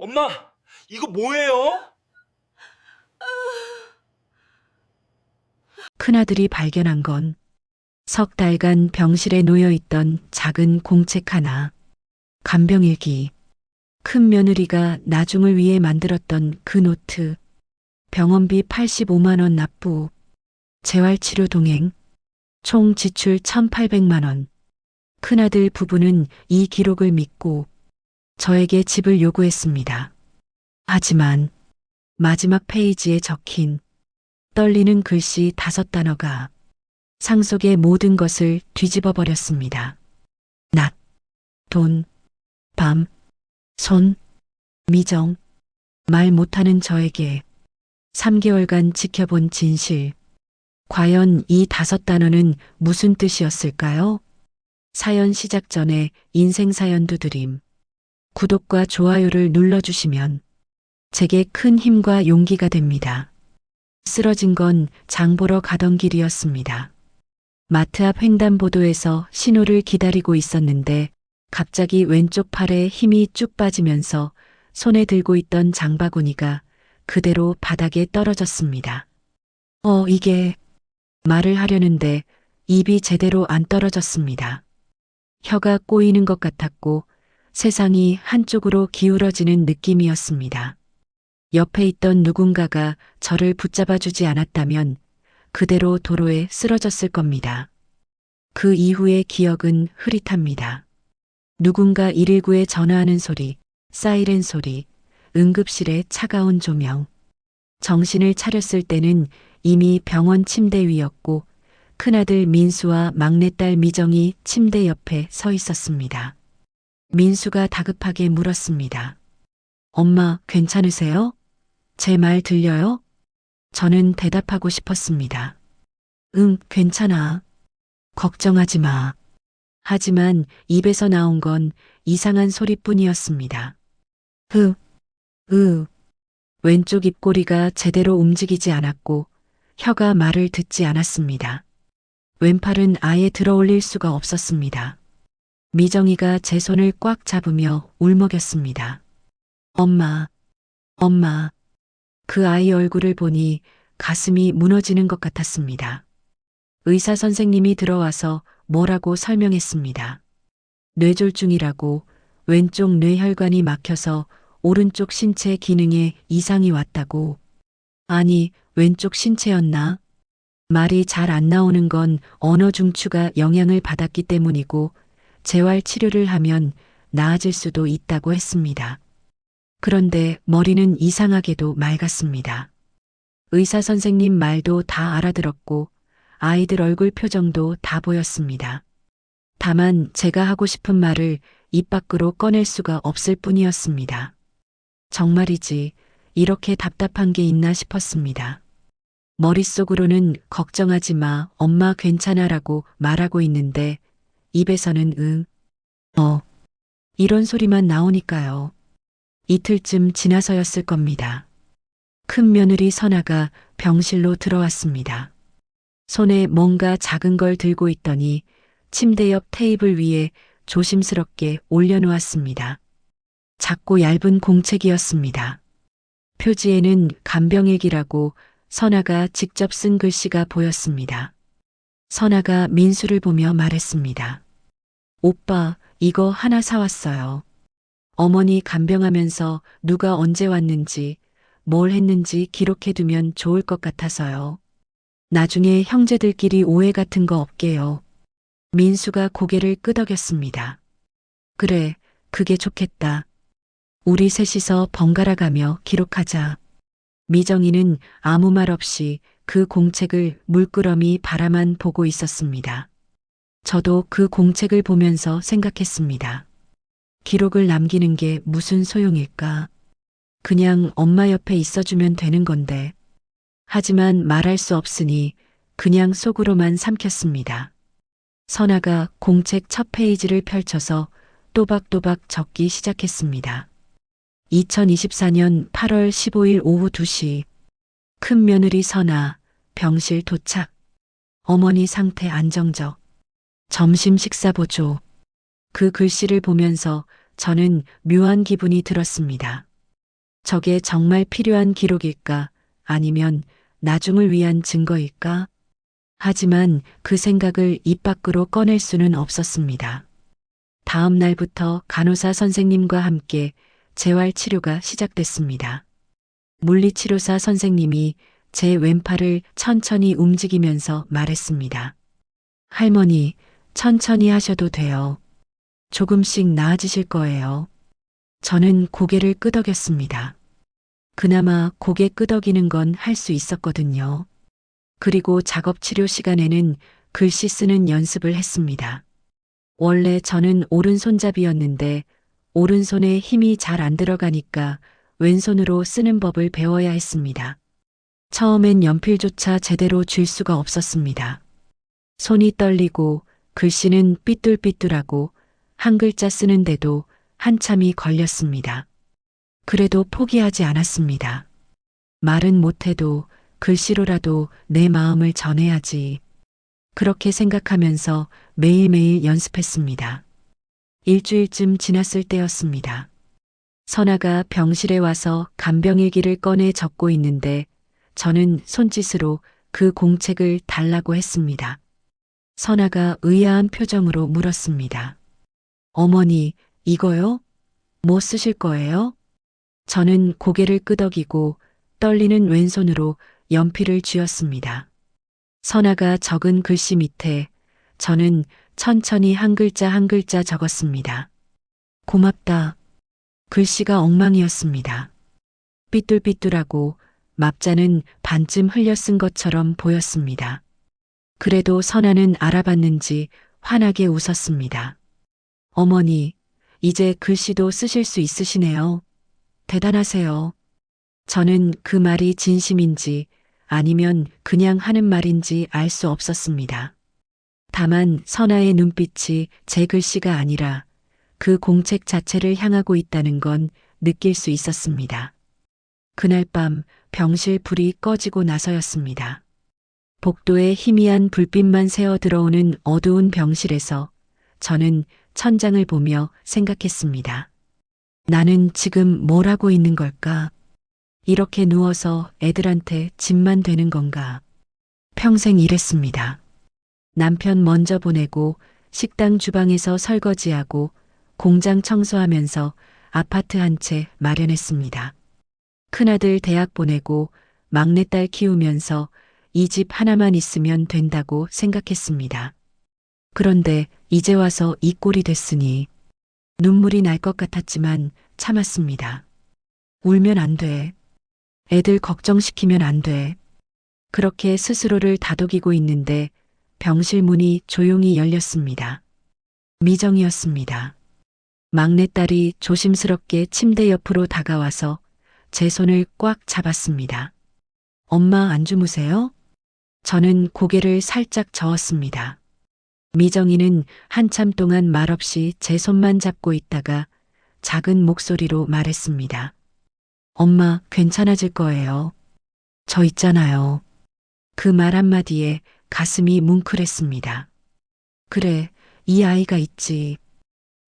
엄마, 이거 뭐예요? 큰아들이 발견한 건 석 달간 병실에 놓여있던 작은 공책 하나. 간병일기. 큰 며느리가 나중을 위해 만들었던 그 노트. 병원비 85만 원 납부. 재활치료 동행. 총 지출 1,800만 원. 큰아들 부부는 이 기록을 믿고 저에게 집을 요구했습니다. 하지만 마지막 페이지에 적힌 떨리는 글씨 5단어가 상속의 모든 것을 뒤집어 버렸습니다. 낮, 돈, 밤, 손, 미정, 말 못하는 저에게 3개월간 지켜본 진실. 과연 이 5단어는 무슨 뜻이었을까요? 사연 시작 전에 인생 사연 두드림. 구독과 좋아요를 눌러주시면 제게 큰 힘과 용기가 됩니다. 쓰러진 건 장 보러 가던 길이었습니다. 마트 앞 횡단보도에서 신호를 기다리고 있었는데 갑자기 왼쪽 팔에 힘이 쭉 빠지면서 손에 들고 있던 장바구니가 그대로 바닥에 떨어졌습니다. 이게... 말을 하려는데 입이 제대로 안 떨어졌습니다. 혀가 꼬이는 것 같았고 세상이 한쪽으로 기울어지는 느낌이었습니다. 옆에 있던 누군가가 저를 붙잡아주지 않았다면 그대로 도로에 쓰러졌을 겁니다. 그 이후의 기억은 흐릿합니다. 누군가 119에 전화하는 소리, 사이렌 소리, 응급실의 차가운 조명. 정신을 차렸을 때는 이미 병원 침대 위였고 큰아들 민수와 막내딸 미정이 침대 옆에 서 있었습니다. 민수가 다급하게 물었습니다. 엄마, 괜찮으세요? 제 말 들려요? 저는 대답하고 싶었습니다. 응, 괜찮아. 걱정하지 마. 하지만 입에서 나온 건 이상한 소리뿐이었습니다. 왼쪽 입꼬리가 제대로 움직이지 않았고 혀가 말을 듣지 않았습니다. 왼팔은 아예 들어 올릴 수가 없었습니다. 미정이가 제 손을 꽉 잡으며 울먹였습니다. 엄마. 그 아이 얼굴을 보니 가슴이 무너지는 것 같았습니다. 의사 선생님이 들어와서 뭐라고 설명했습니다. 뇌졸중이라고, 왼쪽 뇌혈관이 막혀서 오른쪽 신체 기능에 이상이 왔다고. 아니, 왼쪽 신체였나? 말이 잘 안 나오는 건 언어 중추가 영향을 받았기 때문이고 재활 치료를 하면 나아질 수도 있다고 했습니다. 그런데 머리는 이상하게도 맑았습니다. 의사 선생님 말도 다 알아들었고 아이들 얼굴 표정도 다 보였습니다. 다만 제가 하고 싶은 말을 입 밖으로 꺼낼 수가 없을 뿐이었습니다. 정말이지 이렇게 답답한 게 있나 싶었습니다. 머릿속으로는 걱정하지 마, 엄마 괜찮아라고 말하고 있는데 입에서는 이런 소리만 나오니까요. 이틀쯤 지나서였을 겁니다. 큰 며느리 선아가 병실로 들어왔습니다. 손에 뭔가 작은 걸 들고 있더니 침대 옆 테이블 위에 조심스럽게 올려놓았습니다. 작고 얇은 공책이었습니다. 표지에는 간병일기라고 선아가 직접 쓴 글씨가 보였습니다. 선아가 민수를 보며 말했습니다. 오빠, 이거 하나 사왔어요. 어머니 간병하면서 누가 언제 왔는지, 뭘 했는지 기록해두면 좋을 것 같아서요. 나중에 형제들끼리 오해 같은 거 없게요. 민수가 고개를 끄덕였습니다. 그래, 그게 좋겠다. 우리 셋이서 번갈아 가며 기록하자. 미정이는 아무 말 없이 그 공책을 물끄러미 바라만 보고 있었습니다. 저도 그 공책을 보면서 생각했습니다. 기록을 남기는 게 무슨 소용일까? 그냥 엄마 옆에 있어주면 되는 건데. 하지만 말할 수 없으니 그냥 속으로만 삼켰습니다. 선아가 공책 첫 페이지를 펼쳐서 또박또박 적기 시작했습니다. 2024년 8월 15일 오후 2시. 큰 며느리 선아, 병실 도착. 어머니 상태 안정적. 점심 식사 보조. 그 글씨를 보면서 저는 묘한 기분이 들었습니다. 저게 정말 필요한 기록일까? 아니면 나중을 위한 증거일까? 하지만 그 생각을 입 밖으로 꺼낼 수는 없었습니다. 다음 날부터 간호사 선생님과 함께 재활 치료가 시작됐습니다. 물리치료사 선생님이 제 왼팔을 천천히 움직이면서 말했습니다. 할머니, 천천히 하셔도 돼요. 조금씩 나아지실 거예요. 저는 고개를 끄덕였습니다. 그나마 고개 끄덕이는 건 할 수 있었거든요. 그리고 작업 치료 시간에는 글씨 쓰는 연습을 했습니다. 원래 저는 오른손잡이였는데 오른손에 힘이 잘 안 들어가니까 왼손으로 쓰는 법을 배워야 했습니다. 처음엔 연필조차 제대로 쥘 수가 없었습니다. 손이 떨리고 글씨는 삐뚤삐뚤하고 한 글자 쓰는데도 한참이 걸렸습니다. 그래도 포기하지 않았습니다. 말은 못해도 글씨로라도 내 마음을 전해야지. 그렇게 생각하면서 매일매일 연습했습니다. 일주일쯤 지났을 때였습니다. 선아가 병실에 와서 간병일기를 꺼내 적고 있는데 저는 손짓으로 그 공책을 달라고 했습니다. 선아가 의아한 표정으로 물었습니다. 어머니, 이거요? 뭐 쓰실 거예요? 저는 고개를 끄덕이고 떨리는 왼손으로 연필을 쥐었습니다. 선아가 적은 글씨 밑에 저는 천천히 한 글자 한 글자 적었습니다. 고맙다. 글씨가 엉망이었습니다. 삐뚤삐뚤하고 맙자는 반쯤 흘려 쓴 것처럼 보였습니다. 그래도 선아는 알아봤는지 환하게 웃었습니다. 어머니, 이제 글씨도 쓰실 수 있으시네요. 대단하세요. 저는 그 말이 진심인지 아니면 그냥 하는 말인지 알 수 없었습니다. 다만 선아의 눈빛이 제 글씨가 아니라 그 공책 자체를 향하고 있다는 건 느낄 수 있었습니다. 그날 밤 병실 불이 꺼지고 나서였습니다. 복도에 희미한 불빛만 새어 들어오는 어두운 병실에서 저는 천장을 보며 생각했습니다. 나는 지금 뭘 하고 있는 걸까? 이렇게 누워서 애들한테 집만 되는 건가? 평생 이랬습니다. 남편 먼저 보내고 식당 주방에서 설거지하고 공장 청소하면서 아파트 한 채 마련했습니다. 큰아들 대학 보내고 막내딸 키우면서 이 집 하나만 있으면 된다고 생각했습니다. 그런데 이제 와서 이 꼴이 됐으니 눈물이 날 것 같았지만 참았습니다. 울면 안 돼. 애들 걱정시키면 안 돼. 그렇게 스스로를 다독이고 있는데 병실 문이 조용히 열렸습니다. 미정이었습니다. 막내딸이 조심스럽게 침대 옆으로 다가와서 제 손을 꽉 잡았습니다. 엄마 안 주무세요? 저는 고개를 살짝 저었습니다. 미정이는 한참 동안 말없이 제 손만 잡고 있다가 작은 목소리로 말했습니다. 엄마 괜찮아질 거예요. 저 있잖아요. 그 말 한마디에 가슴이 뭉클했습니다. 그래, 이 아이가 있지.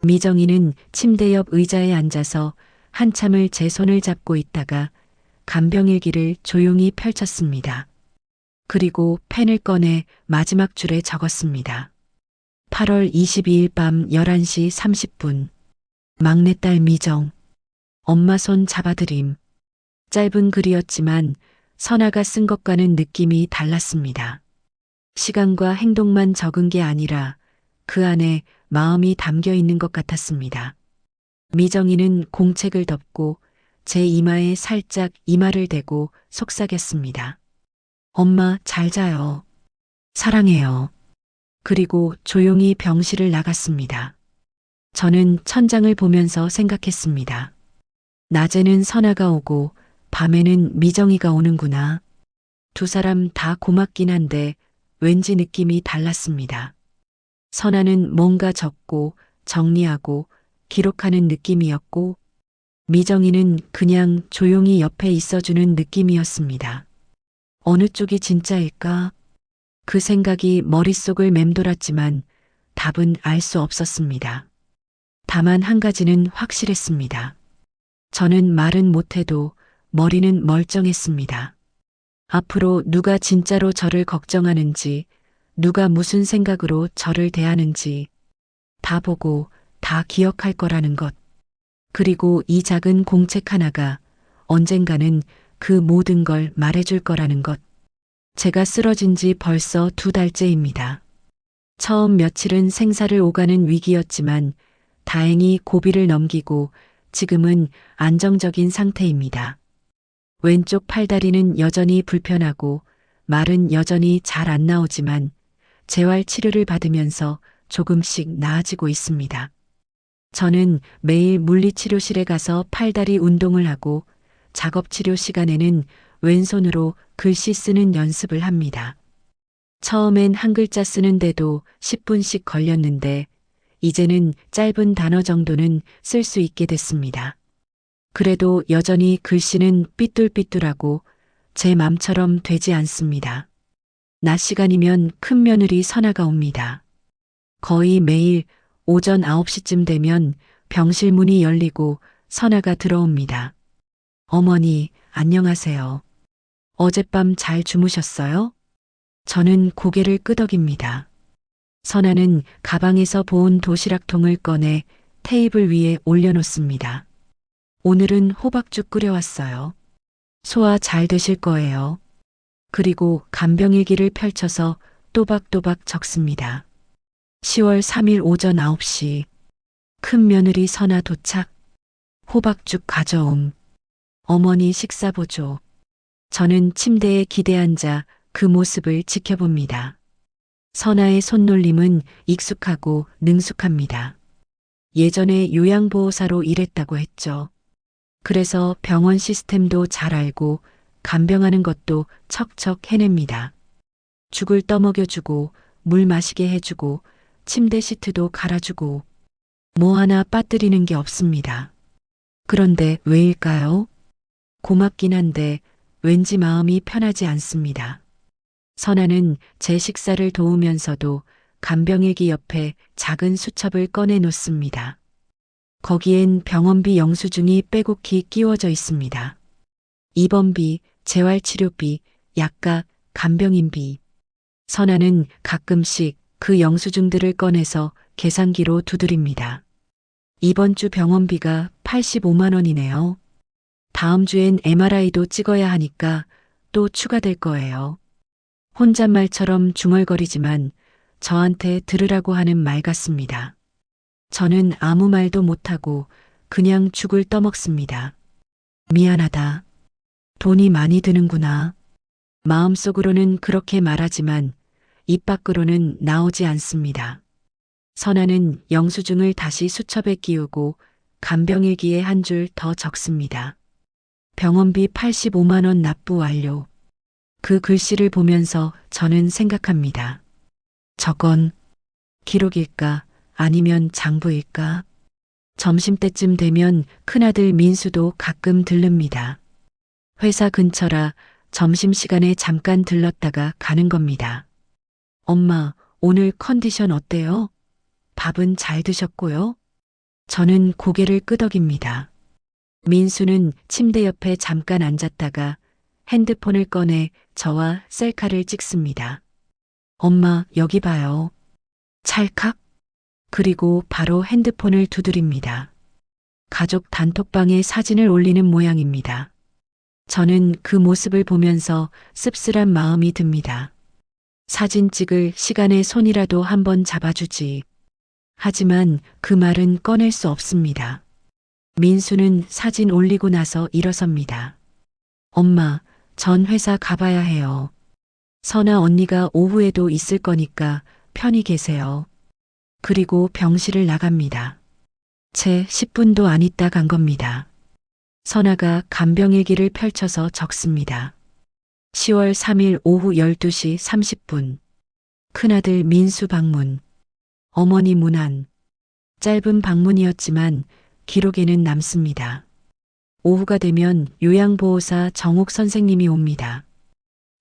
미정이는 침대 옆 의자에 앉아서 한참을 제 손을 잡고 있다가 간병일기를 조용히 펼쳤습니다. 그리고 펜을 꺼내 마지막 줄에 적었습니다. 8월 22일 밤 11시 30분. 막내딸 미정. 엄마 손 잡아드림. 짧은 글이었지만 선아가 쓴 것과는 느낌이 달랐습니다. 시간과 행동만 적은 게 아니라 그 안에 마음이 담겨 있는 것 같았습니다. 미정이는 공책을 덮고 제 이마에 살짝 이마를 대고 속삭였습니다. 엄마 잘 자요. 사랑해요. 그리고 조용히 병실을 나갔습니다. 저는 천장을 보면서 생각했습니다. 낮에는 선아가 오고 밤에는 미정이가 오는구나. 두 사람 다 고맙긴 한데 왠지 느낌이 달랐습니다. 선아는 뭔가 적고 정리하고 기록하는 느낌이었고 미정이는 그냥 조용히 옆에 있어주는 느낌이었습니다. 어느 쪽이 진짜일까? 그 생각이 머릿속을 맴돌았지만 답은 알 수 없었습니다. 다만 한 가지는 확실했습니다. 저는 말은 못해도 머리는 멀쩡했습니다. 앞으로 누가 진짜로 저를 걱정하는지, 누가 무슨 생각으로 저를 대하는지 다 보고 다 기억할 거라는 것. 그리고 이 작은 공책 하나가 언젠가는 그 모든 걸 말해줄 거라는 것. 제가 쓰러진 지 벌써 2달째입니다. 처음 며칠은 생사를 오가는 위기였지만 다행히 고비를 넘기고 지금은 안정적인 상태입니다. 왼쪽 팔다리는 여전히 불편하고 말은 여전히 잘 안 나오지만 재활 치료를 받으면서 조금씩 나아지고 있습니다. 저는 매일 물리치료실에 가서 팔다리 운동을 하고 작업치료 시간에는 왼손으로 글씨 쓰는 연습을 합니다. 처음엔 한 글자 쓰는데도 10분씩 걸렸는데 이제는 짧은 단어 정도는 쓸 수 있게 됐습니다. 그래도 여전히 글씨는 삐뚤삐뚤하고 제 맘처럼 되지 않습니다. 낮 시간이면 큰 며느리 선아가 옵니다. 거의 매일 오전 9시쯤 되면 병실 문이 열리고 선아가 들어옵니다. 어머니, 안녕하세요. 어젯밤 잘 주무셨어요? 저는 고개를 끄덕입니다. 선아는 가방에서 보온 도시락통을 꺼내 테이블 위에 올려놓습니다. 오늘은 호박죽 끓여왔어요. 소화 잘 되실 거예요. 그리고 간병일기를 펼쳐서 또박또박 적습니다. 10월 3일 오전 9시. 큰 며느리 선아 도착. 호박죽 가져옴. 어머니 식사 보조. 저는 침대에 기대 앉아 그 모습을 지켜봅니다. 선아의 손놀림은 익숙하고 능숙합니다. 예전에 요양보호사로 일했다고 했죠. 그래서 병원 시스템도 잘 알고 간병하는 것도 척척 해냅니다. 죽을 떠먹여주고 물 마시게 해주고 침대 시트도 갈아주고 뭐 하나 빠뜨리는 게 없습니다. 그런데 왜일까요? 고맙긴 한데 왠지 마음이 편하지 않습니다. 선아는 제 식사를 도우면서도 간병일기 옆에 작은 수첩을 꺼내 놓습니다. 거기엔 병원비 영수증이 빼곡히 끼워져 있습니다. 입원비, 재활치료비, 약값, 간병인비. 선아는 가끔씩 그 영수증들을 꺼내서 계산기로 두드립니다. 이번 주 병원비가 85만 원이네요. 다음 주엔 MRI도 찍어야 하니까 또 추가될 거예요. 혼잣말처럼 중얼거리지만 저한테 들으라고 하는 말 같습니다. 저는 아무 말도 못하고 그냥 죽을 떠먹습니다. 미안하다. 돈이 많이 드는구나. 마음속으로는 그렇게 말하지만 입 밖으로는 나오지 않습니다. 선아는 영수증을 다시 수첩에 끼우고 간병일기에 한 줄 더 적습니다. 병원비 85만 원 납부 완료. 그 글씨를 보면서 저는 생각합니다. 저건 기록일까 아니면 장부일까? 점심때쯤 되면 큰아들 민수도 가끔 들릅니다. 회사 근처라 점심시간에 잠깐 들렀다가 가는 겁니다. 엄마, 오늘 컨디션 어때요? 밥은 잘 드셨고요? 저는 고개를 끄덕입니다. 민수는 침대 옆에 잠깐 앉았다가 핸드폰을 꺼내 저와 셀카를 찍습니다. 엄마, 여기 봐요. 찰칵. 그리고 바로 핸드폰을 두드립니다. 가족 단톡방에 사진을 올리는 모양입니다. 저는 그 모습을 보면서 씁쓸한 마음이 듭니다. 사진 찍을 시간에 손이라도 한번 잡아주지. 하지만 그 말은 꺼낼 수 없습니다. 민수는 사진 올리고 나서 일어섭니다. 엄마, 전 회사 가봐야 해요. 선아 언니가 오후에도 있을 거니까 편히 계세요. 그리고 병실을 나갑니다. 채 10분도 안 있다 간 겁니다. 선아가 간병일기를 펼쳐서 적습니다. 10월 3일 오후 12시 30분. 큰아들 민수 방문. 어머니 문안. 짧은 방문이었지만 기록에는 남습니다. 오후가 되면 요양보호사 정옥 선생님이 옵니다.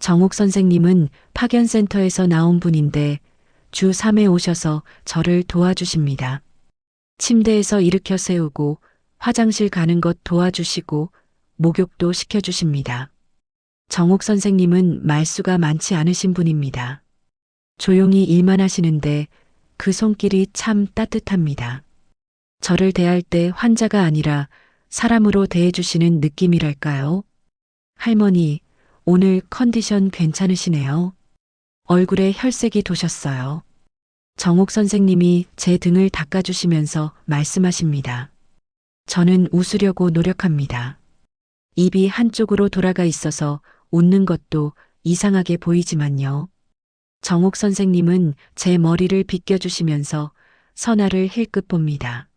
정옥 선생님은 파견센터에서 나온 분인데 주 3회 오셔서 저를 도와주십니다. 침대에서 일으켜 세우고 화장실 가는 것 도와주시고 목욕도 시켜주십니다. 정옥 선생님은 말수가 많지 않으신 분입니다. 조용히 일만 하시는데 그 손길이 참 따뜻합니다. 저를 대할 때 환자가 아니라 사람으로 대해주시는 느낌이랄까요? 할머니, 오늘 컨디션 괜찮으시네요. 얼굴에 혈색이 도셨어요. 정옥 선생님이 제 등을 닦아주시면서 말씀하십니다. 저는 웃으려고 노력합니다. 입이 한쪽으로 돌아가 있어서 웃는 것도 이상하게 보이지만요. 정옥 선생님은 제 머리를 빗겨주시면서 선아를 힐끗 봅니다.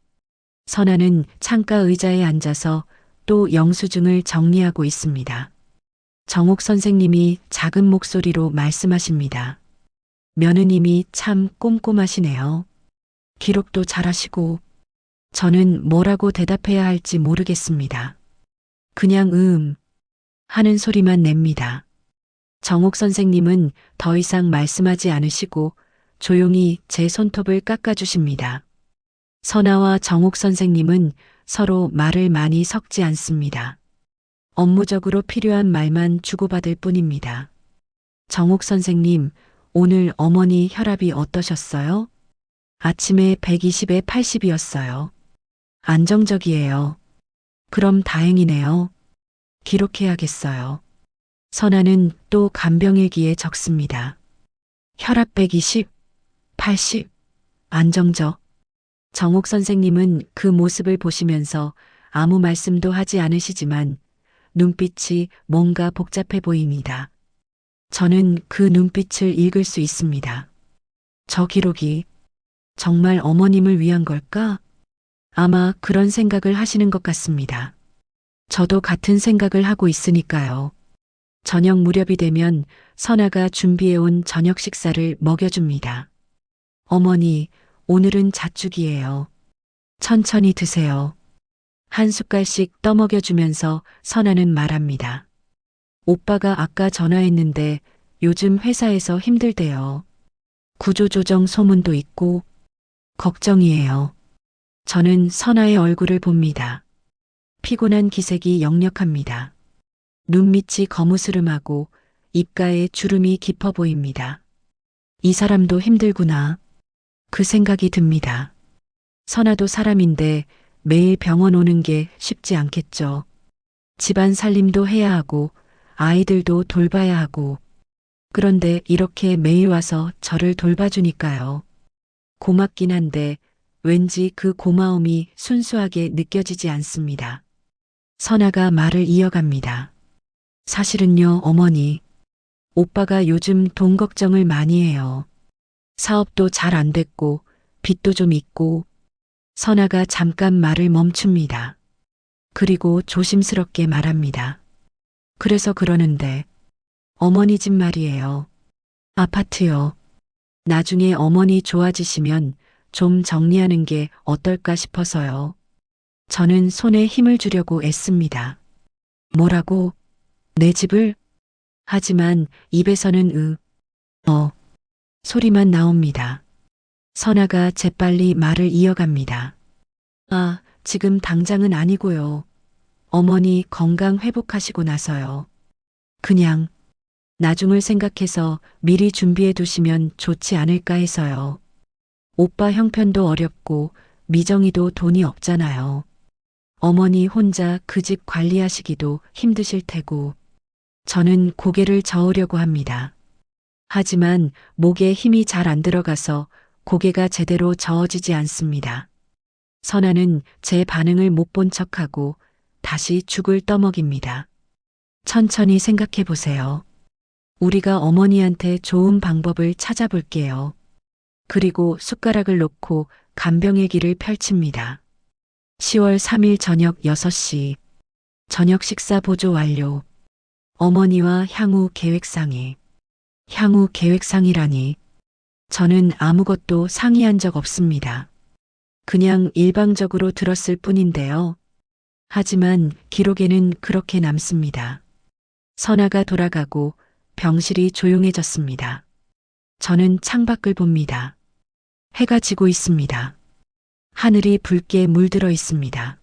선아는 창가 의자에 앉아서 또 영수증을 정리하고 있습니다. 정옥 선생님이 작은 목소리로 말씀하십니다. 며느님이 참 꼼꼼하시네요. 기록도 잘하시고. 저는 뭐라고 대답해야 할지 모르겠습니다. 그냥 하는 소리만 냅니다. 정옥 선생님은 더 이상 말씀하지 않으시고 조용히 제 손톱을 깎아주십니다. 선아와 정옥 선생님은 서로 말을 많이 섞지 않습니다. 업무적으로 필요한 말만 주고받을 뿐입니다. 정옥 선생님, 오늘 어머니 혈압이 어떠셨어요? 아침에 120에 80이었어요. 안정적이에요. 그럼 다행이네요. 기록해야겠어요. 선아는 또 간병일기에 적습니다. 혈압 120, 80, 안정적. 정옥 선생님은 그 모습을 보시면서 아무 말씀도 하지 않으시지만 눈빛이 뭔가 복잡해 보입니다. 저는 그 눈빛을 읽을 수 있습니다. 저 기록이 정말 어머님을 위한 걸까? 아마 그런 생각을 하시는 것 같습니다. 저도 같은 생각을 하고 있으니까요. 저녁 무렵이 되면 선아가 준비해온 저녁 식사를 먹여줍니다. 어머니, 오늘은 자축이에요. 천천히 드세요. 한 숟갈씩 떠먹여주면서 선아는 말합니다. 오빠가 아까 전화했는데 요즘 회사에서 힘들대요. 구조조정 소문도 있고 걱정이에요. 저는 선아의 얼굴을 봅니다. 피곤한 기색이 역력합니다. 눈밑이 거무스름하고 입가에 주름이 깊어 보입니다. 이 사람도 힘들구나. 그 생각이 듭니다. 선아도 사람인데 매일 병원 오는 게 쉽지 않겠죠. 집안 살림도 해야 하고 아이들도 돌봐야 하고. 그런데 이렇게 매일 와서 저를 돌봐주니까요. 고맙긴 한데 왠지 그 고마움이 순수하게 느껴지지 않습니다. 선아가 말을 이어갑니다. 사실은요, 어머니. 오빠가 요즘 돈 걱정을 많이 해요. 사업도 잘 안 됐고 빚도 좀 있고. 선아가 잠깐 말을 멈춥니다. 그리고 조심스럽게 말합니다. 그래서 그러는데 어머니 집 말이에요. 아파트요. 나중에 어머니 좋아지시면 좀 정리하는 게 어떨까 싶어서요. 저는 손에 힘을 주려고 애씁니다. 뭐라고? 내 집을? 하지만 입에서는 소리만 나옵니다. 선아가 재빨리 말을 이어갑니다. 아, 지금 당장은 아니고요. 어머니 건강 회복하시고 나서요. 그냥 나중을 생각해서 미리 준비해 두시면 좋지 않을까 해서요. 오빠 형편도 어렵고 미정이도 돈이 없잖아요. 어머니 혼자 그 집 관리하시기도 힘드실 테고. 저는 고개를 저으려고 합니다. 하지만 목에 힘이 잘 안 들어가서 고개가 제대로 저어지지 않습니다. 선아는 제 반응을 못 본 척하고 다시 죽을 떠먹입니다. 천천히 생각해 보세요. 우리가 어머니한테 좋은 방법을 찾아볼게요. 그리고 숟가락을 놓고 간병일기를 펼칩니다. 10월 3일 저녁 6시. 저녁 식사 보조 완료. 어머니와 향후 계획 상의. 향후 계획 상의라니. 저는 아무것도 상의한 적 없습니다. 그냥 일방적으로 들었을 뿐인데요. 하지만 기록에는 그렇게 남습니다. 선아가 돌아가고 병실이 조용해졌습니다. 저는 창밖을 봅니다. 해가 지고 있습니다. 하늘이 붉게 물들어 있습니다.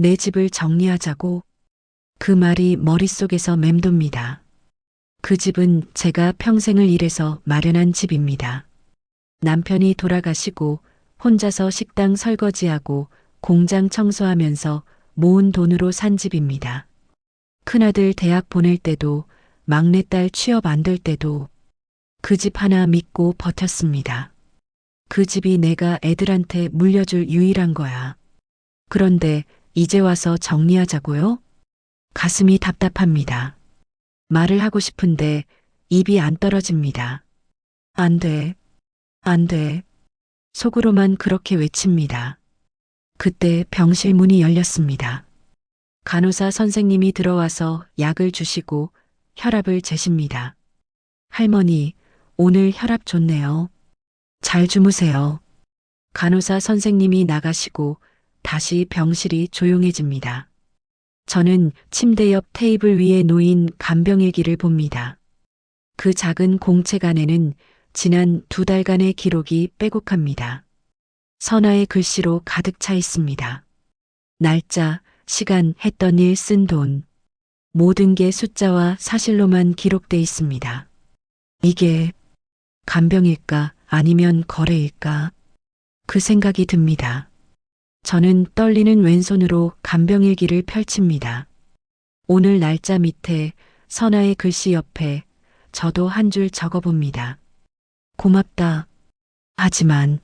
내 집을 정리하자고. 그 말이 머릿속에서 맴돕니다. 그 집은 제가 평생을 일해서 마련한 집입니다. 남편이 돌아가시고 혼자서 식당 설거지하고 공장 청소하면서 모은 돈으로 산 집입니다. 큰아들 대학 보낼 때도 막내딸 취업 안 될 때도 그 집 하나 믿고 버텼습니다. 그 집이 내가 애들한테 물려줄 유일한 거야. 그런데 이제 와서 정리하자고요? 가슴이 답답합니다. 말을 하고 싶은데 입이 안 떨어집니다. 안 돼. 안 돼. 속으로만 그렇게 외칩니다. 그때 병실 문이 열렸습니다. 간호사 선생님이 들어와서 약을 주시고 혈압을 재십니다. 할머니, 오늘 혈압 좋네요. 잘 주무세요. 간호사 선생님이 나가시고 다시 병실이 조용해집니다. 저는 침대 옆 테이블 위에 놓인 간병일기를 봅니다. 그 작은 공책 안에는 지난 2달간의 기록이 빼곡합니다. 선아의 글씨로 가득 차 있습니다. 날짜, 시간, 했던 일, 쓴 돈. 모든 게 숫자와 사실로만 기록돼 있습니다. 이게 간병일까 아니면 거래일까? 그 생각이 듭니다. 저는 떨리는 왼손으로 간병일기를 펼칩니다. 오늘 날짜 밑에 선아의 글씨 옆에 저도 한 줄 적어봅니다. 고맙다. 하지만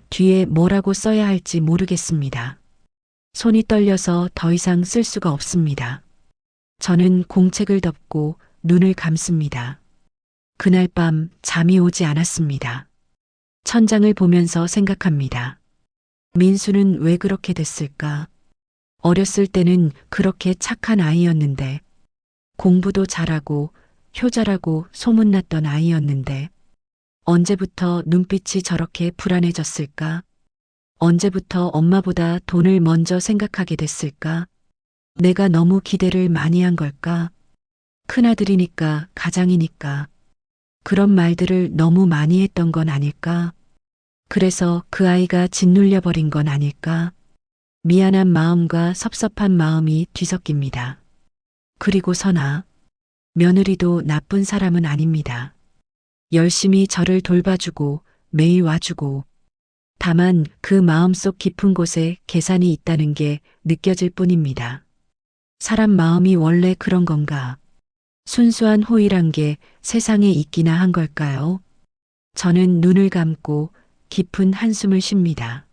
뒤에 뭐라고 써야 할지 모르겠습니다. 손이 떨려서 더 이상 쓸 수가 없습니다. 저는 공책을 덮고 눈을 감습니다. 그날 밤 잠이 오지 않았습니다. 천장을 보면서 생각합니다. 민수는 왜 그렇게 됐을까? 어렸을 때는 그렇게 착한 아이였는데, 공부도 잘하고 효자라고 소문났던 아이였는데, 언제부터 눈빛이 저렇게 불안해졌을까? 언제부터 엄마보다 돈을 먼저 생각하게 됐을까? 내가 너무 기대를 많이 한 걸까? 큰아들이니까, 가장이니까. 그런 말들을 너무 많이 했던 건 아닐까? 그래서 그 아이가 짓눌려 버린 건 아닐까? 미안한 마음과 섭섭한 마음이 뒤섞입니다. 그리고 선아, 며느리도 나쁜 사람은 아닙니다. 열심히 저를 돌봐주고 매일 와주고, 다만 그 마음속 깊은 곳에 계산이 있다는 게 느껴질 뿐입니다. 사람 마음이 원래 그런 건가? 순수한 호의란 게 세상에 있기나 한 걸까요? 저는 눈을 감고 깊은 한숨을 쉽니다.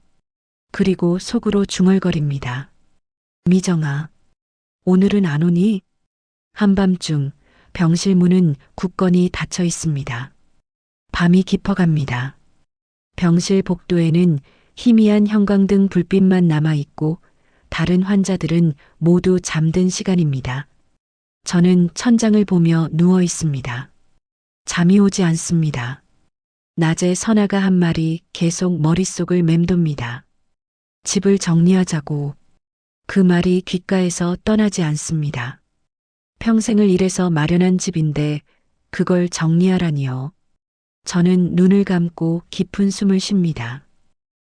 그리고 속으로 중얼거립니다. 미정아, 오늘은 안 오니? 한밤중 병실 문은 굳건히 닫혀 있습니다. 밤이 깊어갑니다. 병실 복도에는 희미한 형광등 불빛만 남아있고 다른 환자들은 모두 잠든 시간입니다. 저는 천장을 보며 누워 있습니다. 잠이 오지 않습니다. 낮에 선아가 한 말이 계속 머릿속을 맴돕니다. 집을 정리하자고. 그 말이 귓가에서 떠나지 않습니다. 평생을 일해서 마련한 집인데 그걸 정리하라니요. 저는 눈을 감고 깊은 숨을 쉽니다.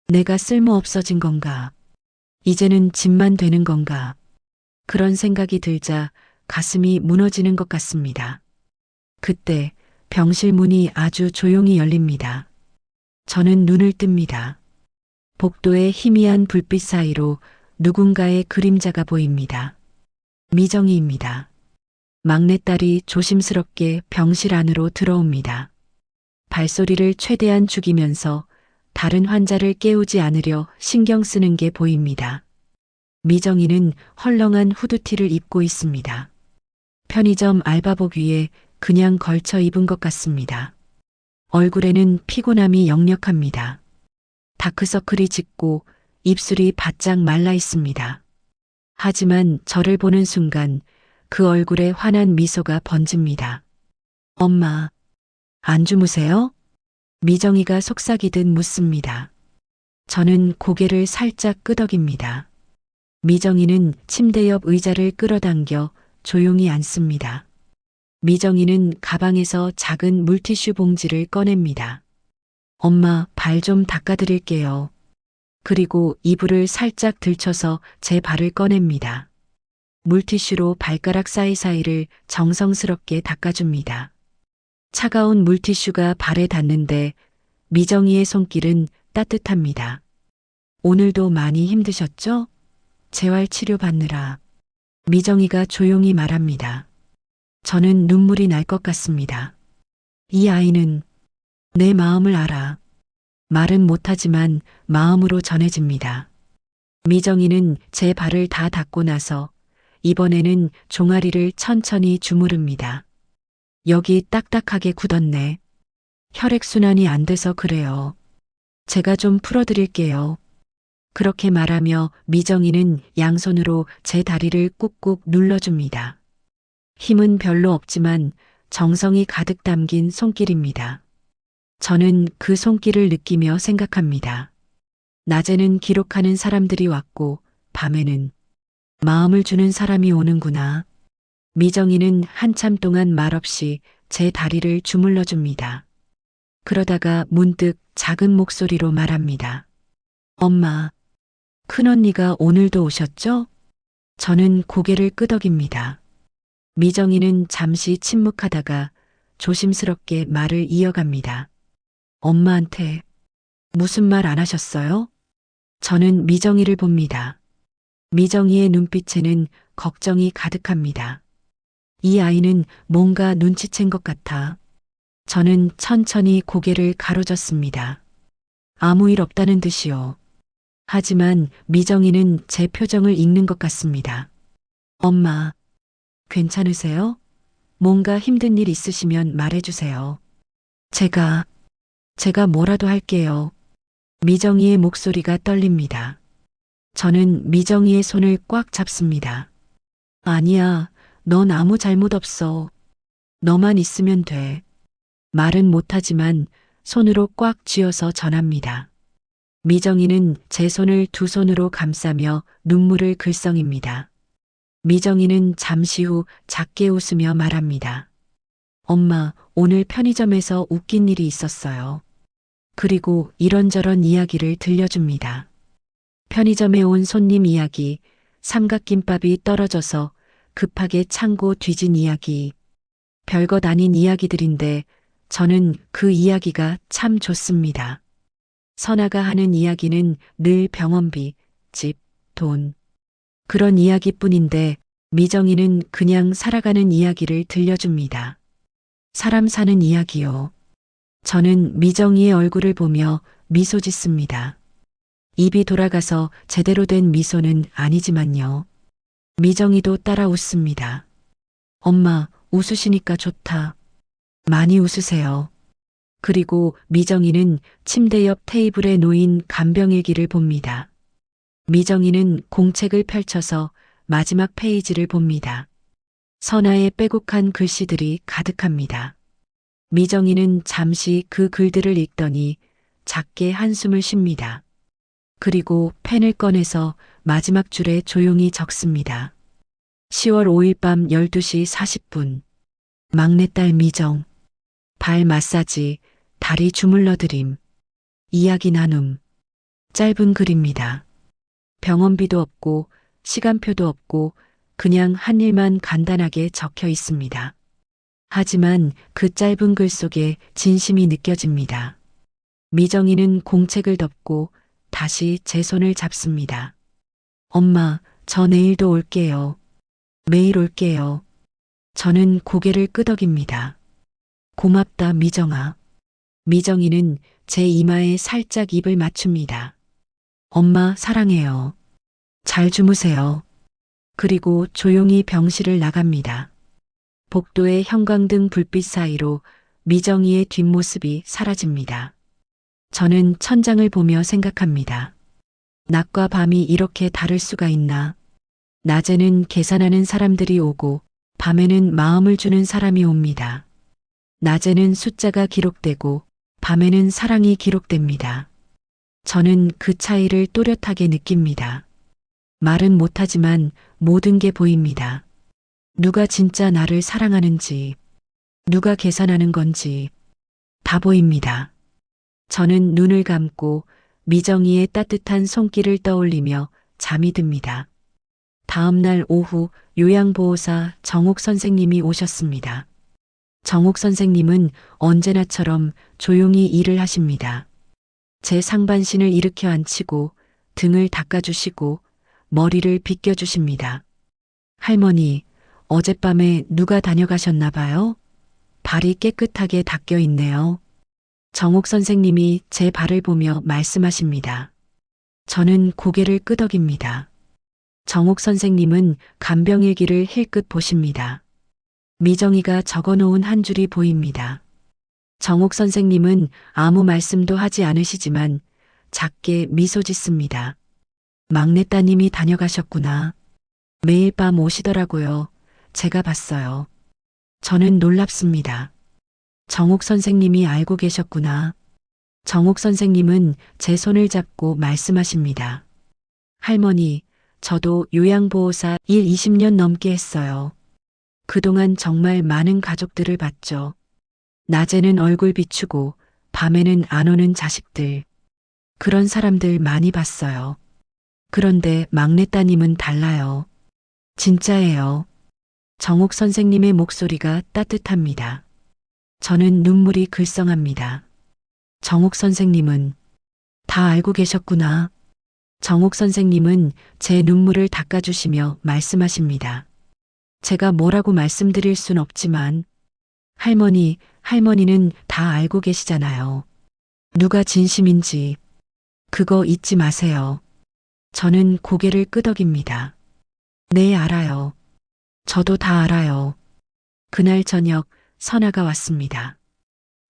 내가 쓸모 없어진 건가? 이제는 집만 되는 건가? 그런 생각이 들자 가슴이 무너지는 것 같습니다. 그때 병실 문이 아주 조용히 열립니다. 저는 눈을 뜹니다. 복도의 희미한 불빛 사이로 누군가의 그림자가 보입니다. 미정이입니다. 막내딸이 조심스럽게 병실 안으로 들어옵니다. 발소리를 최대한 죽이면서 다른 환자를 깨우지 않으려 신경 쓰는 게 보입니다. 미정이는 헐렁한 후드티를 입고 있습니다. 편의점 알바복 위에 그냥 걸쳐 입은 것 같습니다. 얼굴에는 피곤함이 역력합니다. 다크서클이 짙고 입술이 바짝 말라 있습니다. 하지만 저를 보는 순간 그 얼굴에 환한 미소가 번집니다. 엄마, 안 주무세요? 미정이가 속삭이듯 묻습니다. 저는 고개를 살짝 끄덕입니다. 미정이는 침대 옆 의자를 끌어당겨 조용히 앉습니다. 미정이는 가방에서 작은 물티슈 봉지를 꺼냅니다. 엄마, 발 좀 닦아드릴게요. 그리고 이불을 살짝 들쳐서 제 발을 꺼냅니다. 물티슈로 발가락 사이사이를 정성스럽게 닦아줍니다. 차가운 물티슈가 발에 닿는데 미정이의 손길은 따뜻합니다. 오늘도 많이 힘드셨죠? 재활 치료 받느라. 미정이가 조용히 말합니다. 저는 눈물이 날 것 같습니다. 이 아이는 내 마음을 알아. 말은 못하지만 마음으로 전해집니다. 미정이는 제 발을 다 닦고 나서 이번에는 종아리를 천천히 주무릅니다. 여기 딱딱하게 굳었네. 혈액순환이 안 돼서 그래요. 제가 좀 풀어드릴게요. 그렇게 말하며 미정이는 양손으로 제 다리를 꾹꾹 눌러줍니다. 힘은 별로 없지만 정성이 가득 담긴 손길입니다. 저는 그 손길을 느끼며 생각합니다. 낮에는 기록하는 사람들이 왔고 밤에는 마음을 주는 사람이 오는구나. 미정이는 한참 동안 말없이 제 다리를 주물러 줍니다. 그러다가 문득 작은 목소리로 말합니다. 엄마, 큰언니가 오늘도 오셨죠? 저는 고개를 끄덕입니다. 미정이는 잠시 침묵하다가 조심스럽게 말을 이어갑니다. 엄마한테 무슨 말 안 하셨어요? 저는 미정이를 봅니다. 미정이의 눈빛에는 걱정이 가득합니다. 이 아이는 뭔가 눈치챈 것 같아. 저는 천천히 고개를 가로젓습니다. 아무 일 없다는 듯이요. 하지만 미정이는 제 표정을 읽는 것 같습니다. 엄마, 괜찮으세요? 뭔가 힘든 일 있으시면 말해주세요. 제가 뭐라도 할게요. 미정이의 목소리가 떨립니다. 저는 미정이의 손을 꽉 잡습니다. 아니야, 넌 아무 잘못 없어. 너만 있으면 돼. 말은 못하지만 손으로 꽉 쥐어서 전합니다. 미정이는 제 손을 두 손으로 감싸며 눈물을 글썽입니다. 미정이는 잠시 후 작게 웃으며 말합니다. 엄마, 오늘 편의점에서 웃긴 일이 있었어요. 그리고 이런저런 이야기를 들려줍니다. 편의점에 온 손님 이야기, 삼각김밥이 떨어져서 급하게 창고 뒤진 이야기, 별것 아닌 이야기들인데 저는 그 이야기가 참 좋습니다. 선아가 하는 이야기는 늘 병원비, 집, 돈. 그런 이야기뿐인데 미정이는 그냥 살아가는 이야기를 들려줍니다. 사람 사는 이야기요. 저는 미정이의 얼굴을 보며 미소 짓습니다. 입이 돌아가서 제대로 된 미소는 아니지만요. 미정이도 따라 웃습니다. 엄마, 웃으시니까 좋다. 많이 웃으세요. 그리고 미정이는 침대 옆 테이블에 놓인 간병일기를 봅니다. 미정이는 공책을 펼쳐서 마지막 페이지를 봅니다. 선아의 빼곡한 글씨들이 가득합니다. 미정이는 잠시 그 글들을 읽더니 작게 한숨을 쉽니다. 그리고 펜을 꺼내서 마지막 줄에 조용히 적습니다. 10월 5일 밤 12시 40분. 막내딸 미정. 발 마사지, 다리 주물러드림. 이야기 나눔. 짧은 글입니다. 병원비도 없고 시간표도 없고 그냥 한 일만 간단하게 적혀 있습니다. 하지만 그 짧은 글 속에 진심이 느껴집니다. 미정이는 공책을 덮고 다시 제 손을 잡습니다. 엄마, 저 내일도 올게요. 매일 올게요. 저는 고개를 끄덕입니다. 고맙다, 미정아. 미정이는 제 이마에 살짝 입을 맞춥니다. 엄마, 사랑해요. 잘 주무세요. 그리고 조용히 병실을 나갑니다. 복도의 형광등 불빛 사이로 미정이의 뒷모습이 사라집니다. 저는 천장을 보며 생각합니다. 낮과 밤이 이렇게 다를 수가 있나? 낮에는 계산하는 사람들이 오고 밤에는 마음을 주는 사람이 옵니다. 낮에는 숫자가 기록되고 밤에는 사랑이 기록됩니다. 저는 그 차이를 또렷하게 느낍니다. 말은 못하지만 모든 게 보입니다. 누가 진짜 나를 사랑하는지, 누가 계산하는 건지 다 보입니다. 저는 눈을 감고 미정이의 따뜻한 손길을 떠올리며 잠이 듭니다. 다음 날 오후 요양보호사 정옥 선생님이 오셨습니다. 정옥 선생님은 언제나처럼 조용히 일을 하십니다. 제 상반신을 일으켜 앉히고 등을 닦아주시고 머리를 빗겨주십니다. 할머니, 어젯밤에 누가 다녀가셨나 봐요? 발이 깨끗하게 닦여 있네요. 정옥 선생님이 제 발을 보며 말씀하십니다. 저는 고개를 끄덕입니다. 정옥 선생님은 간병일기를 힐끗 보십니다. 미정이가 적어놓은 한 줄이 보입니다. 정옥 선생님은 아무 말씀도 하지 않으시지만 작게 미소 짓습니다. 막내 따님이 다녀가셨구나. 매일 밤 오시더라고요. 제가 봤어요. 저는 놀랍습니다. 정옥 선생님이 알고 계셨구나. 정옥 선생님은 제 손을 잡고 말씀하십니다. 할머니, 저도 요양보호사 일 20년 넘게 했어요. 그동안 정말 많은 가족들을 봤죠. 낮에는 얼굴 비추고 밤에는 안 오는 자식들. 그런 사람들 많이 봤어요. 그런데 막내 따님은 달라요. 진짜예요. 정옥 선생님의 목소리가 따뜻합니다. 저는 눈물이 글썽합니다. 정옥 선생님은 다 알고 계셨구나. 정옥 선생님은 제 눈물을 닦아주시며 말씀하십니다. 제가 뭐라고 말씀드릴 순 없지만 할머니는 다 알고 계시잖아요. 누가 진심인지 그거 잊지 마세요. 저는 고개를 끄덕입니다. 네, 알아요. 저도 다 알아요. 그날 저녁 선아가 왔습니다.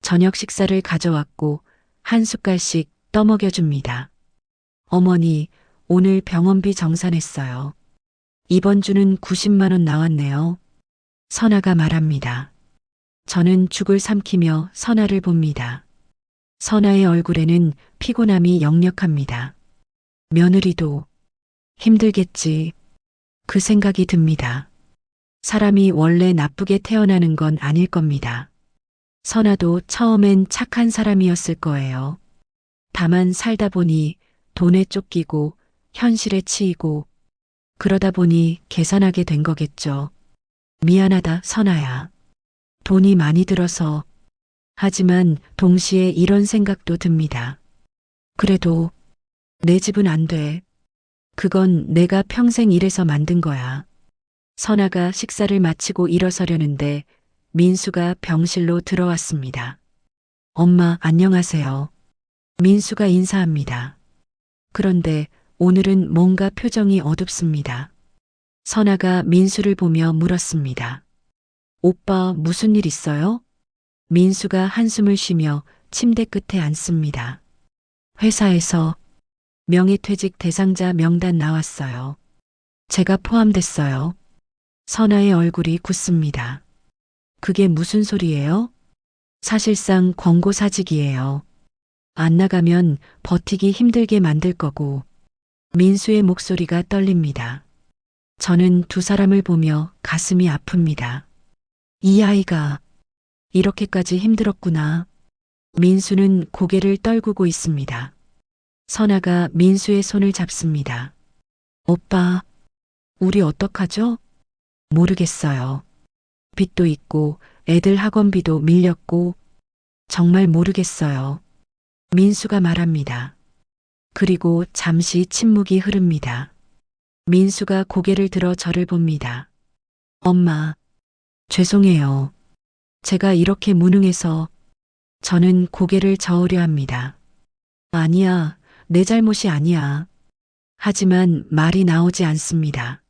저녁 식사를 가져왔고 한 숟갈씩 떠먹여줍니다. 어머니, 오늘 병원비 정산했어요. 이번 주는 90만 원 나왔네요. 선아가 말합니다. 저는 죽을 삼키며 선아를 봅니다. 선아의 얼굴에는 피곤함이 역력합니다. 며느리도 힘들겠지. 그 생각이 듭니다. 사람이 원래 나쁘게 태어나는 건 아닐 겁니다. 선아도 처음엔 착한 사람이었을 거예요. 다만 살다 보니 돈에 쫓기고 현실에 치이고 그러다 보니 계산하게 된 거겠죠. 미안하다, 선아야. 돈이 많이 들어서. 하지만 동시에 이런 생각도 듭니다. 그래도 내 집은 안 돼. 그건 내가 평생 일해서 만든 거야. 선아가 식사를 마치고 일어서려는데 민수가 병실로 들어왔습니다. 엄마, 안녕하세요. 민수가 인사합니다. 그런데 오늘은 뭔가 표정이 어둡습니다. 선아가 민수를 보며 물었습니다. 오빠, 무슨 일 있어요? 민수가 한숨을 쉬며 침대 끝에 앉습니다. 회사에서 명예퇴직 대상자 명단 나왔어요. 제가 포함됐어요. 선아의 얼굴이 굳습니다. 그게 무슨 소리예요? 사실상 권고사직이에요. 안 나가면 버티기 힘들게 만들 거고. 민수의 목소리가 떨립니다. 저는 두 사람을 보며 가슴이 아픕니다. 이 아이가 이렇게까지 힘들었구나. 민수는 고개를 떨구고 있습니다. 선아가 민수의 손을 잡습니다. 오빠, 우리 어떡하죠? 모르겠어요. 빚도 있고 애들 학원비도 밀렸고 정말 모르겠어요. 민수가 말합니다. 그리고 잠시 침묵이 흐릅니다. 민수가 고개를 들어 저를 봅니다. 엄마, 죄송해요. 제가 이렇게 무능해서. 저는 고개를 저으려 합니다. 아니야, 내 잘못이 아니야. 하지만 말이 나오지 않습니다.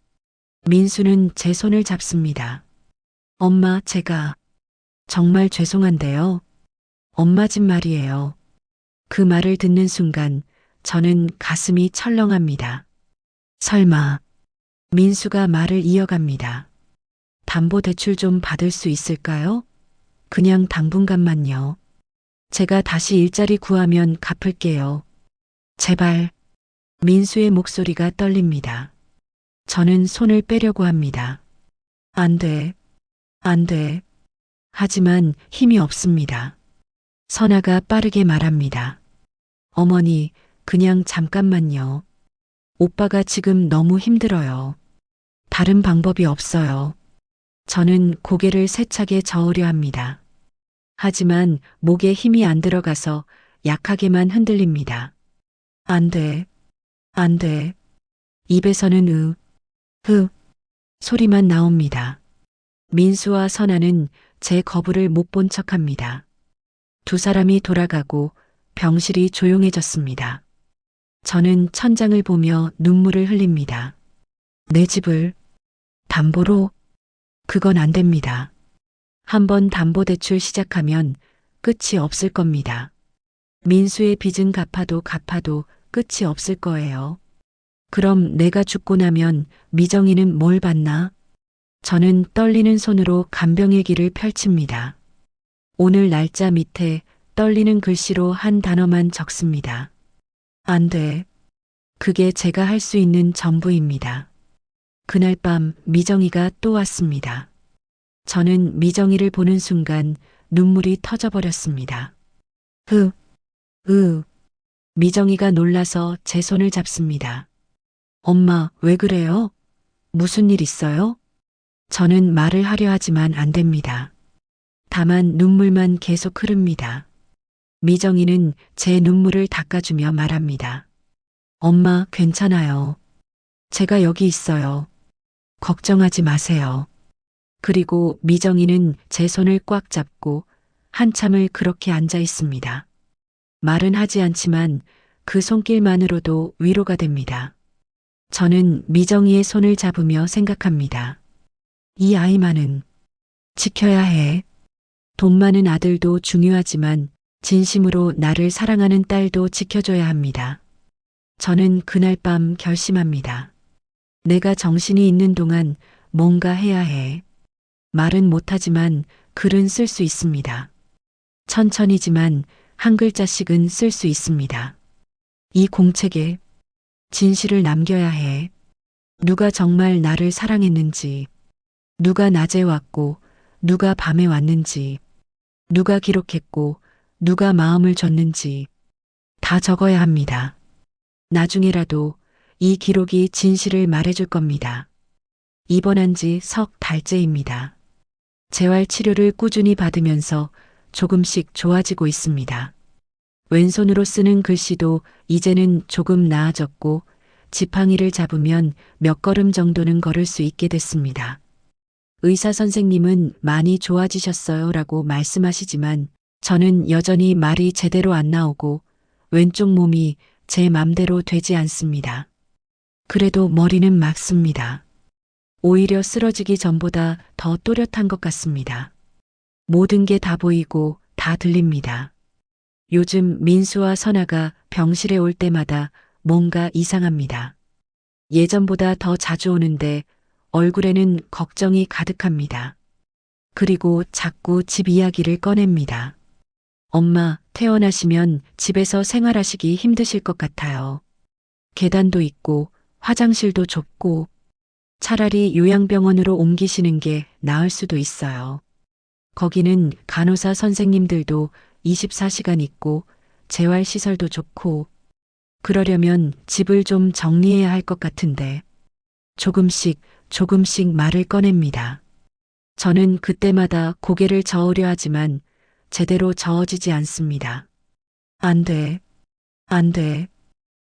민수는 제 손을 잡습니다. 엄마, 제가 정말 죄송한데요. 엄마 집 말이에요. 그 말을 듣는 순간 저는 가슴이 철렁합니다. 설마. 민수가 말을 이어갑니다. 담보대출 좀 받을 수 있을까요? 그냥 당분간만요. 제가 다시 일자리 구하면 갚을게요. 제발. 민수의 목소리가 떨립니다. 저는 손을 빼려고 합니다. 안 돼. 안 돼. 하지만 힘이 없습니다. 선아가 빠르게 말합니다. 어머니, 그냥 잠깐만요. 오빠가 지금 너무 힘들어요. 다른 방법이 없어요. 저는 고개를 세차게 저으려 합니다. 하지만 목에 힘이 안 들어가서 약하게만 흔들립니다. 안 돼. 안 돼. 입에서는 소리만 나옵니다. 민수와 선아는 제 거부를 못 본 척합니다. 두 사람이 돌아가고 병실이 조용해졌습니다. 저는 천장을 보며 눈물을 흘립니다. 내 집을 담보로? 그건 안 됩니다. 한번 담보대출 시작하면 끝이 없을 겁니다. 민수의 빚은 갚아도 끝이 없을 거예요. 그럼 내가 죽고 나면 미정이는 뭘 받나? 저는 떨리는 손으로 간병일기를 펼칩니다. 오늘 날짜 밑에 떨리는 글씨로 한 단어만 적습니다. 안 돼. 그게 제가 할 수 있는 전부입니다. 그날 밤 미정이가 또 왔습니다. 저는 미정이를 보는 순간 눈물이 터져버렸습니다. 미정이가 놀라서 제 손을 잡습니다. 엄마, 왜 그래요? 무슨 일 있어요? 저는 말을 하려 하지만 안 됩니다. 다만 눈물만 계속 흐릅니다. 미정이는 제 눈물을 닦아주며 말합니다. 엄마, 괜찮아요. 제가 여기 있어요. 걱정하지 마세요. 그리고 미정이는 제 손을 꽉 잡고 한참을 그렇게 앉아 있습니다. 말은 하지 않지만 그 손길만으로도 위로가 됩니다. 저는 미정이의 손을 잡으며 생각합니다. 이 아이만은 지켜야 해. 돈 많은 아들도 중요하지만 진심으로 나를 사랑하는 딸도 지켜줘야 합니다. 저는 그날 밤 결심합니다. 내가 정신이 있는 동안 뭔가 해야 해. 말은 못하지만 글은 쓸 수 있습니다. 천천히지만 한 글자씩은 쓸 수 있습니다. 이 공책에 진실을 남겨야 해. 누가 정말 나를 사랑했는지, 누가 낮에 왔고, 누가 밤에 왔는지, 누가 기록했고, 누가 마음을 줬는지 다 적어야 합니다. 나중에라도 이 기록이 진실을 말해줄 겁니다. 입원한 지 석 달째입니다. 재활 치료를 꾸준히 받으면서 조금씩 좋아지고 있습니다. 왼손으로 쓰는 글씨도 이제는 조금 나아졌고 지팡이를 잡으면 몇 걸음 정도는 걸을 수 있게 됐습니다. 의사 선생님은 많이 좋아지셨어요 라고 말씀하시지만 저는 여전히 말이 제대로 안 나오고 왼쪽 몸이 제 맘대로 되지 않습니다. 그래도 머리는 맑습니다. 오히려 쓰러지기 전보다 더 또렷한 것 같습니다. 모든 게 다 보이고 다 들립니다. 요즘 민수와 선아가 병실에 올 때마다 뭔가 이상합니다. 예전보다 더 자주 오는데 얼굴에는 걱정이 가득합니다. 그리고 자꾸 집 이야기를 꺼냅니다. 엄마, 퇴원하시면 집에서 생활하시기 힘드실 것 같아요. 계단도 있고 화장실도 좁고 차라리 요양병원으로 옮기시는 게 나을 수도 있어요. 거기는 간호사 선생님들도 24시간 있고 재활시설도 좋고 그러려면 집을 좀 정리해야 할 것 같은데 조금씩 말을 꺼냅니다. 저는 그때마다 고개를 저으려 하지만 제대로 저어지지 않습니다. 안 돼.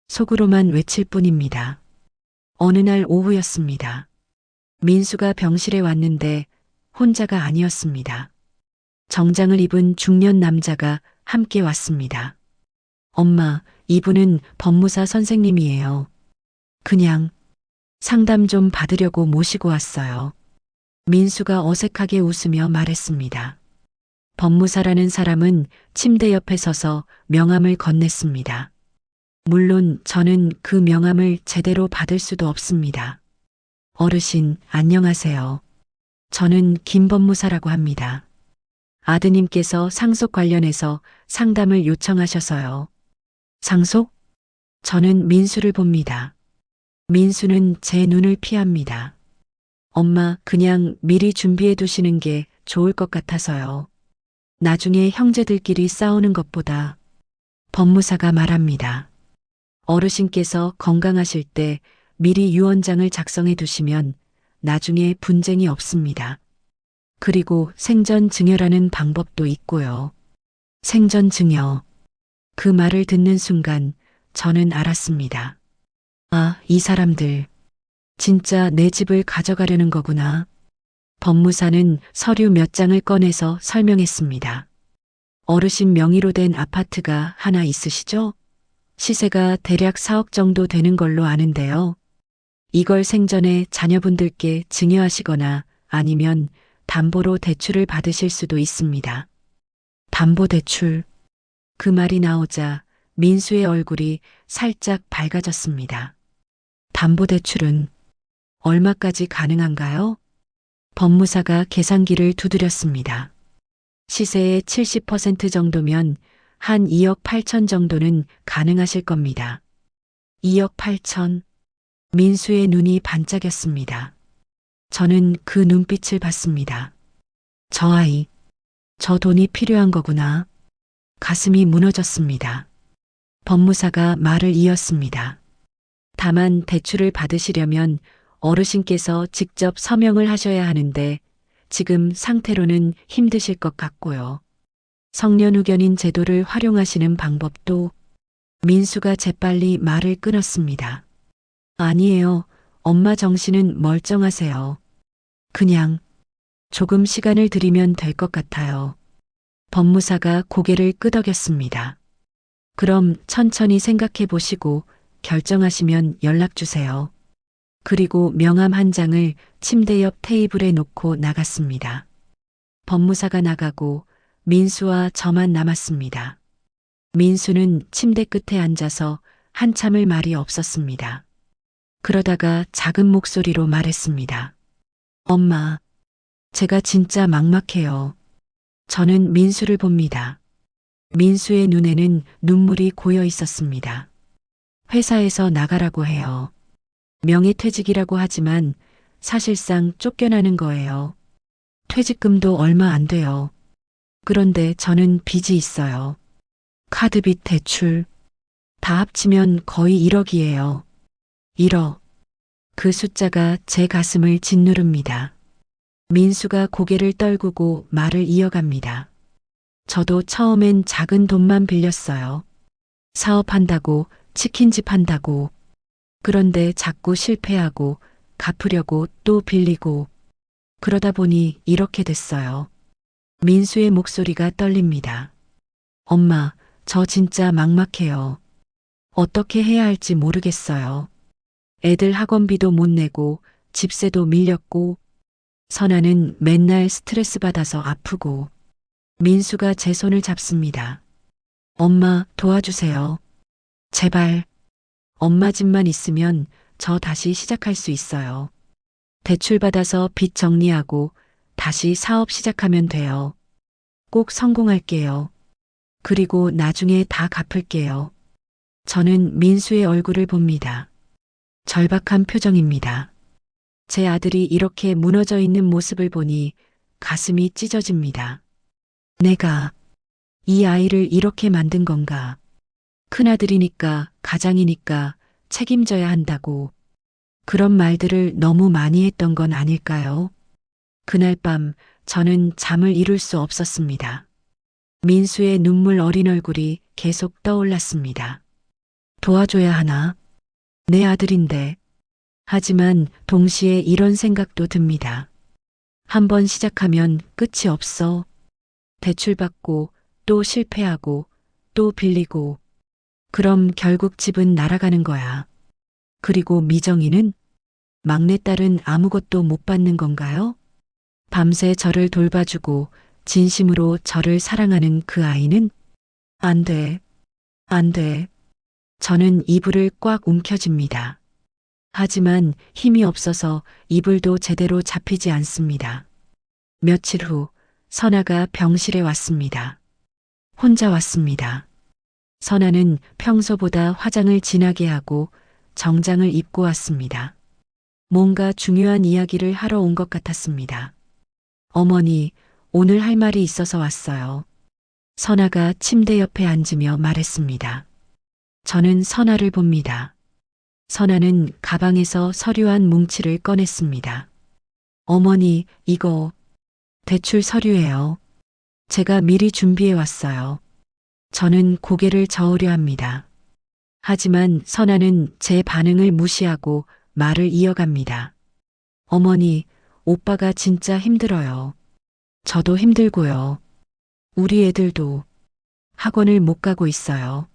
속으로만 외칠 뿐입니다. 어느 날 오후였습니다. 민수가 병실에 왔는데 혼자가 아니었습니다. 정장을 입은 중년 남자가 함께 왔습니다. 엄마, 이분은 법무사 선생님이에요. 그냥 상담 좀 받으려고 모시고 왔어요. 민수가 어색하게 웃으며 말했습니다. 법무사라는 사람은 침대 옆에 서서 명함을 건넸습니다. 물론 저는 그 명함을 제대로 받을 수도 없습니다. 어르신, 안녕하세요. 저는 김 법무사라고 합니다. 아드님께서 상속 관련해서 상담을 요청하셔서요. 상속? 저는 민수를 봅니다. 민수는 제 눈을 피합니다. 엄마, 그냥 미리 준비해 두시는 게 좋을 것 같아서요. 나중에 형제들끼리 싸우는 것보다 법무사가 말합니다. 어르신께서 건강하실 때 미리 유언장을 작성해 두시면 나중에 분쟁이 없습니다. 그리고 생전 증여라는 방법도 있고요. 생전 증여. 그 말을 듣는 순간 저는 알았습니다. 아, 이 사람들. 진짜 내 집을 가져가려는 거구나. 법무사는 서류 몇 장을 꺼내서 설명했습니다. 어르신 명의로 된 아파트가 하나 있으시죠? 시세가 대략 4억 정도 되는 걸로 아는데요. 이걸 생전에 자녀분들께 증여하시거나 아니면 담보로 대출을 받으실 수도 있습니다. 담보대출. 그 말이 나오자 민수의 얼굴이 살짝 밝아졌습니다. 담보대출은 얼마까지 가능한가요? 법무사가 계산기를 두드렸습니다. 시세의 70% 정도면 한 2억 8천 정도는 가능하실 겁니다. 2억 8천. 민수의 눈이 반짝였습니다. 저는 그 눈빛을 봤습니다. 저 아이, 저 돈이 필요한 거구나. 가슴이 무너졌습니다. 법무사가 말을 이었습니다. 다만 대출을 받으시려면 어르신께서 직접 서명을 하셔야 하는데 지금 상태로는 힘드실 것 같고요. 성년후견인 제도를 활용하시는 방법도. 민수가 재빨리 말을 끊었습니다. 아니에요. 엄마 정신은 멀쩡하세요. 그냥 조금 시간을 드리면 될 것 같아요. 법무사가 고개를 끄덕였습니다. 그럼 천천히 생각해 보시고 결정하시면 연락 주세요. 그리고 명함 한 장을 침대 옆 테이블에 놓고 나갔습니다. 법무사가 나가고 민수와 저만 남았습니다. 민수는 침대 끝에 앉아서 한참을 말이 없었습니다. 그러다가 작은 목소리로 말했습니다. 엄마, 제가 진짜 막막해요. 저는 민수를 봅니다. 민수의 눈에는 눈물이 고여 있었습니다. 회사에서 나가라고 해요. 명예퇴직이라고 하지만 사실상 쫓겨나는 거예요. 퇴직금도 얼마 안 돼요. 그런데 저는 빚이 있어요. 카드빚 대출. 다 합치면 거의 1억이에요. 1억. 그 숫자가 제 가슴을 짓누릅니다. 민수가 고개를 떨구고 말을 이어갑니다. 저도 처음엔 작은 돈만 빌렸어요. 사업한다고, 치킨집 한다고. 그런데 자꾸 실패하고, 갚으려고 또 빌리고. 그러다 보니 이렇게 됐어요. 민수의 목소리가 떨립니다. 엄마, 저 진짜 막막해요. 어떻게 해야 할지 모르겠어요. 애들 학원비도 못 내고, 집세도 밀렸고, 선아는 맨날 스트레스 받아서 아프고. 민수가 제 손을 잡습니다. 엄마, 도와주세요. 제발. 엄마 집만 있으면 저 다시 시작할 수 있어요. 대출 받아서 빚 정리하고 다시 사업 시작하면 돼요. 꼭 성공할게요. 그리고 나중에 다 갚을게요. 저는 민수의 얼굴을 봅니다. 절박한 표정입니다. 제 아들이 이렇게 무너져 있는 모습을 보니 가슴이 찢어집니다. 내가 이 아이를 이렇게 만든 건가? 큰아들이니까, 가장이니까 책임져야 한다고. 그런 말들을 너무 많이 했던 건 아닐까요? 그날 밤 저는 잠을 이룰 수 없었습니다. 민수의 눈물 어린 얼굴이 계속 떠올랐습니다. 도와줘야 하나? 내 아들인데. 하지만 동시에 이런 생각도 듭니다. 한번 시작하면 끝이 없어. 대출받고 또 실패하고 또 빌리고. 그럼 결국 집은 날아가는 거야. 그리고 미정이는? 막내딸은 아무것도 못 받는 건가요? 밤새 저를 돌봐주고 진심으로 저를 사랑하는 그 아이는? 안 돼. 안 돼. 저는 이불을 꽉 움켜쥡니다. 하지만 힘이 없어서 이불도 제대로 잡히지 않습니다. 며칠 후 선아가 병실에 왔습니다. 혼자 왔습니다. 선아는 평소보다 화장을 진하게 하고 정장을 입고 왔습니다. 뭔가 중요한 이야기를 하러 온 것 같았습니다. 어머니, 오늘 할 말이 있어서 왔어요. 선아가 침대 옆에 앉으며 말했습니다. 저는 선아를 봅니다. 선아는 가방에서 서류 한 뭉치를 꺼냈습니다. 어머니, 이거 대출 서류예요. 제가 미리 준비해 왔어요. 저는 고개를 저으려 합니다. 하지만 선아는 제 반응을 무시하고 말을 이어갑니다. 어머니, 오빠가 진짜 힘들어요. 저도 힘들고요. 우리 애들도 학원을 못 가고 있어요.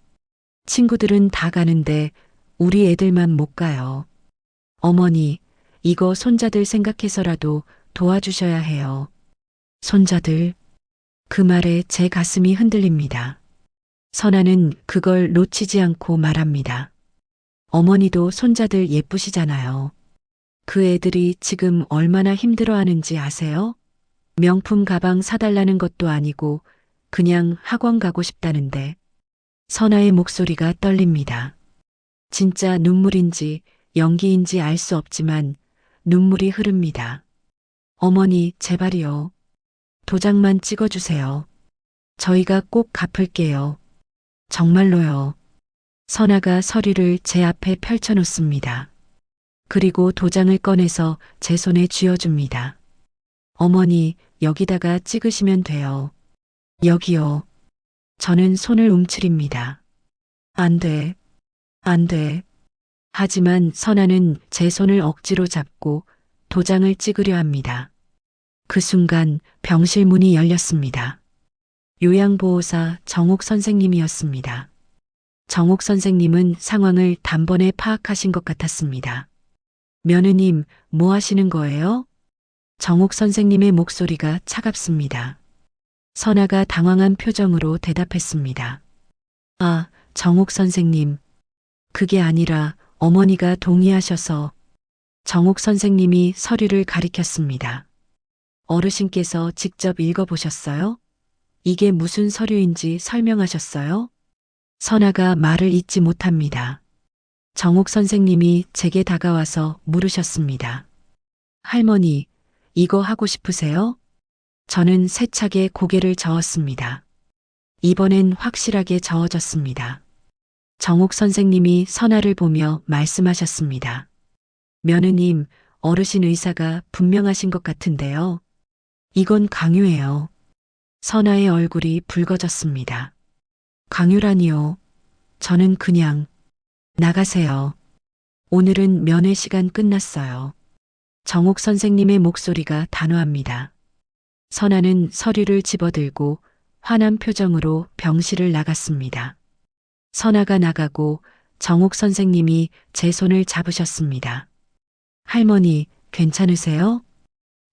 친구들은 다 가는데 우리 애들만 못 가요. 어머니, 이거 손자들 생각해서라도 도와주셔야 해요. 손자들. 그 말에 제 가슴이 흔들립니다. 선아는 그걸 놓치지 않고 말합니다. 어머니도 손자들 예쁘시잖아요. 그 애들이 지금 얼마나 힘들어하는지 아세요? 명품 가방 사달라는 것도 아니고 그냥 학원 가고 싶다는데. 선아의 목소리가 떨립니다. 진짜 눈물인지 연기인지 알 수 없지만 눈물이 흐릅니다. 어머니, 제발이요. 도장만 찍어주세요. 저희가 꼭 갚을게요. 정말로요. 선아가 서류를 제 앞에 펼쳐놓습니다. 그리고 도장을 꺼내서 제 손에 쥐어줍니다. 어머니, 여기다가 찍으시면 돼요. 여기요. 저는 손을 움츠립니다. 안 돼. 안 돼. 하지만 선아는 제 손을 억지로 잡고 도장을 찍으려 합니다. 그 순간 병실 문이 열렸습니다. 요양보호사 정옥 선생님이었습니다. 정옥 선생님은 상황을 단번에 파악하신 것 같았습니다. 며느님, 뭐 하시는 거예요? 정옥 선생님의 목소리가 차갑습니다. 선아가 당황한 표정으로 대답했습니다. 아, 정옥 선생님. 그게 아니라 어머니가 동의하셔서. 정옥 선생님이 서류를 가리켰습니다. 어르신께서 직접 읽어보셨어요? 이게 무슨 서류인지 설명하셨어요? 선아가 말을 잇지 못합니다. 정옥 선생님이 제게 다가와서 물으셨습니다. 할머니, 이거 하고 싶으세요? 저는 세차게 고개를 저었습니다. 이번엔 확실하게 저어졌습니다. 정옥 선생님이 선아를 보며 말씀하셨습니다. 며느님, 어르신 의사가 분명하신 것 같은데요. 이건 강요예요. 선아의 얼굴이 붉어졌습니다. 강요라니요. 저는 그냥 나가세요. 오늘은 면회 시간 끝났어요. 정옥 선생님의 목소리가 단호합니다. 선아는 서류를 집어들고 화난 표정으로 병실을 나갔습니다. 선아가 나가고 정옥 선생님이 제 손을 잡으셨습니다. 할머니, 괜찮으세요?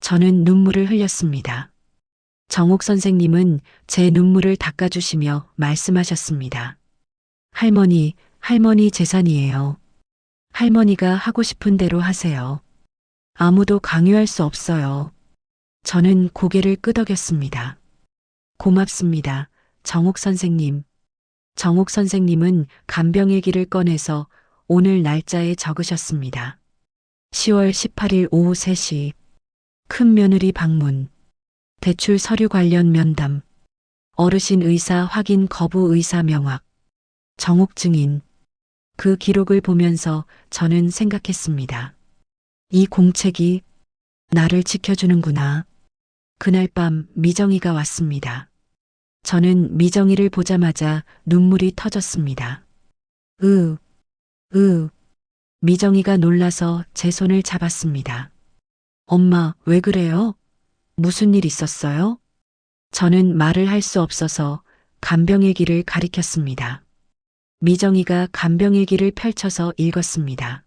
저는 눈물을 흘렸습니다. 정옥 선생님은 제 눈물을 닦아주시며 말씀하셨습니다. 할머니, 할머니 재산이에요. 할머니가 하고 싶은 대로 하세요. 아무도 강요할 수 없어요. 저는 고개를 끄덕였습니다. 고맙습니다, 정옥 선생님. 정옥 선생님은 간병일기를 꺼내서 오늘 날짜에 적으셨습니다. 10월 18일 오후 3시. 큰 며느리 방문. 대출 서류 관련 면담. 어르신 의사 확인 거부 의사 명확. 정옥 증인. 그 기록을 보면서 저는 생각했습니다. 이 공책이 나를 지켜주는구나. 그날 밤 미정이가 왔습니다. 저는 미정이를 보자마자 눈물이 터졌습니다. 미정이가 놀라서 제 손을 잡았습니다. 엄마, 왜 그래요? 무슨 일 있었어요? 저는 말을 할 수 없어서 간병일기를 가리켰습니다. 미정이가 간병일기를 펼쳐서 읽었습니다.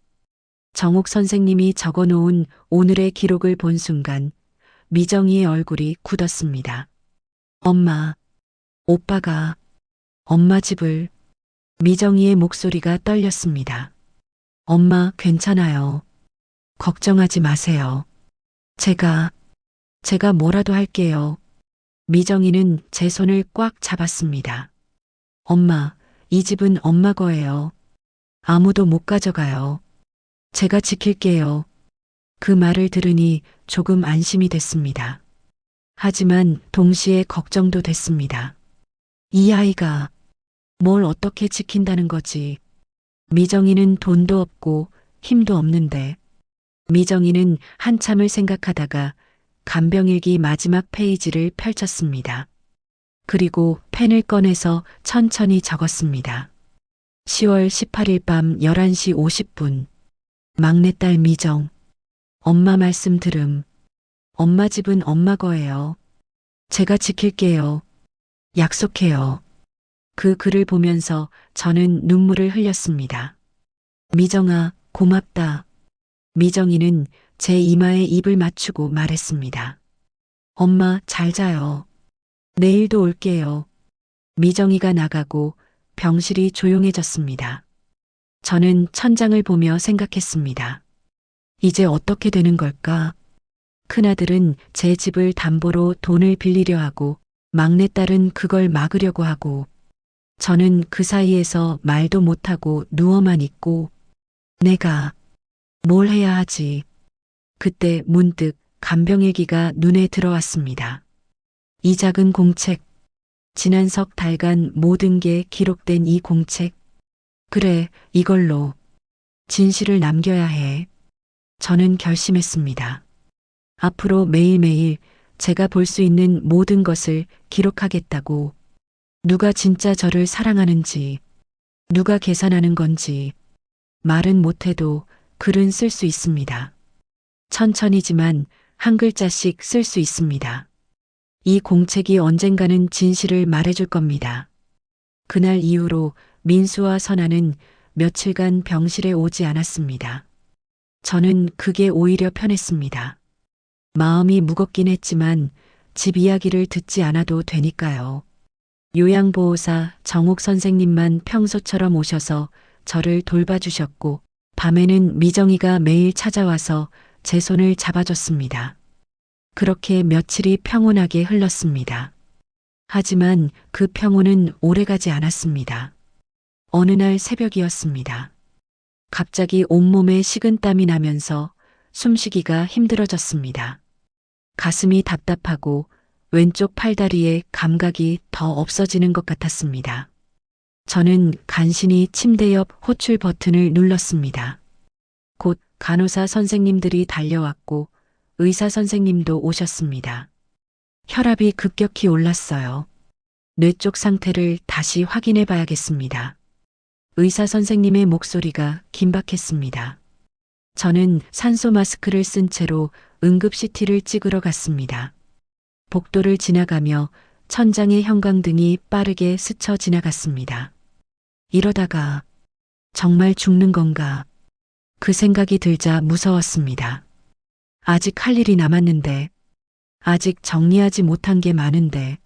정옥 선생님이 적어놓은 오늘의 기록을 본 순간 미정이의 얼굴이 굳었습니다. 엄마, 오빠가 엄마 집을. 미정이의 목소리가 떨렸습니다. 엄마, 괜찮아요. 걱정하지 마세요. 제가 뭐라도 할게요. 미정이는 제 손을 꽉 잡았습니다. 엄마, 이 집은 엄마 거예요. 아무도 못 가져가요. 제가 지킬게요. 그 말을 들으니 조금 안심이 됐습니다. 하지만 동시에 걱정도 됐습니다. 이 아이가 뭘 어떻게 지킨다는 거지? 미정이는 돈도 없고 힘도 없는데. 미정이는 한참을 생각하다가 간병일기 마지막 페이지를 펼쳤습니다. 그리고 펜을 꺼내서 천천히 적었습니다. 10월 18일 밤 11시 50분. 막내딸 미정. 엄마 말씀 들음. 엄마 집은 엄마 거예요. 제가 지킬게요. 약속해요. 그 글을 보면서 저는 눈물을 흘렸습니다. 미정아, 고맙다. 미정이는 제 이마에 입을 맞추고 말했습니다. 엄마, 잘 자요. 내일도 올게요. 미정이가 나가고 병실이 조용해졌습니다. 저는 천장을 보며 생각했습니다. 이제 어떻게 되는 걸까? 큰아들은 제 집을 담보로 돈을 빌리려 하고 막내딸은 그걸 막으려고 하고 저는 그 사이에서 말도 못하고 누워만 있고 내가 뭘 해야 하지? 그때 문득 간병일기가 눈에 들어왔습니다. 이 작은 공책, 지난 석 달간 모든 게 기록된 이 공책. 그래, 이걸로 진실을 남겨야 해. 저는 결심했습니다. 앞으로 매일매일 제가 볼 수 있는 모든 것을 기록하겠다고. 누가 진짜 저를 사랑하는지, 누가 계산하는 건지, 말은 못해도 글은 쓸 수 있습니다. 천천히지만 한 글자씩 쓸 수 있습니다. 이 공책이 언젠가는 진실을 말해줄 겁니다. 그날 이후로 민수와 선아는 며칠간 병실에 오지 않았습니다. 저는 그게 오히려 편했습니다. 마음이 무겁긴 했지만 집 이야기를 듣지 않아도 되니까요. 요양보호사 정옥 선생님만 평소처럼 오셔서 저를 돌봐주셨고 밤에는 미정이가 매일 찾아와서 제 손을 잡아줬습니다. 그렇게 며칠이 평온하게 흘렀습니다. 하지만 그 평온은 오래가지 않았습니다. 어느 날 새벽이었습니다. 갑자기 온몸에 식은땀이 나면서 숨쉬기가 힘들어졌습니다. 가슴이 답답하고 왼쪽 팔다리에 감각이 더 없어지는 것 같았습니다. 저는 간신히 침대 옆 호출 버튼을 눌렀습니다. 곧 간호사 선생님들이 달려왔고 의사 선생님도 오셨습니다. 혈압이 급격히 올랐어요. 뇌 쪽 상태를 다시 확인해 봐야겠습니다. 의사 선생님의 목소리가 긴박했습니다. 저는 산소 마스크를 쓴 채로 응급 CT를 찍으러 갔습니다. 복도를 지나가며 천장의 형광등이 빠르게 스쳐 지나갔습니다. 이러다가 정말 죽는 건가? 그 생각이 들자 무서웠습니다. 아직 할 일이 남았는데, 아직 정리하지 못한 게 많은데,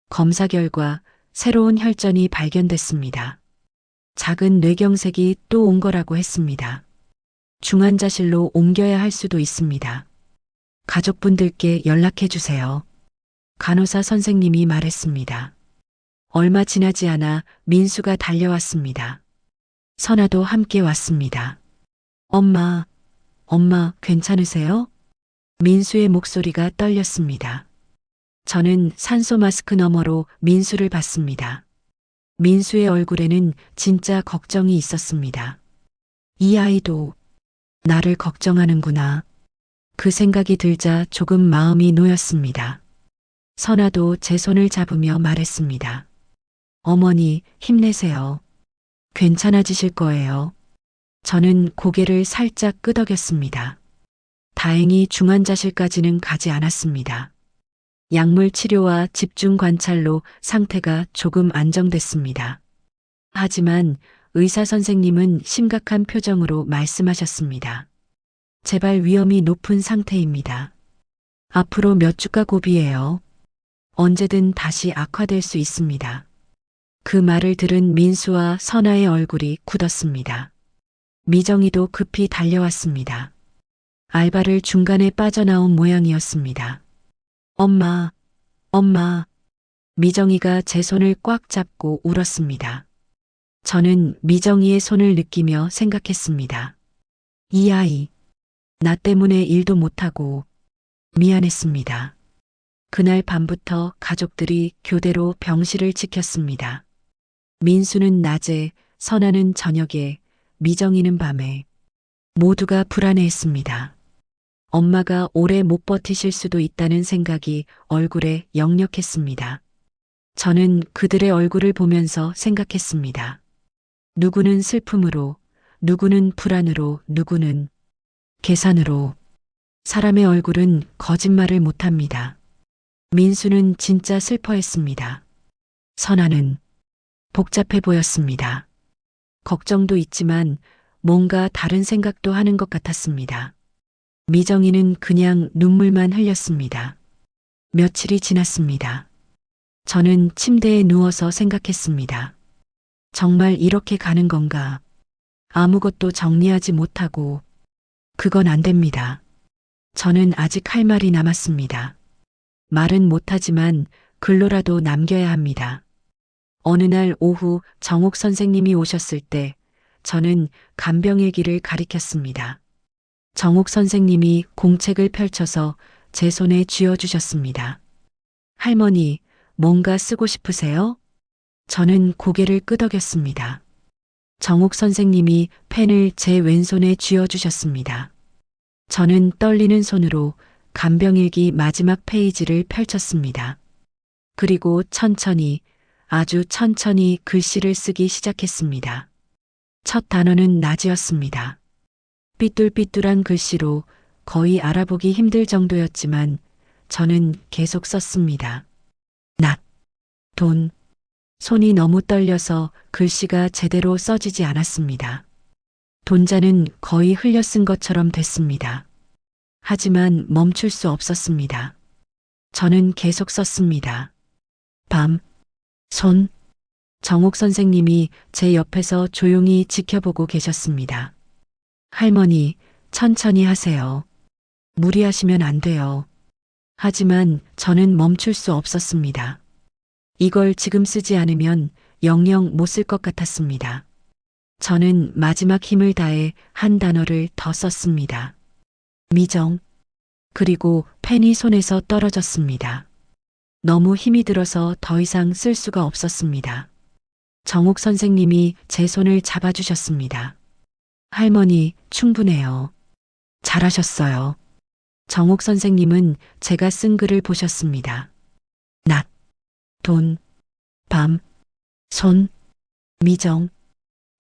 검사 결과 새로운 혈전이 발견됐습니다. 작은 뇌경색이 또 온 거라고 했습니다. 중환자실로 옮겨야 할 수도 있습니다. 가족분들께 연락해 주세요. 간호사 선생님이 말했습니다. 얼마 지나지 않아 민수가 달려왔습니다. 선아도 함께 왔습니다. 엄마, 괜찮으세요? 민수의 목소리가 떨렸습니다. 저는 산소 마스크 너머로 민수를 봤습니다. 민수의 얼굴에는 진짜 걱정이 있었습니다. 이 아이도 나를 걱정하는구나. 그 생각이 들자 조금 마음이 놓였습니다. 선아도 제 손을 잡으며 말했습니다. 어머니, 힘내세요. 괜찮아지실 거예요. 저는 고개를 살짝 끄덕였습니다. 다행히 중환자실까지는 가지 않았습니다. 약물 치료와 집중 관찰로 상태가 조금 안정됐습니다. 하지만 의사 선생님은 심각한 표정으로 말씀하셨습니다. 재발 위험이 높은 상태입니다. 앞으로 몇 주가 고비예요. 언제든 다시 악화될 수 있습니다. 그 말을 들은 민수와 선아의 얼굴이 굳었습니다. 미정이도 급히 달려왔습니다. 알바를 중간에 빠져나온 모양이었습니다. 엄마. 미정이가 제 손을 꽉 잡고 울었습니다. 저는 미정이의 손을 느끼며 생각했습니다. 이 아이, 나 때문에 일도 못하고 미안했습니다. 그날 밤부터 가족들이 교대로 병실을 지켰습니다. 민수는 낮에, 선아는 저녁에, 미정이는 밤에. 모두가 불안해했습니다. 엄마가 오래 못 버티실 수도 있다는 생각이 얼굴에 역력했습니다. 저는 그들의 얼굴을 보면서 생각했습니다. 누구는 슬픔으로, 누구는 불안으로, 누구는 계산으로. 사람의 얼굴은 거짓말을 못합니다. 민수는 진짜 슬퍼했습니다. 선아는 복잡해 보였습니다. 걱정도 있지만 뭔가 다른 생각도 하는 것 같았습니다. 미정이는 그냥 눈물만 흘렸습니다. 며칠이 지났습니다. 저는 침대에 누워서 생각했습니다. 정말 이렇게 가는 건가? 아무것도 정리하지 못하고. 그건 안 됩니다. 저는 아직 할 말이 남았습니다. 말은 못하지만 글로라도 남겨야 합니다. 어느 날 오후 정옥 선생님이 오셨을 때 저는 간병일기를 가리켰습니다. 정옥 선생님이 공책을 펼쳐서 제 손에 쥐어주셨습니다. 할머니, 뭔가 쓰고 싶으세요? 저는 고개를 끄덕였습니다. 정옥 선생님이 펜을 제 왼손에 쥐어주셨습니다. 저는 떨리는 손으로 간병일기 마지막 페이지를 펼쳤습니다. 그리고 천천히, 아주 천천히 글씨를 쓰기 시작했습니다. 첫 단어는 낮이었습니다. 삐뚤삐뚤한 글씨로 거의 알아보기 힘들 정도였지만 저는 계속 썼습니다. 낮, 돈. 손이 너무 떨려서 글씨가 제대로 써지지 않았습니다. 돈자는 거의 흘려 쓴 것처럼 됐습니다. 하지만 멈출 수 없었습니다. 저는 계속 썼습니다. 밤, 손. 정옥 선생님이 제 옆에서 조용히 지켜보고 계셨습니다. 할머니, 천천히 하세요. 무리하시면 안 돼요. 하지만 저는 멈출 수 없었습니다. 이걸 지금 쓰지 않으면 영영 못 쓸 것 같았습니다. 저는 마지막 힘을 다해 한 단어를 더 썼습니다. 미정. 그리고 펜이 손에서 떨어졌습니다. 너무 힘이 들어서 더 이상 쓸 수가 없었습니다. 정옥 선생님이 제 손을 잡아주셨습니다. 할머니, 충분해요. 잘하셨어요. 정옥 선생님은 제가 쓴 글을 보셨습니다. 낮, 돈, 밤, 손, 미정.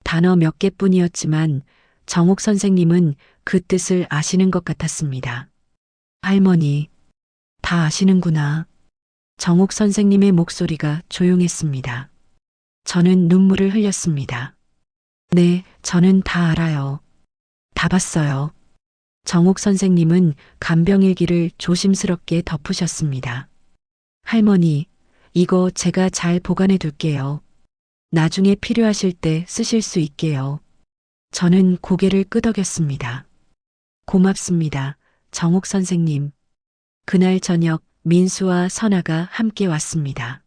단어 몇 개뿐이었지만 정옥 선생님은 그 뜻을 아시는 것 같았습니다. 할머니, 다 아시는구나. 정옥 선생님의 목소리가 조용했습니다. 저는 눈물을 흘렸습니다. 네, 저는 다 알아요. 다 봤어요. 정옥 선생님은 간병일기를 조심스럽게 덮으셨습니다. 할머니, 이거 제가 잘 보관해 둘게요. 나중에 필요하실 때 쓰실 수 있게요. 저는 고개를 끄덕였습니다. 고맙습니다, 정옥 선생님. 그날 저녁 민수와 선아가 함께 왔습니다.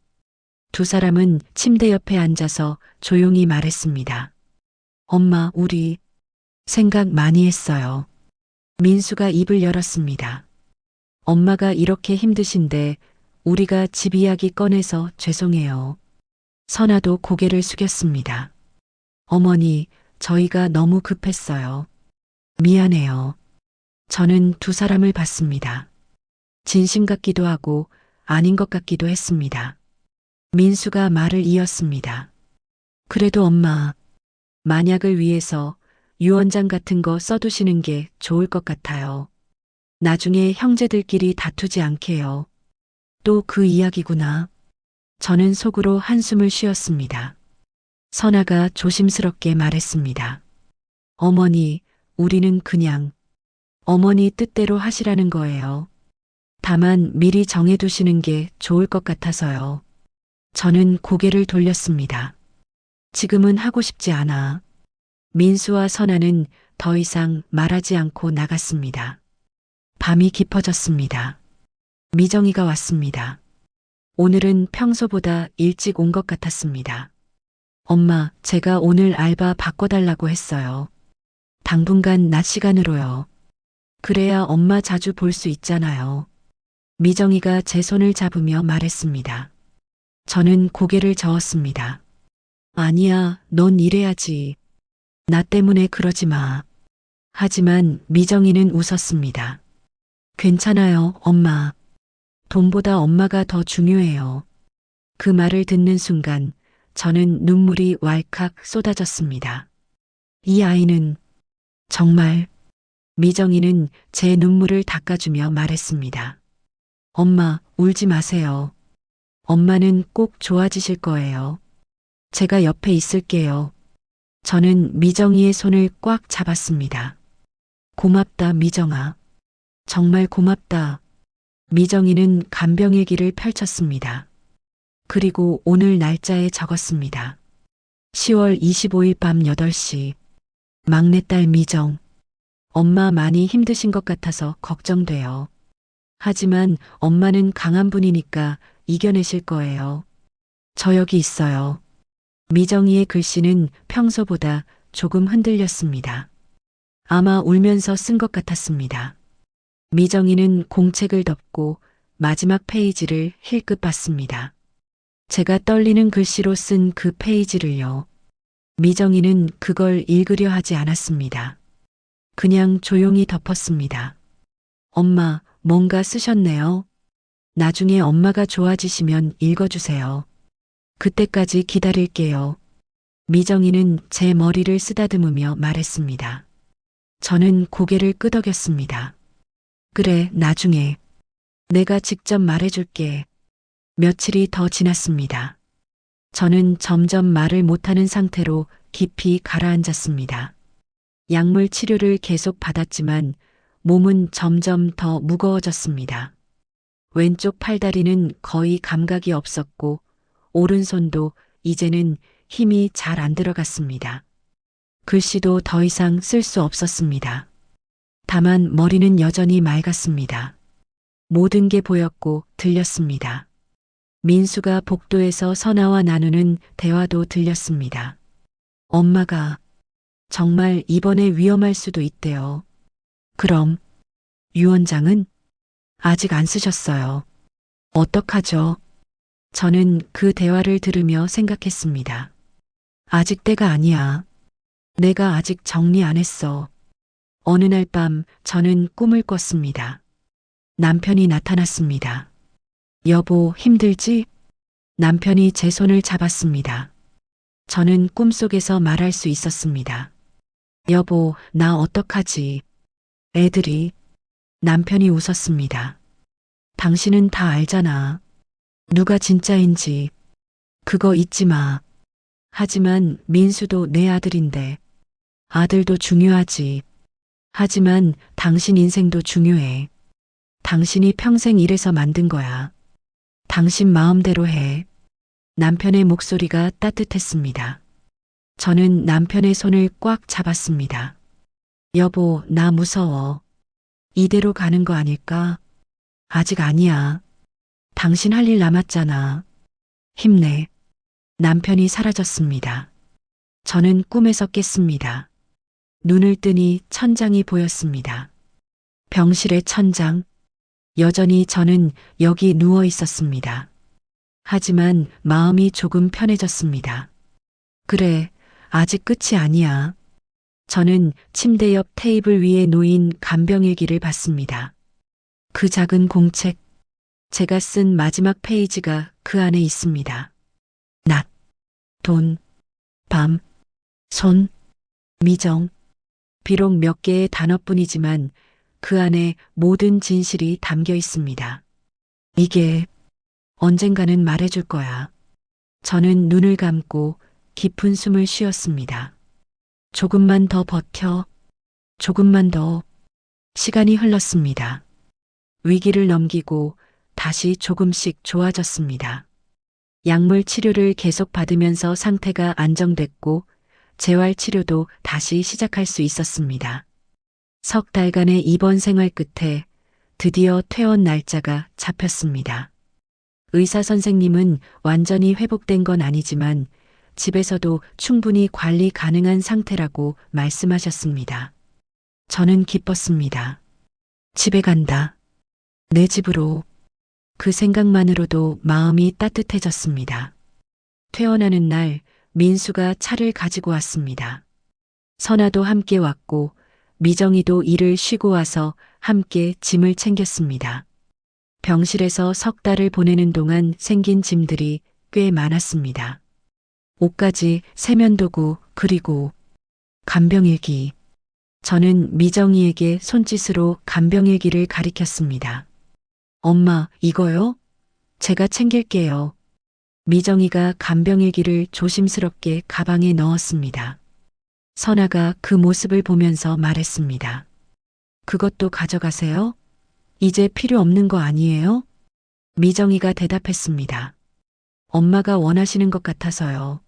두 사람은 침대 옆에 앉아서 조용히 말했습니다. 엄마, 우리 생각 많이 했어요. 민수가 입을 열었습니다. 엄마가 이렇게 힘드신데 우리가 집 이야기 꺼내서 죄송해요. 선아도 고개를 숙였습니다. 어머니, 저희가 너무 급했어요. 미안해요. 저는 두 사람을 봤습니다. 진심 같기도 하고 아닌 것 같기도 했습니다. 민수가 말을 이었습니다. 그래도 엄마, 만약을 위해서 유언장 같은 거 써두시는 게 좋을 것 같아요. 나중에 형제들끼리 다투지 않게요. 또 그 이야기구나. 저는 속으로 한숨을 쉬었습니다. 선아가 조심스럽게 말했습니다. 어머니, 우리는 그냥 어머니 뜻대로 하시라는 거예요. 다만 미리 정해두시는 게 좋을 것 같아서요. 저는 고개를 돌렸습니다. 지금은 하고 싶지 않아. 민수와 선아는 더 이상 말하지 않고 나갔습니다. 밤이 깊어졌습니다. 미정이가 왔습니다. 오늘은 평소보다 일찍 온 것 같았습니다. 엄마, 제가 오늘 알바 바꿔달라고 했어요. 당분간 낮 시간으로요. 그래야 엄마 자주 볼 수 있잖아요. 미정이가 제 손을 잡으며 말했습니다. 저는 고개를 저었습니다. 아니야, 넌 이래야지. 나 때문에 그러지 마. 하지만 미정이는 웃었습니다. 괜찮아요, 엄마. 돈보다 엄마가 더 중요해요. 그 말을 듣는 순간 저는 눈물이 왈칵 쏟아졌습니다. 이 아이는 정말 미정이는 제 눈물을 닦아주며 말했습니다. 엄마, 울지 마세요. 엄마는 꼭 좋아지실 거예요. 제가 옆에 있을게요. 저는 미정이의 손을 꽉 잡았습니다. 고맙다, 미정아. 정말 고맙다. 미정이는 간병일기를 펼쳤습니다. 그리고 오늘 날짜에 적었습니다. 10월 25일 밤 8시. 막내딸 미정. 엄마 많이 힘드신 것 같아서 걱정돼요. 하지만 엄마는 강한 분이니까 이겨내실 거예요. 저 여기 있어요. 미정이의 글씨는 평소보다 조금 흔들렸습니다. 아마 울면서 쓴 것 같았습니다. 미정이는 공책을 덮고 마지막 페이지를 힐끗 봤습니다. 제가 떨리는 글씨로 쓴 그 페이지를요. 미정이는 그걸 읽으려 하지 않았습니다. 그냥 조용히 덮었습니다. 엄마, 뭔가 쓰셨네요. 나중에 엄마가 좋아지시면 읽어주세요. 그때까지 기다릴게요. 미정이는 제 머리를 쓰다듬으며 말했습니다. 저는 고개를 끄덕였습니다. 그래, 나중에. 내가 직접 말해줄게. 며칠이 더 지났습니다. 저는 점점 말을 못하는 상태로 깊이 가라앉았습니다. 약물 치료를 계속 받았지만 몸은 점점 더 무거워졌습니다. 왼쪽 팔다리는 거의 감각이 없었고 오른손도 이제는 힘이 잘 안 들어갔습니다. 글씨도 더 이상 쓸 수 없었습니다. 다만 머리는 여전히 맑았습니다. 모든 게 보였고 들렸습니다. 민수가 복도에서 선아와 나누는 대화도 들렸습니다. 엄마가 정말 이번에 위험할 수도 있대요. 그럼 유언장은 아직 안 쓰셨어요. 어떡하죠? 저는 그 대화를 들으며 생각했습니다. 아직 때가 아니야. 내가 아직 정리 안 했어. 어느 날 밤 저는 꿈을 꿨습니다. 남편이 나타났습니다. 여보, 힘들지? 남편이 제 손을 잡았습니다. 저는 꿈속에서 말할 수 있었습니다. 여보, 나 어떡하지? 애들이. 남편이 웃었습니다. 당신은 다 알잖아. 누가 진짜인지. 그거 잊지 마. 하지만 민수도 내 아들인데. 아들도 중요하지. 하지만 당신 인생도 중요해. 당신이 평생 일해서 만든 거야. 당신 마음대로 해. 남편의 목소리가 따뜻했습니다. 저는 남편의 손을 꽉 잡았습니다. 여보, 나 무서워. 이대로 가는 거 아닐까? 아직 아니야. 당신 할 일 남았잖아. 힘내. 남편이 사라졌습니다. 저는 꿈에서 깼습니다. 눈을 뜨니 천장이 보였습니다. 병실의 천장. 여전히 저는 여기 누워 있었습니다. 하지만 마음이 조금 편해졌습니다. 그래, 아직 끝이 아니야. 저는 침대 옆 테이블 위에 놓인 간병일기를 봤습니다. 그 작은 공책, 제가 쓴 마지막 페이지가 그 안에 있습니다. 낮, 돈, 밤, 손, 미정. 비록 몇 개의 단어뿐이지만 그 안에 모든 진실이 담겨 있습니다. 이게 언젠가는 말해줄 거야. 저는 눈을 감고 깊은 숨을 쉬었습니다. 조금만 더 버텨. 조금만 더. 시간이 흘렀습니다. 위기를 넘기고 다시 조금씩 좋아졌습니다. 약물 치료를 계속 받으면서 상태가 안정됐고 재활 치료도 다시 시작할 수 있었습니다. 석 달간의 입원 생활 끝에 드디어 퇴원 날짜가 잡혔습니다. 의사 선생님은 완전히 회복된 건 아니지만 집에서도 충분히 관리 가능한 상태라고 말씀하셨습니다. 저는 기뻤습니다. 집에 간다. 내 집으로. 그 생각만으로도 마음이 따뜻해졌습니다. 퇴원하는 날 민수가 차를 가지고 왔습니다. 선아도 함께 왔고 미정이도 일을 쉬고 와서 함께 짐을 챙겼습니다. 병실에서 석 달을 보내는 동안 생긴 짐들이 꽤 많았습니다. 옷가지, 세면도구, 그리고 간병일기. 저는 미정이에게 손짓으로 간병일기를 가리켰습니다. 엄마, 이거요? 제가 챙길게요. 미정이가 간병일기를 조심스럽게 가방에 넣었습니다. 선아가 그 모습을 보면서 말했습니다. 그것도 가져가세요? 이제 필요 없는 거 아니에요? 미정이가 대답했습니다. 엄마가 원하시는 것 같아서요.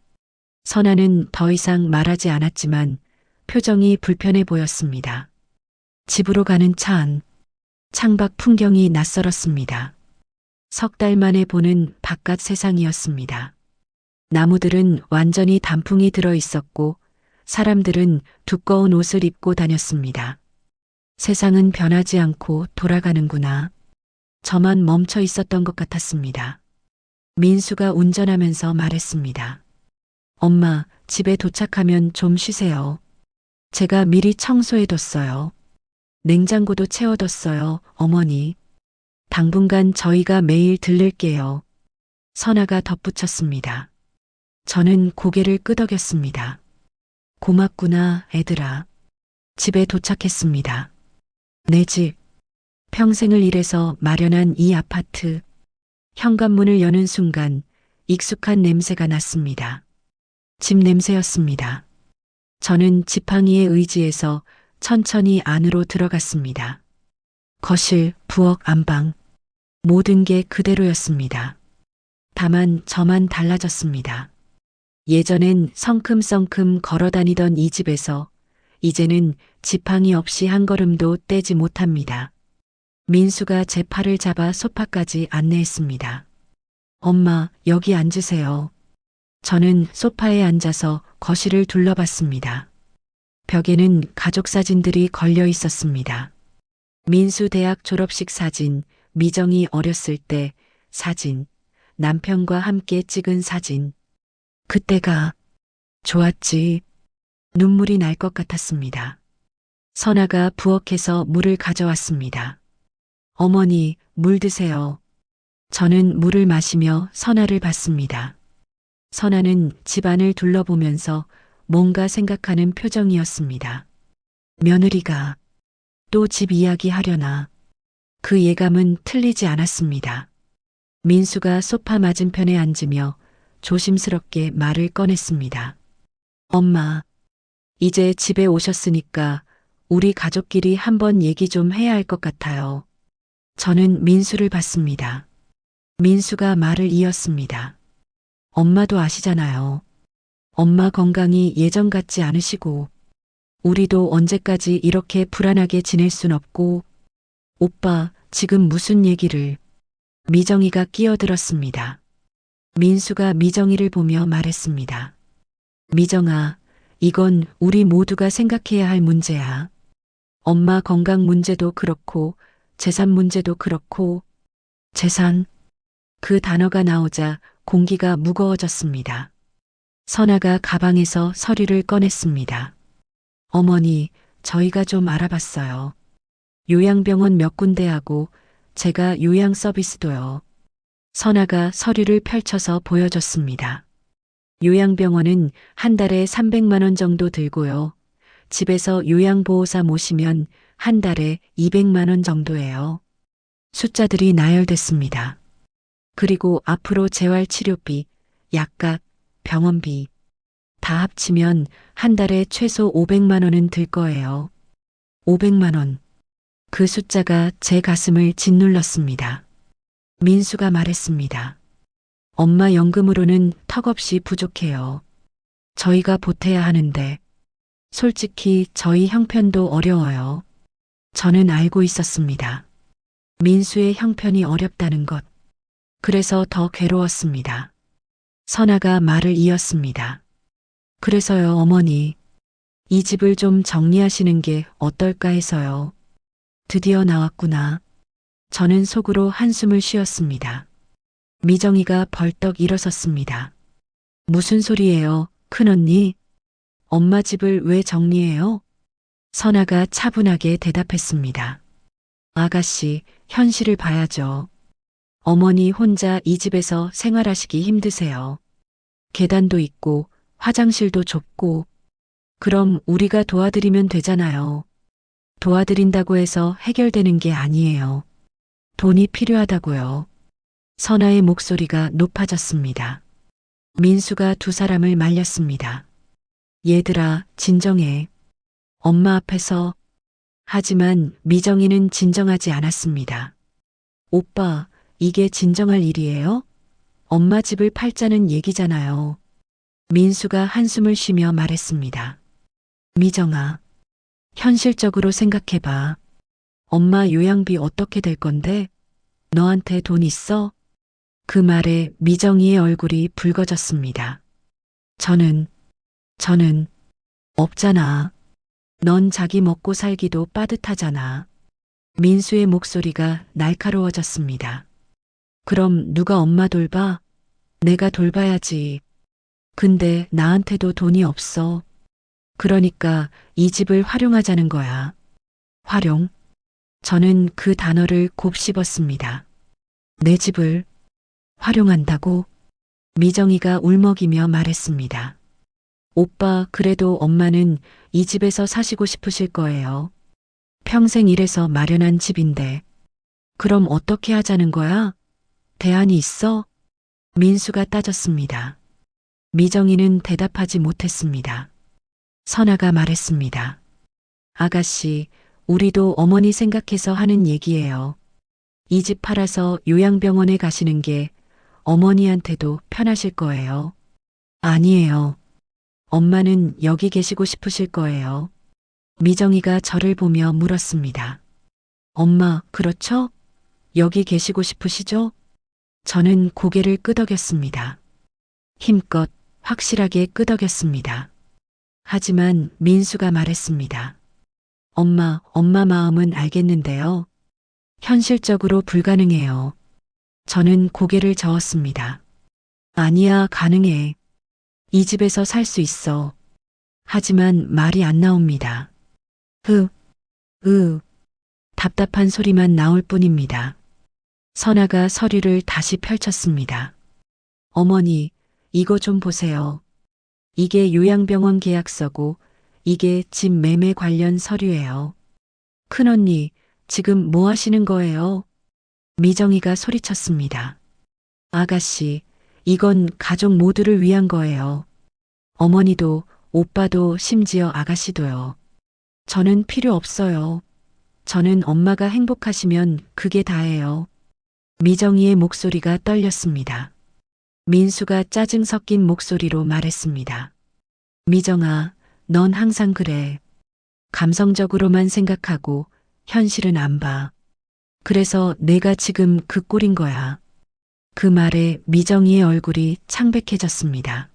선아는 더 이상 말하지 않았지만 표정이 불편해 보였습니다. 집으로 가는 차 안. 창밖 풍경이 낯설었습니다. 석 달 만에 보는 바깥 세상이었습니다. 나무들은 완전히 단풍이 들어 있었고 사람들은 두꺼운 옷을 입고 다녔습니다. 세상은 변하지 않고 돌아가는구나. 저만 멈춰 있었던 것 같았습니다. 민수가 운전하면서 말했습니다. 엄마, 집에 도착하면 좀 쉬세요. 제가 미리 청소해뒀어요. 냉장고도 채워뒀어요, 어머니. 당분간 저희가 매일 들를게요. 선아가 덧붙였습니다. 저는 고개를 끄덕였습니다. 고맙구나, 애들아. 집에 도착했습니다. 내 집. 평생을 일해서 마련한 이 아파트. 현관문을 여는 순간 익숙한 냄새가 났습니다. 집 냄새였습니다. 저는 지팡이에 의지해서 천천히 안으로 들어갔습니다. 거실, 부엌, 안방. 모든 게 그대로였습니다. 다만 저만 달라졌습니다. 예전엔 성큼성큼 걸어다니던 이 집에서 이제는 지팡이 없이 한 걸음도 떼지 못합니다. 민수가 제 팔을 잡아 소파까지 안내했습니다. 엄마, 여기 앉으세요. 저는 소파에 앉아서 거실을 둘러봤습니다. 벽에는 가족 사진들이 걸려 있었습니다. 민수 대학 졸업식 사진, 미정이 어렸을 때 사진, 남편과 함께 찍은 사진. 그때가 좋았지. 눈물이 날 것 같았습니다. 선아가 부엌에서 물을 가져왔습니다. 어머니, 물 드세요. 저는 물을 마시며 선아를 봤습니다. 선아는 집안을 둘러보면서 뭔가 생각하는 표정이었습니다. 며느리가 또 집 이야기 하려나. 그 예감은 틀리지 않았습니다. 민수가 소파 맞은편에 앉으며 조심스럽게 말을 꺼냈습니다. 엄마, 이제 집에 오셨으니까 우리 가족끼리 한번 얘기 좀 해야 할 것 같아요. 저는 민수를 봤습니다. 민수가 말을 이었습니다. 엄마도 아시잖아요. 엄마 건강이 예전 같지 않으시고 우리도 언제까지 이렇게 불안하게 지낼 순 없고. 오빠, 지금 무슨 얘기를. 미정이가 끼어들었습니다. 민수가 미정이를 보며 말했습니다. 미정아, 이건 우리 모두가 생각해야 할 문제야. 엄마 건강 문제도 그렇고 재산 문제도 그렇고. 재산? 그 단어가 나오자 공기가 무거워졌습니다. 선아가 가방에서 서류를 꺼냈습니다. 어머니, 저희가 좀 알아봤어요. 요양병원 몇 군데하고 제가 요양 서비스도요. 선아가 서류를 펼쳐서 보여줬습니다. 요양병원은 한 달에 300만 원 정도 들고요. 집에서 요양보호사 모시면 한 달에 200만 원 정도예요. 숫자들이 나열됐습니다. 그리고 앞으로 재활치료비, 약값, 병원비 다 합치면 한 달에 최소 500만 원은 들 거예요. 500만 원. 그 숫자가 제 가슴을 짓눌렀습니다. 민수가 말했습니다. 엄마 연금으로는 턱없이 부족해요. 저희가 보태야 하는데 솔직히 저희 형편도 어려워요. 저는 알고 있었습니다. 민수의 형편이 어렵다는 것. 그래서 더 괴로웠습니다. 선아가 말을 이었습니다. 그래서요, 어머니. 이 집을 좀 정리하시는 게 어떨까 해서요. 드디어 나왔구나. 저는 속으로 한숨을 쉬었습니다. 미정이가 벌떡 일어섰습니다. 무슨 소리예요, 큰언니, 엄마 집을 왜 정리해요? 선아가 차분하게 대답했습니다. 아가씨, 현실을 봐야죠. 어머니 혼자 이 집에서 생활하시기 힘드세요. 계단도 있고 화장실도 좁고 그럼 우리가 도와드리면 되잖아요. 도와드린다고 해서 해결되는 게 아니에요. 돈이 필요하다고요. 선아의 목소리가 높아졌습니다. 민수가 두 사람을 말렸습니다. 얘들아, 진정해. 엄마 앞에서. 하지만 미정이는 진정하지 않았습니다. 오빠, 이게 진정할 일이에요? 엄마 집을 팔자는 얘기잖아요. 민수가 한숨을 쉬며 말했습니다. 미정아, 현실적으로 생각해봐. 엄마 요양비 어떻게 될 건데? 너한테 돈 있어? 그 말에 미정이의 얼굴이 붉어졌습니다. 저는 없잖아. 넌 자기 먹고 살기도 빠듯하잖아. 민수의 목소리가 날카로워졌습니다. 그럼 누가 엄마 돌봐? 내가 돌봐야지. 근데 나한테도 돈이 없어. 그러니까 이 집을 활용하자는 거야. 활용? 저는 그 단어를 곱씹었습니다. 내 집을 활용한다고? 미정이가 울먹이며 말했습니다. 오빠, 그래도 엄마는 이 집에서 사시고 싶으실 거예요. 평생 일해서 마련한 집인데. 그럼 어떻게 하자는 거야? 대안이 있어? 민수가 따졌습니다. 미정이는 대답하지 못했습니다. 선아가 말했습니다. 아가씨, 우리도 어머니 생각해서 하는 얘기예요. 이 집 팔아서 요양병원에 가시는 게 어머니한테도 편하실 거예요. 아니에요. 엄마는 여기 계시고 싶으실 거예요. 미정이가 저를 보며 물었습니다. 엄마, 그렇죠? 여기 계시고 싶으시죠? 저는 고개를 끄덕였습니다. 힘껏 확실하게 끄덕였습니다. 하지만 민수가 말했습니다. 엄마 마음은 알겠는데요. 현실적으로 불가능해요. 저는 고개를 저었습니다. 아니야, 가능해. 이 집에서 살 수 있어. 하지만 말이 안 나옵니다. 답답한 소리만 나올 뿐입니다. 선아가 서류를 다시 펼쳤습니다. 어머니, 이거 좀 보세요. 이게 요양병원 계약서고 이게 집 매매 관련 서류예요. 큰언니, 지금 뭐 하시는 거예요? 미정이가 소리쳤습니다. 아가씨, 이건 가족 모두를 위한 거예요. 어머니도, 오빠도, 심지어 아가씨도요. 저는 필요 없어요. 저는 엄마가 행복하시면 그게 다예요. 미정이의 목소리가 떨렸습니다. 민수가 짜증 섞인 목소리로 말했습니다. 미정아, 넌 항상 그래. 감성적으로만 생각하고 현실은 안 봐. 그래서 내가 지금 그 꼴인 거야. 그 말에 미정이의 얼굴이 창백해졌습니다.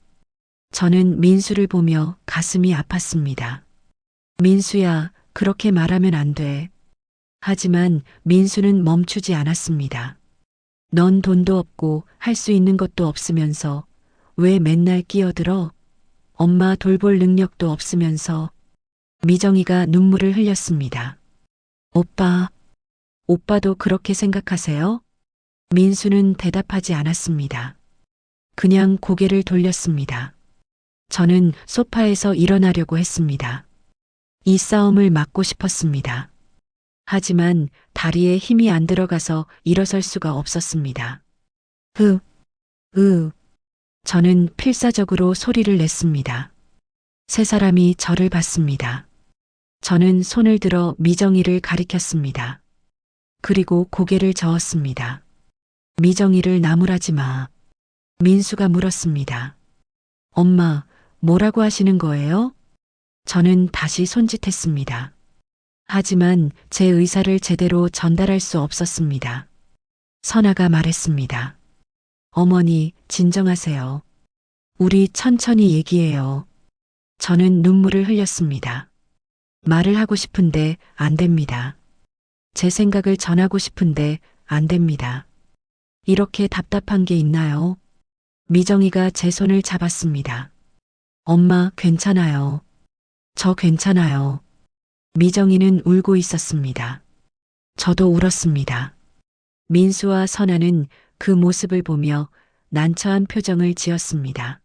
저는 민수를 보며 가슴이 아팠습니다. 민수야, 그렇게 말하면 안 돼. 하지만 민수는 멈추지 않았습니다. 넌 돈도 없고 할 수 있는 것도 없으면서 왜 맨날 끼어들어? 엄마 돌볼 능력도 없으면서. 미정이가 눈물을 흘렸습니다. 오빠도 그렇게 생각하세요? 민수는 대답하지 않았습니다. 그냥 고개를 돌렸습니다. 저는 소파에서 일어나려고 했습니다. 이 싸움을 막고 싶었습니다. 하지만 다리에 힘이 안 들어가서 일어설 수가 없었습니다. 저는 필사적으로 소리를 냈습니다. 세 사람이 저를 봤습니다. 저는 손을 들어 미정이를 가리켰습니다. 그리고 고개를 저었습니다. 미정이를 나무라지 마. 민수가 물었습니다. 엄마, 뭐라고 하시는 거예요? 저는 다시 손짓했습니다. 하지만 제 의사를 제대로 전달할 수 없었습니다. 선아가 말했습니다. 어머니, 진정하세요. 우리 천천히 얘기해요. 저는 눈물을 흘렸습니다. 말을 하고 싶은데 안 됩니다. 제 생각을 전하고 싶은데 안 됩니다. 이렇게 답답한 게 있나요? 미정이가 제 손을 잡았습니다. 엄마, 괜찮아요. 저 괜찮아요. 미정이는 울고 있었습니다. 저도 울었습니다. 민수와 선아는 그 모습을 보며 난처한 표정을 지었습니다.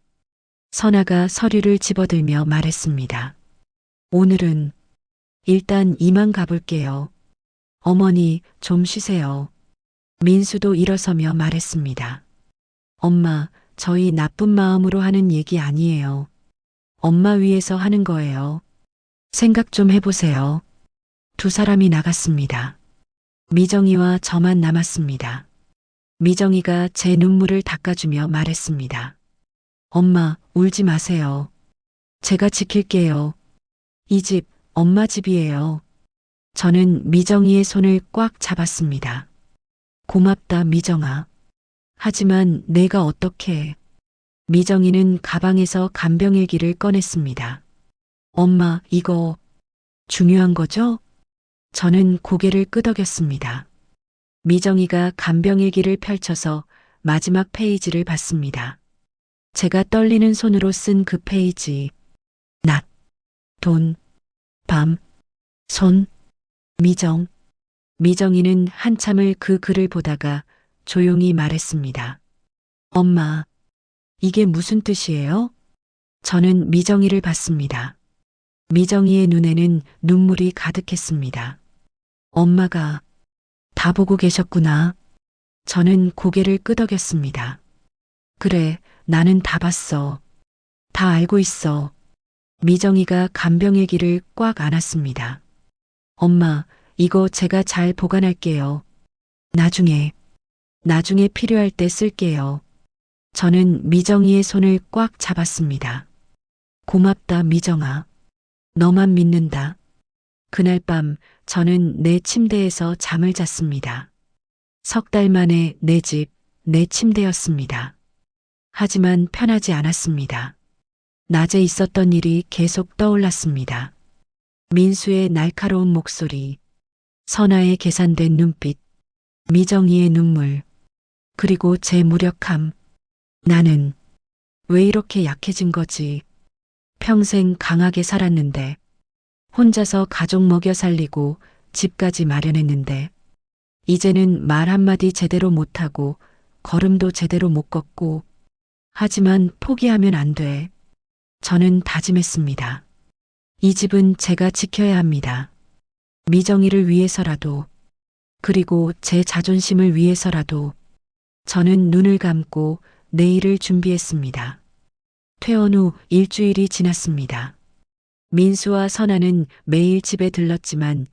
선아가 서류를 집어들며 말했습니다. 오늘은 일단 이만 가볼게요. 어머니, 좀 쉬세요. 민수도 일어서며 말했습니다. 엄마, 저희 나쁜 마음으로 하는 얘기 아니에요. 엄마 위해서 하는 거예요. 생각 좀 해보세요. 두 사람이 나갔습니다. 미정이와 저만 남았습니다. 미정이가 제 눈물을 닦아주며 말했습니다. 엄마, 울지 마세요. 제가 지킬게요. 이 집, 엄마 집이에요. 저는 미정이의 손을 꽉 잡았습니다. 고맙다, 미정아. 하지만 내가 어떻게... 미정이는 가방에서 간병일기를 꺼냈습니다. 엄마, 이거 중요한 거죠? 저는 고개를 끄덕였습니다. 미정이가 간병일기를 펼쳐서 마지막 페이지를 봤습니다. 제가 떨리는 손으로 쓴 그 페이지. 낮, 돈, 밤, 손, 미정. 미정이는 한참을 그 글을 보다가 조용히 말했습니다. 엄마, 이게 무슨 뜻이에요? 저는 미정이를 봤습니다. 미정이의 눈에는 눈물이 가득했습니다. 엄마가 다 보고 계셨구나. 저는 고개를 끄덕였습니다. 그래, 나는 다 봤어. 다 알고 있어. 미정이가 간병일기를 꽉 안았습니다. 엄마, 이거 제가 잘 보관할게요. 나중에 필요할 때 쓸게요. 저는 미정이의 손을 꽉 잡았습니다. 고맙다, 미정아. 너만 믿는다. 그날 밤 저는 내 침대에서 잠을 잤습니다. 3달 만에 내 집, 내 침대였습니다. 하지만 편하지 않았습니다. 낮에 있었던 일이 계속 떠올랐습니다. 민수의 날카로운 목소리, 선아의 계산된 눈빛, 미정이의 눈물, 그리고 제 무력함. 나는 왜 이렇게 약해진 거지? 평생 강하게 살았는데, 혼자서 가족 먹여 살리고 집까지 마련했는데, 이제는 말 한마디 제대로 못하고 걸음도 제대로 못 걷고, 하지만 포기하면 안 돼. 저는 다짐했습니다. 이 집은 제가 지켜야 합니다. 미정이를 위해서라도, 그리고 제 자존심을 위해서라도, 저는 눈을 감고 내일을 준비했습니다. 퇴원 후 일주일이 지났습니다. 민수와 선아는 매일 집에 들렀지만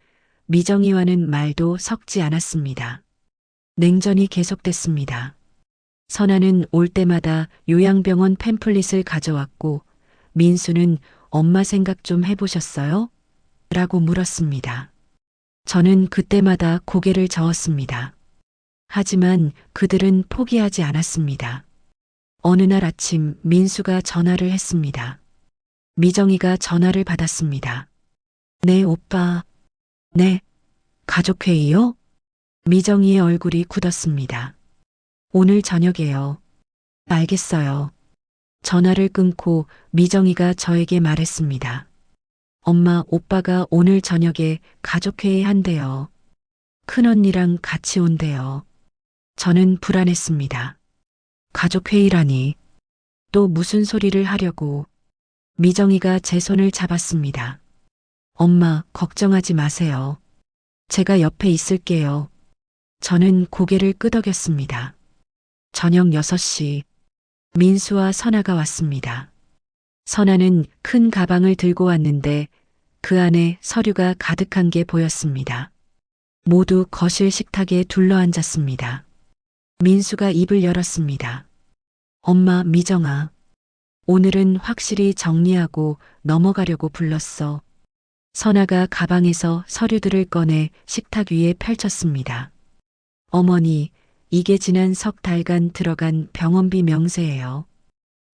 미정이와는 말도 섞지 않았습니다. 냉전이 계속됐습니다. 선아는 올 때마다 요양병원 팸플릿을 가져왔고 민수는 엄마 생각 좀 해보셨어요? 라고 물었습니다. 저는 그때마다 고개를 저었습니다. 하지만 그들은 포기하지 않았습니다. 어느 날 아침 민수가 전화를 했습니다. 미정이가 전화를 받았습니다. 네, 오빠. 네, 가족회의요? 미정이의 얼굴이 굳었습니다. 오늘 저녁에요. 알겠어요. 전화를 끊고 미정이가 저에게 말했습니다. 엄마, 오빠가 오늘 저녁에 가족회의 한대요. 큰언니랑 같이 온대요. 저는 불안했습니다. 가족회의라니. 또 무슨 소리를 하려고. 미정이가 제 손을 잡았습니다. 엄마, 걱정하지 마세요. 제가 옆에 있을게요. 저는 고개를 끄덕였습니다. 저녁 6시, 민수와 선아가 왔습니다. 선아는 큰 가방을 들고 왔는데 그 안에 서류가 가득한 게 보였습니다. 모두 거실 식탁에 둘러앉았습니다. 민수가 입을 열었습니다. 엄마, 미정아. 오늘은 확실히 정리하고 넘어가려고 불렀어. 선아가 가방에서 서류들을 꺼내 식탁 위에 펼쳤습니다. 어머니, 이게 지난 3달간 들어간 병원비 명세예요.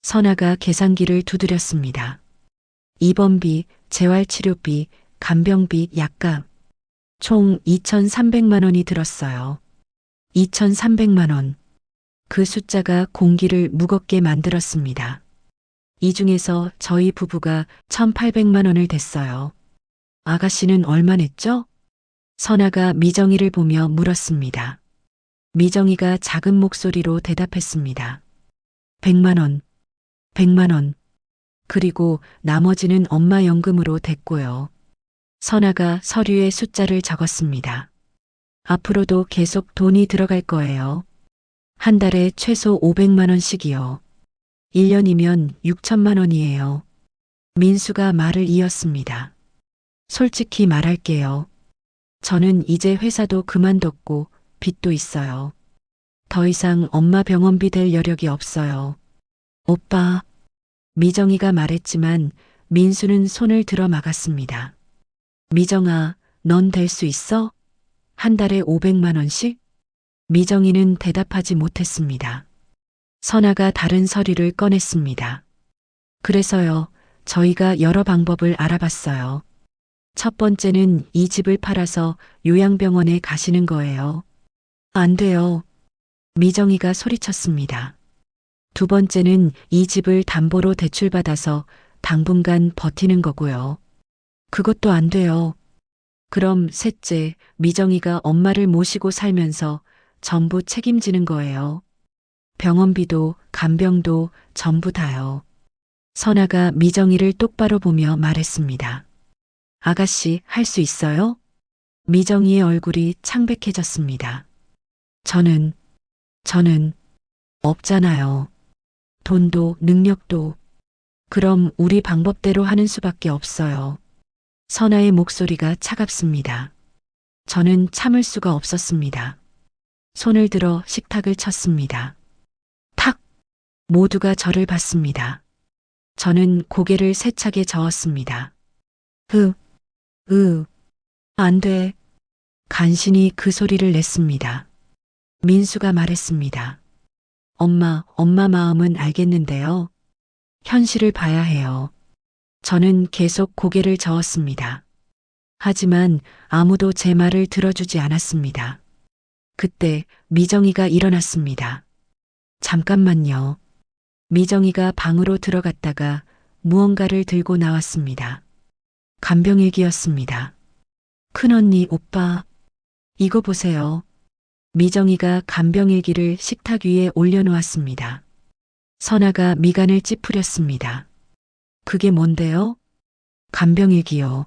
선아가 계산기를 두드렸습니다. 입원비, 재활치료비, 간병비, 약값. 총 2,300만 원이 들었어요. 2,300만 원. 그 숫자가 공기를 무겁게 만들었습니다. 이 중에서 저희 부부가 1,800만 원을 댔어요. 아가씨는 얼마 냈죠? 선아가 미정이를 보며 물었습니다. 미정이가 작은 목소리로 대답했습니다. 100만 원, 100만 원. 그리고 나머지는 엄마 연금으로 댔고요. 선아가 서류에 숫자를 적었습니다. 앞으로도 계속 돈이 들어갈 거예요. 한 달에 최소 500만 원씩이요. 1년이면 6천만 원이에요. 민수가 말을 이었습니다. 솔직히 말할게요. 저는 이제 회사도 그만뒀고 빚도 있어요. 더 이상 엄마 병원비 댈 여력이 없어요. 오빠. 미정이가 말했지만 민수는 손을 들어 막았습니다. 미정아, 넌 될 수 있어? 한 달에 500만 원씩? 미정이는 대답하지 못했습니다. 선아가 다른 서류를 꺼냈습니다. 그래서요, 저희가 여러 방법을 알아봤어요. 첫 번째는 이 집을 팔아서 요양병원에 가시는 거예요. 안 돼요. 미정이가 소리쳤습니다. 두 번째는 이 집을 담보로 대출받아서 당분간 버티는 거고요. 그것도 안 돼요. 그럼 셋째, 미정이가 엄마를 모시고 살면서 전부 책임지는 거예요. 병원비도 간병도 전부 다요. 선아가 미정이를 똑바로 보며 말했습니다. 아가씨, 할 수 있어요? 미정이의 얼굴이 창백해졌습니다. 저는 없잖아요. 돈도 능력도. 그럼 우리 방법대로 하는 수밖에 없어요. 선아의 목소리가 차갑습니다. 저는 참을 수가 없었습니다. 손을 들어 식탁을 쳤습니다. 탁! 모두가 저를 봤습니다. 저는 고개를 세차게 저었습니다. 안 돼. 간신히 그 소리를 냈습니다. 민수가 말했습니다. 엄마 마음은 알겠는데요. 현실을 봐야 해요. 저는 계속 고개를 저었습니다. 하지만 아무도 제 말을 들어주지 않았습니다. 그때 미정이가 일어났습니다. 잠깐만요. 미정이가 방으로 들어갔다가 무언가를 들고 나왔습니다. 간병일기였습니다. 큰언니, 오빠, 이거 보세요. 미정이가 간병일기를 식탁 위에 올려놓았습니다. 선아가 미간을 찌푸렸습니다. 그게 뭔데요? 간병일기요.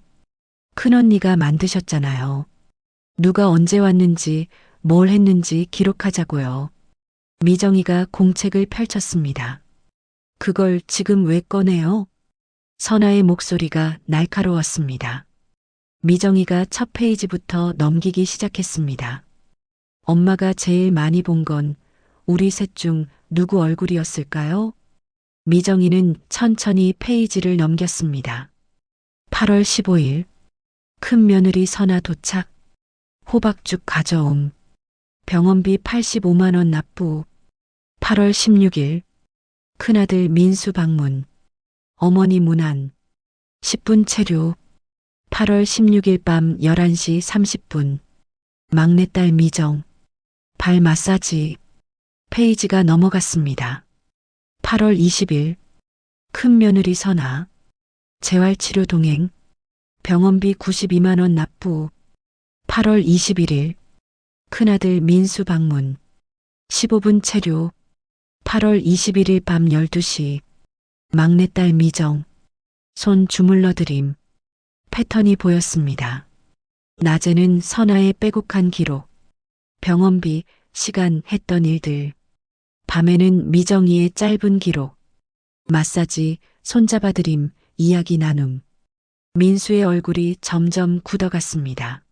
큰언니가 만드셨잖아요. 누가 언제 왔는지 뭘 했는지 기록하자고요. 미정이가 공책을 펼쳤습니다. 그걸 지금 왜 꺼내요? 선아의 목소리가 날카로웠습니다. 미정이가 첫 페이지부터 넘기기 시작했습니다. 엄마가 제일 많이 본 건 우리 셋 중 누구 얼굴이었을까요? 미정이는 천천히 페이지를 넘겼습니다. 8월 15일, 큰 며느리 선아 도착, 호박죽 가져옴, 병원비 85만 원 납부, 8월 16일, 큰아들 민수 방문, 어머니 문안, 10분 체류, 8월 16일 밤 11시 30분, 막내딸 미정, 발 마사지. 페이지가 넘어갔습니다. 8월 20일, 큰 며느리 선아, 재활치료 동행, 병원비 92만 원 납부. 8월 21일, 큰아들 민수 방문, 15분 체류. 8월 21일 밤 12시, 막내딸 미정, 손 주물러 드림. 패턴이 보였습니다. 낮에는 선아의 빼곡한 기록, 병원비, 시간, 했던 일들. 밤에는 미정이의 짧은 기록, 마사지, 손잡아드림, 이야기 나눔. 민수의 얼굴이 점점 굳어갔습니다.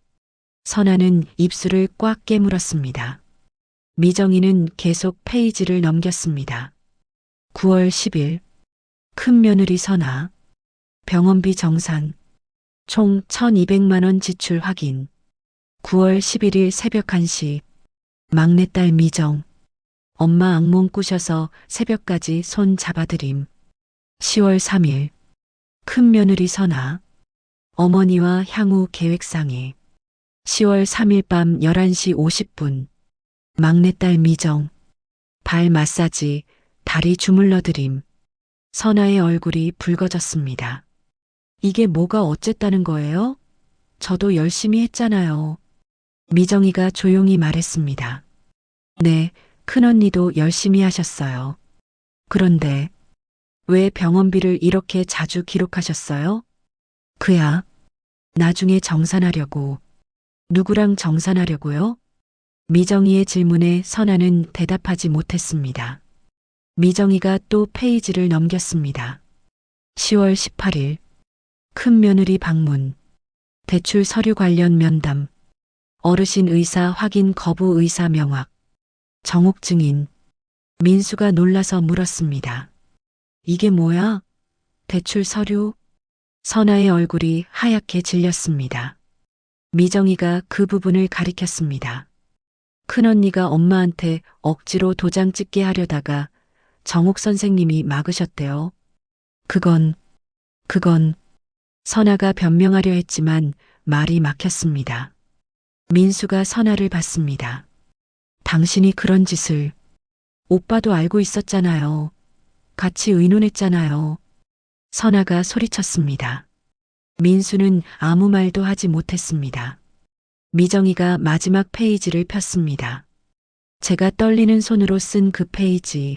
선아는 입술을 꽉 깨물었습니다. 미정이는 계속 페이지를 넘겼습니다. 9월 10일, 큰 며느리 선아, 병원비 정산, 총 1,200만 원 지출 확인. 9월 11일 새벽 1시, 막내딸 미정, 엄마 악몽 꾸셔서 새벽까지 손 잡아드림. 10월 3일, 큰 며느리 선아, 어머니와 향후 계획 상의. 10월 3일 밤 11시 50분, 막내딸 미정, 발 마사지, 다리 주물러 드림. 선아의 얼굴이 붉어졌습니다. 이게 뭐가 어쨌다는 거예요? 저도 열심히 했잖아요. 미정이가 조용히 말했습니다. 네, 큰언니도 열심히 하셨어요. 그런데 왜 병원비를 이렇게 자주 기록하셨어요? 그야 나중에 정산하려고. 누구랑 정산하려고요? 미정이의 질문에 선아는 대답하지 못했습니다. 미정이가 또 페이지를 넘겼습니다. 10월 18일 큰 며느리 방문, 대출 서류 관련 면담, 어르신 의사 확인 거부 의사 명확, 정옥 증인. 민수가 놀라서 물었습니다. 이게 뭐야? 대출 서류? 선아의 얼굴이 하얗게 질렸습니다. 미정이가 그 부분을 가리켰습니다. 큰언니가 엄마한테 억지로 도장 찍게 하려다가 정옥 선생님이 막으셨대요. 그건 선아가 변명하려 했지만 말이 막혔습니다. 민수가 선아를 봤습니다. 당신이 그런 짓을 오빠도 알고 있었잖아요. 같이 의논했잖아요. 선아가 소리쳤습니다. 민수는 아무 말도 하지 못했습니다. 미정이가 마지막 페이지를 폈습니다. 제가 떨리는 손으로 쓴 그 페이지.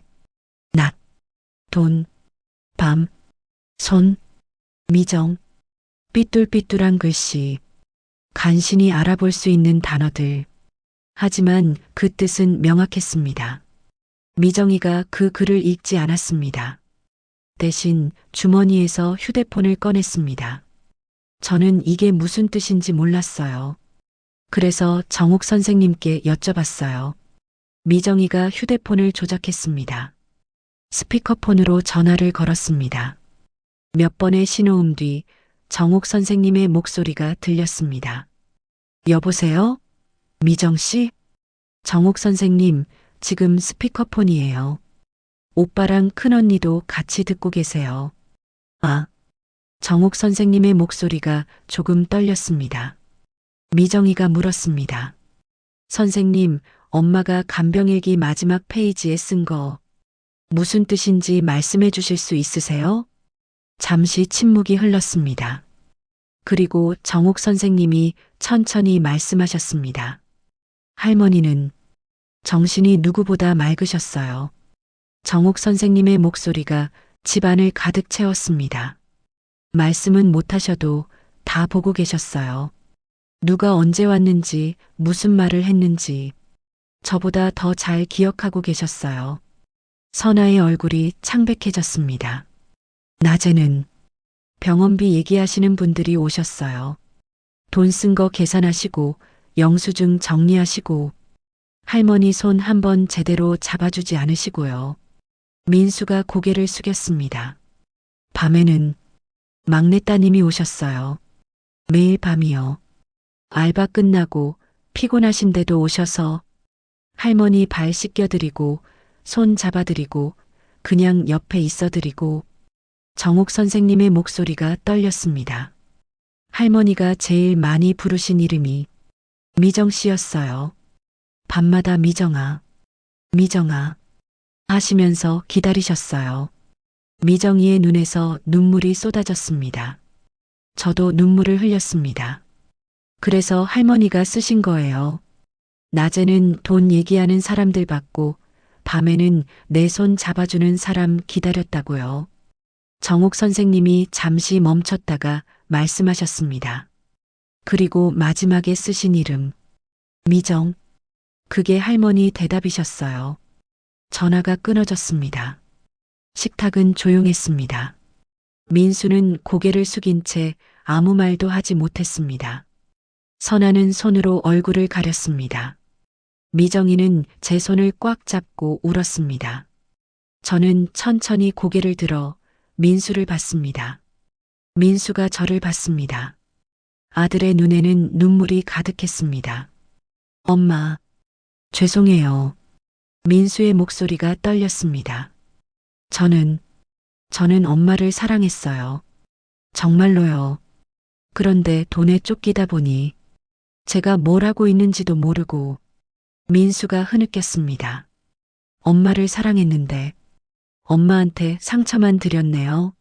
낮, 돈, 밤, 손, 미정. 삐뚤삐뚤한 글씨. 간신히 알아볼 수 있는 단어들. 하지만 그 뜻은 명확했습니다. 미정이가 그 글을 읽지 않았습니다. 대신 주머니에서 휴대폰을 꺼냈습니다. 저는 이게 무슨 뜻인지 몰랐어요. 그래서 정옥 선생님께 여쭤봤어요. 미정이가 휴대폰을 조작했습니다. 스피커폰으로 전화를 걸었습니다. 몇 번의 신호음 뒤 정옥 선생님의 목소리가 들렸습니다. 여보세요? 미정 씨? 정옥 선생님, 지금 스피커폰이에요. 오빠랑 큰언니도 같이 듣고 계세요. 아, 정옥 선생님의 목소리가 조금 떨렸습니다. 미정이가 물었습니다. 선생님, 엄마가 간병일기 마지막 페이지에 쓴 거 무슨 뜻인지 말씀해 주실 수 있으세요? 잠시 침묵이 흘렀습니다. 그리고 정옥 선생님이 천천히 말씀하셨습니다. 할머니는 정신이 누구보다 맑으셨어요. 정옥 선생님의 목소리가 집안을 가득 채웠습니다. 말씀은 못하셔도 다 보고 계셨어요. 누가 언제 왔는지, 무슨 말을 했는지 저보다 더 잘 기억하고 계셨어요. 선아의 얼굴이 창백해졌습니다. 낮에는 병원비 얘기하시는 분들이 오셨어요. 돈 쓴 거 계산하시고 영수증 정리하시고 할머니 손 한번 제대로 잡아주지 않으시고요. 민수가 고개를 숙였습니다. 밤에는 막내 따님이 오셨어요. 매일 밤이요. 알바 끝나고 피곤하신데도 오셔서 할머니 발 씻겨드리고 손 잡아드리고 그냥 옆에 있어드리고. 정옥 선생님의 목소리가 떨렸습니다. 할머니가 제일 많이 부르신 이름이 미정 씨였어요. 밤마다 미정아, 미정아 하시면서 기다리셨어요. 미정이의 눈에서 눈물이 쏟아졌습니다. 저도 눈물을 흘렸습니다. 그래서 할머니가 쓰신 거예요. 낮에는 돈 얘기하는 사람들 받고 밤에는 내 손 잡아주는 사람 기다렸다고요. 정옥 선생님이 잠시 멈췄다가 말씀하셨습니다. 그리고 마지막에 쓰신 이름, 미정. 그게 할머니 대답이셨어요. 전화가 끊어졌습니다. 식탁은 조용했습니다. 민수는 고개를 숙인 채 아무 말도 하지 못했습니다. 선아는 손으로 얼굴을 가렸습니다. 미정이는 제 손을 꽉 잡고 울었습니다. 저는 천천히 고개를 들어 민수를 봤습니다. 민수가 저를 봤습니다. 아들의 눈에는 눈물이 가득했습니다. 엄마, 죄송해요. 민수의 목소리가 떨렸습니다. 저는 엄마를 사랑했어요. 정말로요. 그런데 돈에 쫓기다 보니 제가 뭘 하고 있는지도 모르고. 민수가 흐느꼈습니다. 엄마를 사랑했는데 엄마한테 상처만 드렸네요.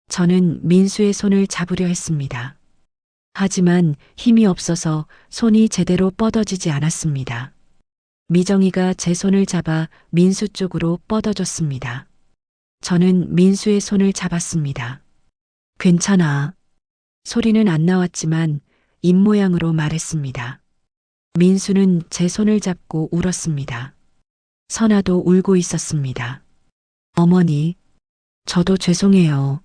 저는 민수의 손을 잡으려 했습니다. 하지만 힘이 없어서 손이 제대로 뻗어지지 않았습니다. 미정이가 제 손을 잡아 민수 쪽으로 뻗어줬습니다. 저는 민수의 손을 잡았습니다. 괜찮아. 소리는 안 나왔지만 입모양으로 말했습니다. 민수는 제 손을 잡고 울었습니다. 선아도 울고 있었습니다. 어머니, 저도 죄송해요.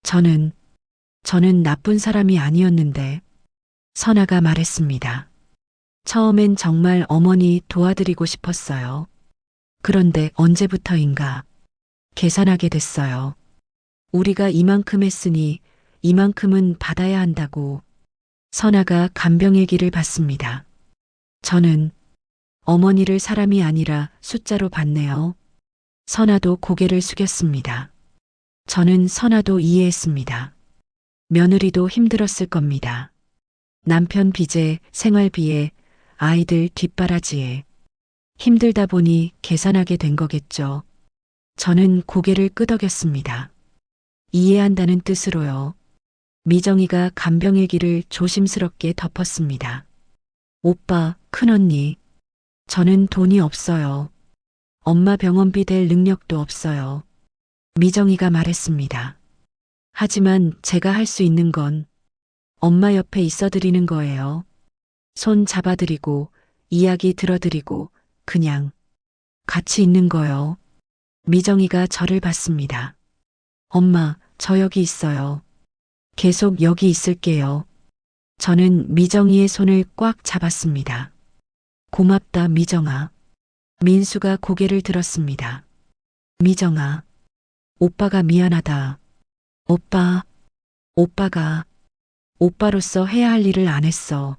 저는 나쁜 사람이 아니었는데, 선아가 말했습니다. 처음엔 정말 어머니 도와드리고 싶었어요. 그런데 언제부터인가 계산하게 됐어요. 우리가 이만큼 했으니 이만큼은 받아야 한다고. 선아가 간병일기를 받습니다. 저는 어머니를 사람이 아니라 숫자로 봤네요. 선아도 고개를 숙였습니다. 저는 선아도 이해했습니다. 며느리도 힘들었을 겁니다. 남편 빚에, 생활비에, 아이들 뒷바라지에. 힘들다 보니 계산하게 된 거겠죠. 저는 고개를 끄덕였습니다. 이해한다는 뜻으로요. 미정이가 간병일기를 조심스럽게 덮었습니다. 오빠, 큰언니, 저는 돈이 없어요. 엄마 병원비 댈 능력도 없어요. 미정이가 말했습니다. 하지만 제가 할 수 있는 건 엄마 옆에 있어드리는 거예요. 손 잡아드리고, 이야기 들어드리고, 그냥 같이 있는 거요. 미정이가 저를 봤습니다. 엄마, 저 여기 있어요. 계속 여기 있을게요. 저는 미정이의 손을 꽉 잡았습니다. 고맙다, 미정아. 민수가 고개를 들었습니다. 미정아, 오빠가 미안하다. 오빠가 오빠로서 해야 할 일을 안 했어.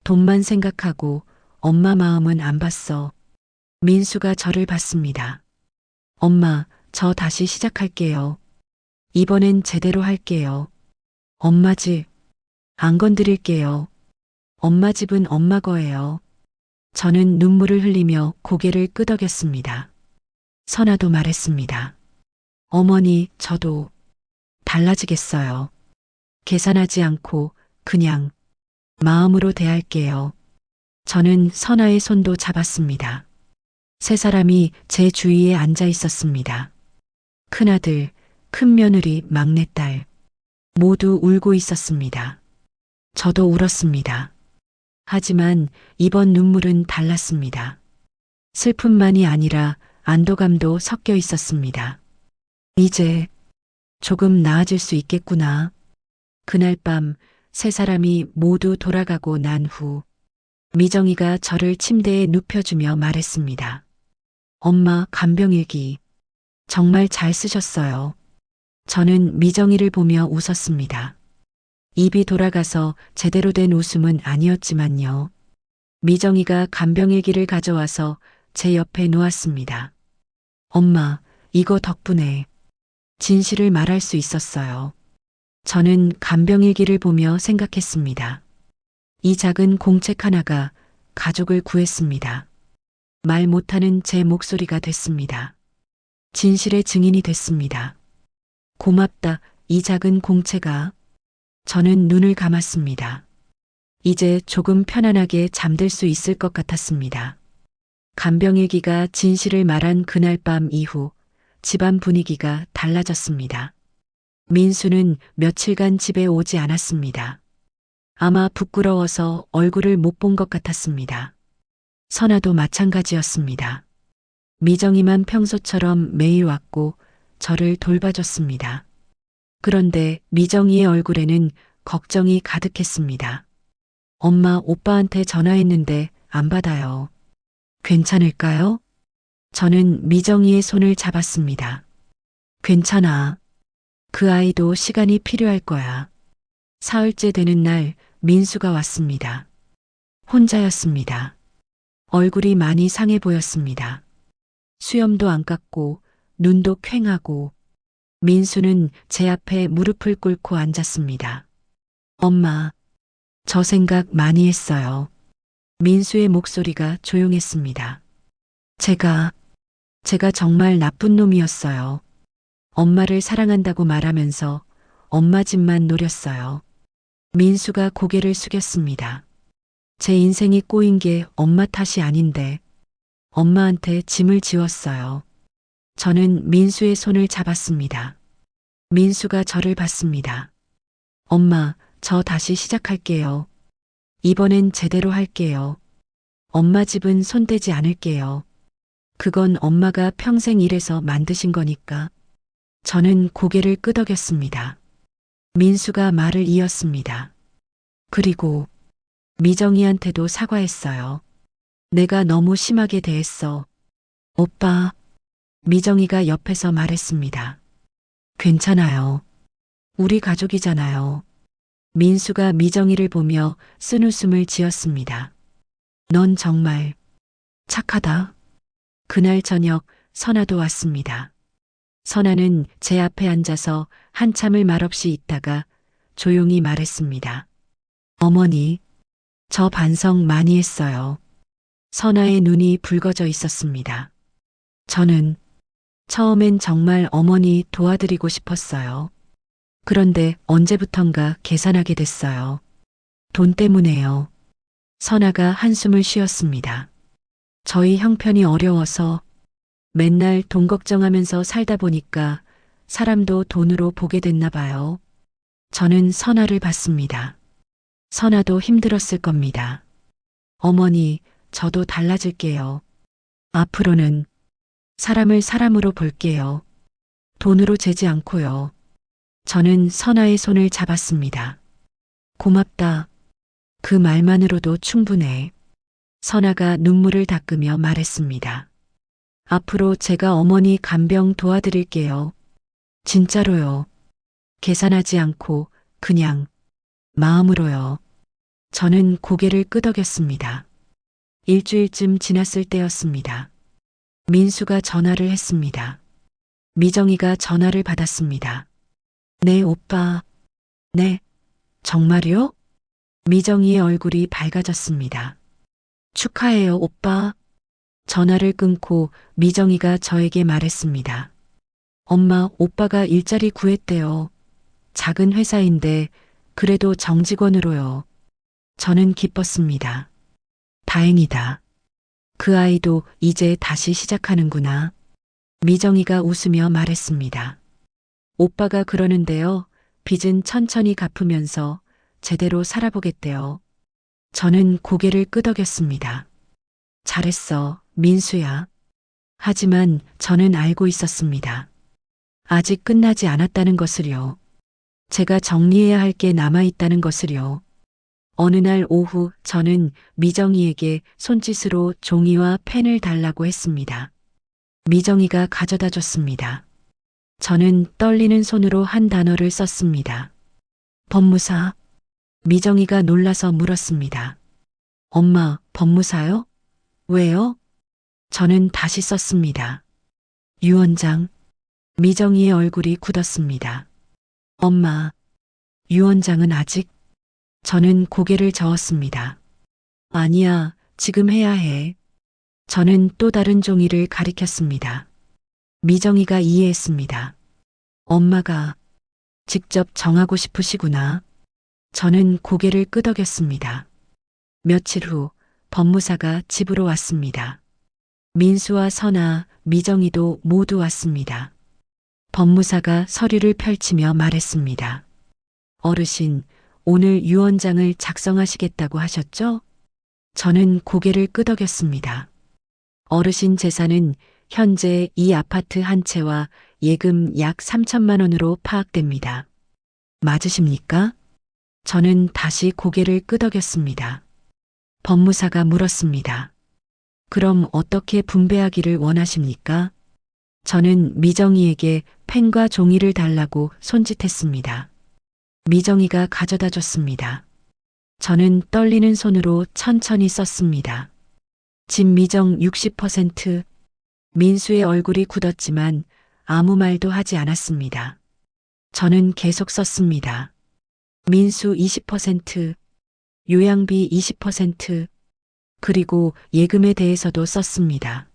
돈만 생각하고 엄마 마음은 안 봤어. 민수가 저를 봤습니다. 엄마, 저 다시 시작할게요. 이번엔 제대로 할게요. 엄마 집 안 건드릴게요. 엄마 집은 엄마 거예요. 저는 눈물을 흘리며 고개를 끄덕였습니다. 선아도 말했습니다. 어머니, 저도 달라지겠어요. 계산하지 않고 그냥 마음으로 대할게요. 저는 선아의 손도 잡았습니다. 세 사람이 제 주위에 앉아 있었습니다. 큰아들, 큰며느리, 막내딸 모두 울고 있었습니다. 저도 울었습니다. 하지만 이번 눈물은 달랐습니다. 슬픔만이 아니라 안도감도 섞여 있었습니다. 이제 조금 나아질 수 있겠구나. 그날 밤 세 사람이 모두 돌아가고 난 후 미정이가 저를 침대에 눕혀주며 말했습니다. 엄마, 간병일기 정말 잘 쓰셨어요. 저는 미정이를 보며 웃었습니다. 입이 돌아가서 제대로 된 웃음은 아니었지만요. 미정이가 간병일기를 가져와서 제 옆에 놓았습니다. 엄마, 이거 덕분에 진실을 말할 수 있었어요. 저는 간병일기를 보며 생각했습니다. 이 작은 공책 하나가 가족을 구했습니다. 말 못하는 제 목소리가 됐습니다. 진실의 증인이 됐습니다. 고맙다, 이 작은 공책아. 저는 눈을 감았습니다. 이제 조금 편안하게 잠들 수 있을 것 같았습니다. 간병일기가 진실을 말한 그날 밤 이후 집안 분위기가 달라졌습니다. 민수는 며칠간 집에 오지 않았습니다. 아마 부끄러워서 얼굴을 못 본 것 같았습니다. 선아도 마찬가지였습니다. 미정이만 평소처럼 매일 왔고 저를 돌봐줬습니다. 그런데 미정이의 얼굴에는 걱정이 가득했습니다. 엄마, 오빠한테 전화했는데 안 받아요. 괜찮을까요? 저는 미정이의 손을 잡았습니다. 괜찮아. 그 아이도 시간이 필요할 거야. 사흘째 되는 날 민수가 왔습니다. 혼자였습니다. 얼굴이 많이 상해 보였습니다. 수염도 안 깎고 눈도 퀭하고 민수는 제 앞에 무릎을 꿇고 앉았습니다. 엄마, 저 생각 많이 했어요. 민수의 목소리가 조용했습니다. 제가 정말 나쁜 놈이었어요. 엄마를 사랑한다고 말하면서 엄마 집만 노렸어요. 민수가 고개를 숙였습니다. 제 인생이 꼬인 게 엄마 탓이 아닌데 엄마한테 짐을 지웠어요. 저는 민수의 손을 잡았습니다. 민수가 저를 봤습니다. 엄마, 저 다시 시작할게요. 이번엔 제대로 할게요. 엄마 집은 손대지 않을게요. 그건 엄마가 평생 일해서 만드신 거니까. 저는 고개를 끄덕였습니다. 민수가 말을 이었습니다. 그리고 미정이한테도 사과했어요. 내가 너무 심하게 대했어. 오빠, 미정이가 옆에서 말했습니다. 괜찮아요. 우리 가족이잖아요. 민수가 미정이를 보며 쓴웃음을 지었습니다. 넌 정말 착하다. 그날 저녁 선아도 왔습니다. 선아는 제 앞에 앉아서 한참을 말없이 있다가 조용히 말했습니다. 어머니, 저 반성 많이 했어요. 선아의 눈이 붉어져 있었습니다. 저는 처음엔 정말 어머니 도와드리고 싶었어요. 그런데 언제부턴가 계산하게 됐어요. 돈 때문에요. 선아가 한숨을 쉬었습니다. 저희 형편이 어려워서 맨날 돈 걱정하면서 살다 보니까 사람도 돈으로 보게 됐나 봐요. 저는 선아를 봤습니다. 선아도 힘들었을 겁니다. 어머니, 저도 달라질게요. 앞으로는 사람을 사람으로 볼게요. 돈으로 재지 않고요. 저는 선아의 손을 잡았습니다. 고맙다. 그 말만으로도 충분해. 선아가 눈물을 닦으며 말했습니다. 앞으로 제가 어머니 간병 도와드릴게요. 진짜로요. 계산하지 않고 그냥 마음으로요. 저는 고개를 끄덕였습니다. 일주일쯤 지났을 때였습니다. 민수가 전화를 했습니다. 미정이가 전화를 받았습니다. 네, 오빠. 네, 정말요? 미정이의 얼굴이 밝아졌습니다. 축하해요, 오빠. 전화를 끊고 미정이가 저에게 말했습니다. 엄마, 오빠가 일자리 구했대요. 작은 회사인데 그래도 정직원으로요. 저는 기뻤습니다. 다행이다. 그 아이도 이제 다시 시작하는구나. 미정이가 웃으며 말했습니다. 오빠가 그러는데요. 빚은 천천히 갚으면서 제대로 살아보겠대요. 저는 고개를 끄덕였습니다. 잘했어, 민수야. 하지만 저는 알고 있었습니다. 아직 끝나지 않았다는 것을요. 제가 정리해야 할 게 남아있다는 것을요. 어느 날 오후 저는 미정이에게 손짓으로 종이와 펜을 달라고 했습니다. 미정이가 가져다 줬습니다. 저는 떨리는 손으로 한 단어를 썼습니다. 법무사. 미정이가 놀라서 물었습니다. 엄마, 법무사요? 왜요? 저는 다시 썼습니다. 유원장. 미정이의 얼굴이 굳었습니다. 엄마, 유원장은 아직? 저는 고개를 저었습니다. 아니야, 지금 해야 해. 저는 또 다른 종이를 가리켰습니다. 미정이가 이해했습니다. 엄마가 직접 정하고 싶으시구나. 저는 고개를 끄덕였습니다. 며칠 후 법무사가 집으로 왔습니다. 민수와 선아, 미정이도 모두 왔습니다. 법무사가 서류를 펼치며 말했습니다. 어르신, 오늘 유언장을 작성하시겠다고 하셨죠? 저는 고개를 끄덕였습니다. 어르신 재산은 현재 이 아파트 한 채와 예금 약 3천만 원으로 파악됩니다. 맞으십니까? 저는 다시 고개를 끄덕였습니다. 법무사가 물었습니다. 그럼 어떻게 분배하기를 원하십니까? 저는 미정이에게 펜과 종이를 달라고 손짓했습니다. 미정이가 가져다 줬습니다. 저는 떨리는 손으로 천천히 썼습니다. 진미정 60%. 민수의 얼굴이 굳었지만 아무 말도 하지 않았습니다. 저는 계속 썼습니다. 민수 20%, 요양비 20%, 그리고 예금에 대해서도 썼습니다.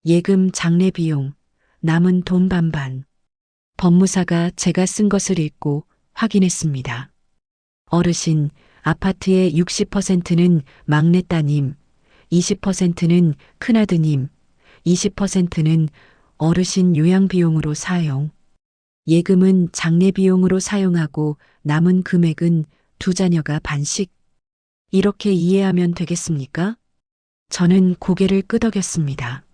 예금 장례 비용, 남은 돈 반반. 법무사가 제가 쓴 것을 읽고 확인했습니다. 어르신, 아파트의 60%는 막내 따님, 20%는 큰아드님, 20%는 어르신 요양비용으로 사용. 예금은 장례비용으로 사용하고 남은 금액은 두 자녀가 반씩. 이렇게 이해하면 되겠습니까? 저는 고개를 끄덕였습니다.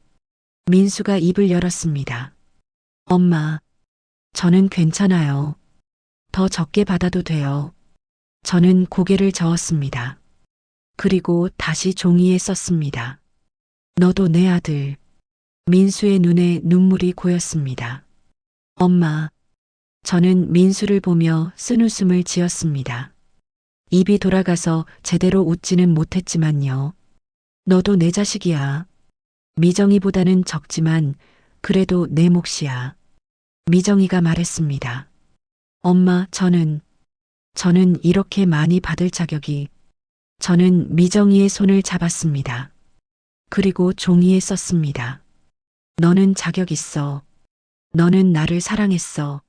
민수가 입을 열었습니다. 엄마, 저는 괜찮아요. 더 적게 받아도 돼요. 저는 고개를 저었습니다. 그리고 다시 종이에 썼습니다. 너도 내 아들. 민수의 눈에 눈물이 고였습니다. 엄마, 저는 민수를 보며 쓴웃음을 지었습니다. 입이 돌아가서 제대로 웃지는 못했지만요. 너도 내 자식이야. 미정이보다는 적지만 그래도 내 몫이야. 미정이가 말했습니다. 엄마, 저는 이렇게 많이 받을 자격이. 저는 미정이의 손을 잡았습니다. 그리고 종이에 썼습니다. 너는 자격 있어. 너는 나를 사랑했어.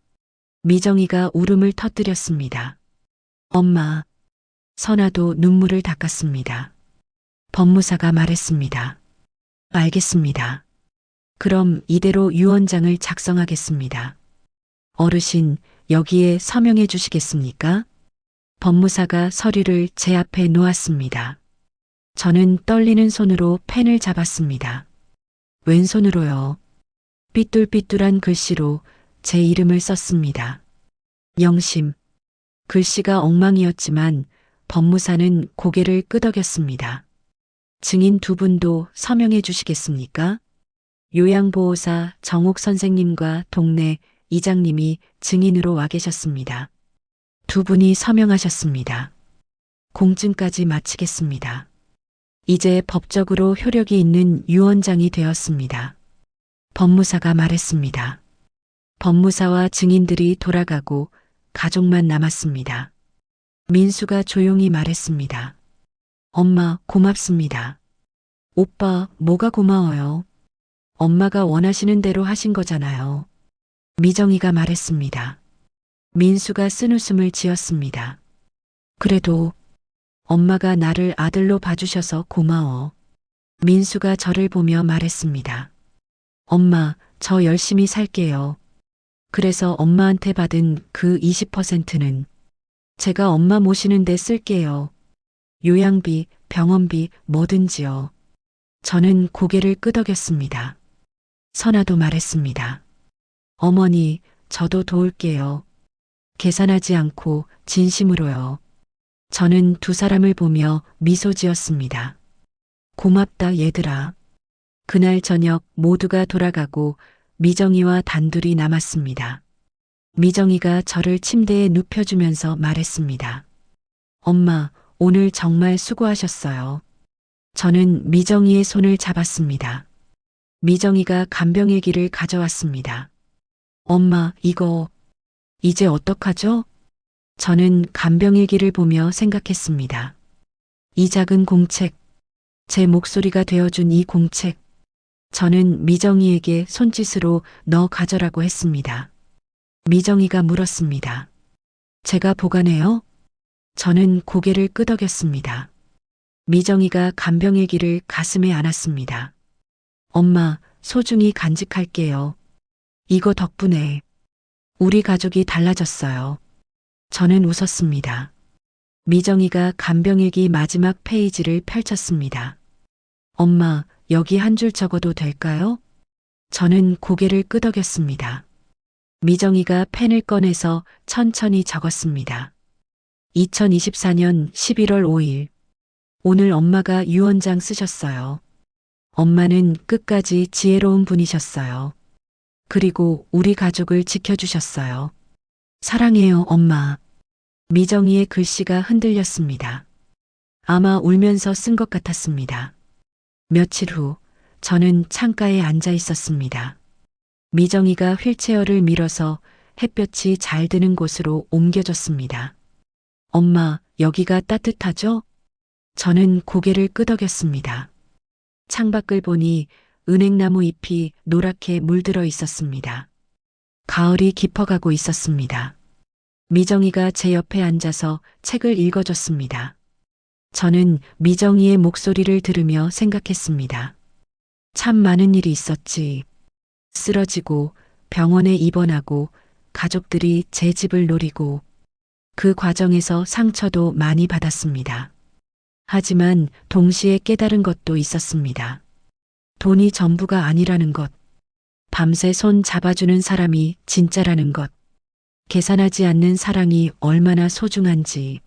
미정이가 울음을 터뜨렸습니다. 엄마, 선아도 눈물을 닦았습니다. 법무사가 말했습니다. 알겠습니다. 그럼 이대로 유언장을 작성하겠습니다. 어르신, 여기에 서명해 주시겠습니까? 법무사가 서류를 제 앞에 놓았습니다. 저는 떨리는 손으로 펜을 잡았습니다. 왼손으로요. 삐뚤삐뚤한 글씨로 제 이름을 썼습니다. 영심. 글씨가 엉망이었지만 법무사는 고개를 끄덕였습니다. 증인 두 분도 서명해 주시겠습니까? 요양보호사 정옥 선생님과 동네 이장님이 증인으로 와 계셨습니다. 두 분이 서명하셨습니다. 공증까지 마치겠습니다. 이제 법적으로 효력이 있는 유언장이 되었습니다. 법무사가 말했습니다. 법무사와 증인들이 돌아가고 가족만 남았습니다. 민수가 조용히 말했습니다. 엄마, 고맙습니다. 오빠, 뭐가 고마워요? 엄마가 원하시는 대로 하신 거잖아요. 미정이가 말했습니다. 민수가 쓴웃음을 지었습니다. 그래도 엄마가 나를 아들로 봐주셔서 고마워. 민수가 저를 보며 말했습니다. 엄마, 저 열심히 살게요. 그래서 엄마한테 받은 그 20%는 제가 엄마 모시는 데 쓸게요. 요양비, 병원비, 뭐든지요. 저는 고개를 끄덕였습니다. 선아도 말했습니다. 어머니, 저도 도울게요. 계산하지 않고 진심으로요. 저는 두 사람을 보며 미소 지었습니다. 고맙다, 얘들아. 그날 저녁 모두가 돌아가고 미정이와 단둘이 남았습니다. 미정이가 저를 침대에 눕혀주면서 말했습니다. 엄마, 오늘 정말 수고하셨어요. 저는 미정이의 손을 잡았습니다. 미정이가 간병일기를 가져왔습니다. 엄마, 이거 이제 어떡하죠? 저는 간병일기를 보며 생각했습니다. 이 작은 공책, 제 목소리가 되어준 이 공책. 저는 미정이에게 손짓으로 너 가져라고 했습니다. 미정이가 물었습니다. 제가 보관해요? 저는 고개를 끄덕였습니다. 미정이가 간병일기를 가슴에 안았습니다. 엄마, 소중히 간직할게요. 이거 덕분에 우리 가족이 달라졌어요. 저는 웃었습니다. 미정이가 간병일기 마지막 페이지를 펼쳤습니다. 엄마, 여기 한 줄 적어도 될까요? 저는 고개를 끄덕였습니다. 미정이가 펜을 꺼내서 천천히 적었습니다. 2024년 11월 5일. 오늘 엄마가 유언장 쓰셨어요. 엄마는 끝까지 지혜로운 분이셨어요. 그리고 우리 가족을 지켜주셨어요. 사랑해요, 엄마. 미정이의 글씨가 흔들렸습니다. 아마 울면서 쓴 것 같았습니다. 며칠 후 저는 창가에 앉아 있었습니다. 미정이가 휠체어를 밀어서 햇볕이 잘 드는 곳으로 옮겨졌습니다. 엄마, 여기가 따뜻하죠? 저는 고개를 끄덕였습니다. 창밖을 보니 은행나무 잎이 노랗게 물들어 있었습니다. 가을이 깊어가고 있었습니다. 미정이가 제 옆에 앉아서 책을 읽어줬습니다. 저는 미정이의 목소리를 들으며 생각했습니다. 참 많은 일이 있었지. 쓰러지고 병원에 입원하고 가족들이 제 집을 노리고 그 과정에서 상처도 많이 받았습니다. 하지만 동시에 깨달은 것도 있었습니다. 돈이 전부가 아니라는 것, 밤새 손 잡아주는 사람이 진짜라는 것, 계산하지 않는 사랑이 얼마나 소중한지,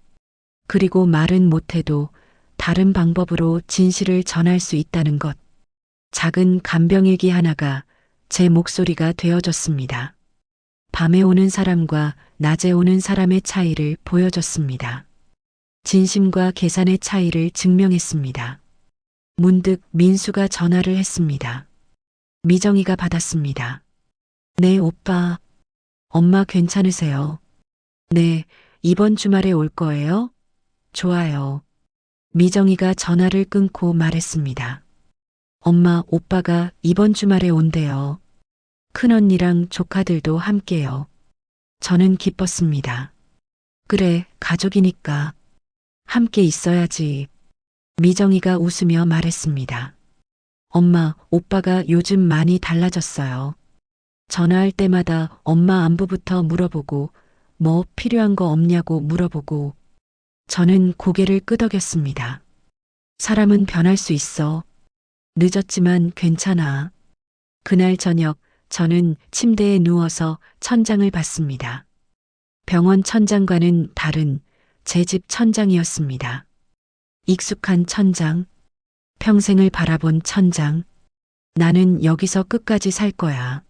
그리고 말은 못해도 다른 방법으로 진실을 전할 수 있다는 것. 작은 간병일기 하나가 제 목소리가 되어줬습니다. 밤에 오는 사람과 낮에 오는 사람의 차이를 보여줬습니다. 진심과 계산의 차이를 증명했습니다. 문득 민수가 전화를 했습니다. 미정이가 받았습니다. 네, 오빠. 엄마 괜찮으세요? 네, 이번 주말에 올 거예요? 좋아요. 미정이가 전화를 끊고 말했습니다. 엄마, 오빠가 이번 주말에 온대요. 큰언니랑 조카들도 함께요. 저는 기뻤습니다. 그래, 가족이니까. 함께 있어야지. 미정이가 웃으며 말했습니다. 엄마, 오빠가 요즘 많이 달라졌어요. 전화할 때마다 엄마 안부부터 물어보고 뭐 필요한 거 없냐고 물어보고 저는 고개를 끄덕였습니다. 사람은 변할 수 있어. 늦었지만 괜찮아. 그날 저녁 저는 침대에 누워서 천장을 봤습니다. 병원 천장과는 다른 제 집 천장이었습니다. 익숙한 천장, 평생을 바라본 천장. 나는 여기서 끝까지 살 거야.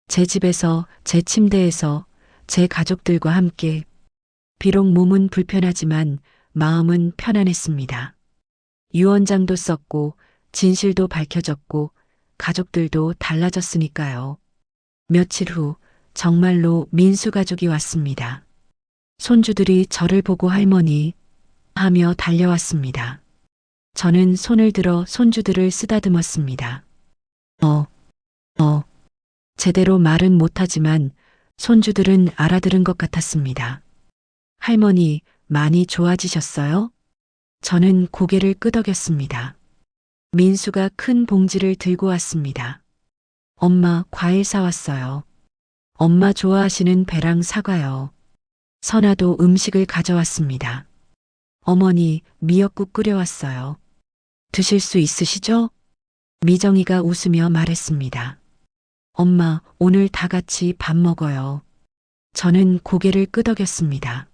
제 집에서, 제 침대에서, 제 가족들과 함께. 비록 몸은 불편하지만 마음은 편안했습니다. 유언장도 썼고 진실도 밝혀졌고 가족들도 달라졌으니까요. 며칠 후 정말로 민수 가족이 왔습니다. 손주들이 저를 보고 할머니 하며 달려왔습니다. 저는 손을 들어 손주들을 쓰다듬었습니다. 제대로 말은 못하지만 손주들은 알아들은 것 같았습니다. 할머니, 많이 좋아지셨어요? 저는 고개를 끄덕였습니다. 민수가 큰 봉지를 들고 왔습니다. 엄마, 과일 사왔어요. 엄마 좋아하시는 배랑 사과요. 선아도 음식을 가져왔습니다. 어머니, 미역국 끓여왔어요. 드실 수 있으시죠? 미정이가 웃으며 말했습니다. 엄마, 오늘 다 같이 밥 먹어요. 저는 고개를 끄덕였습니다.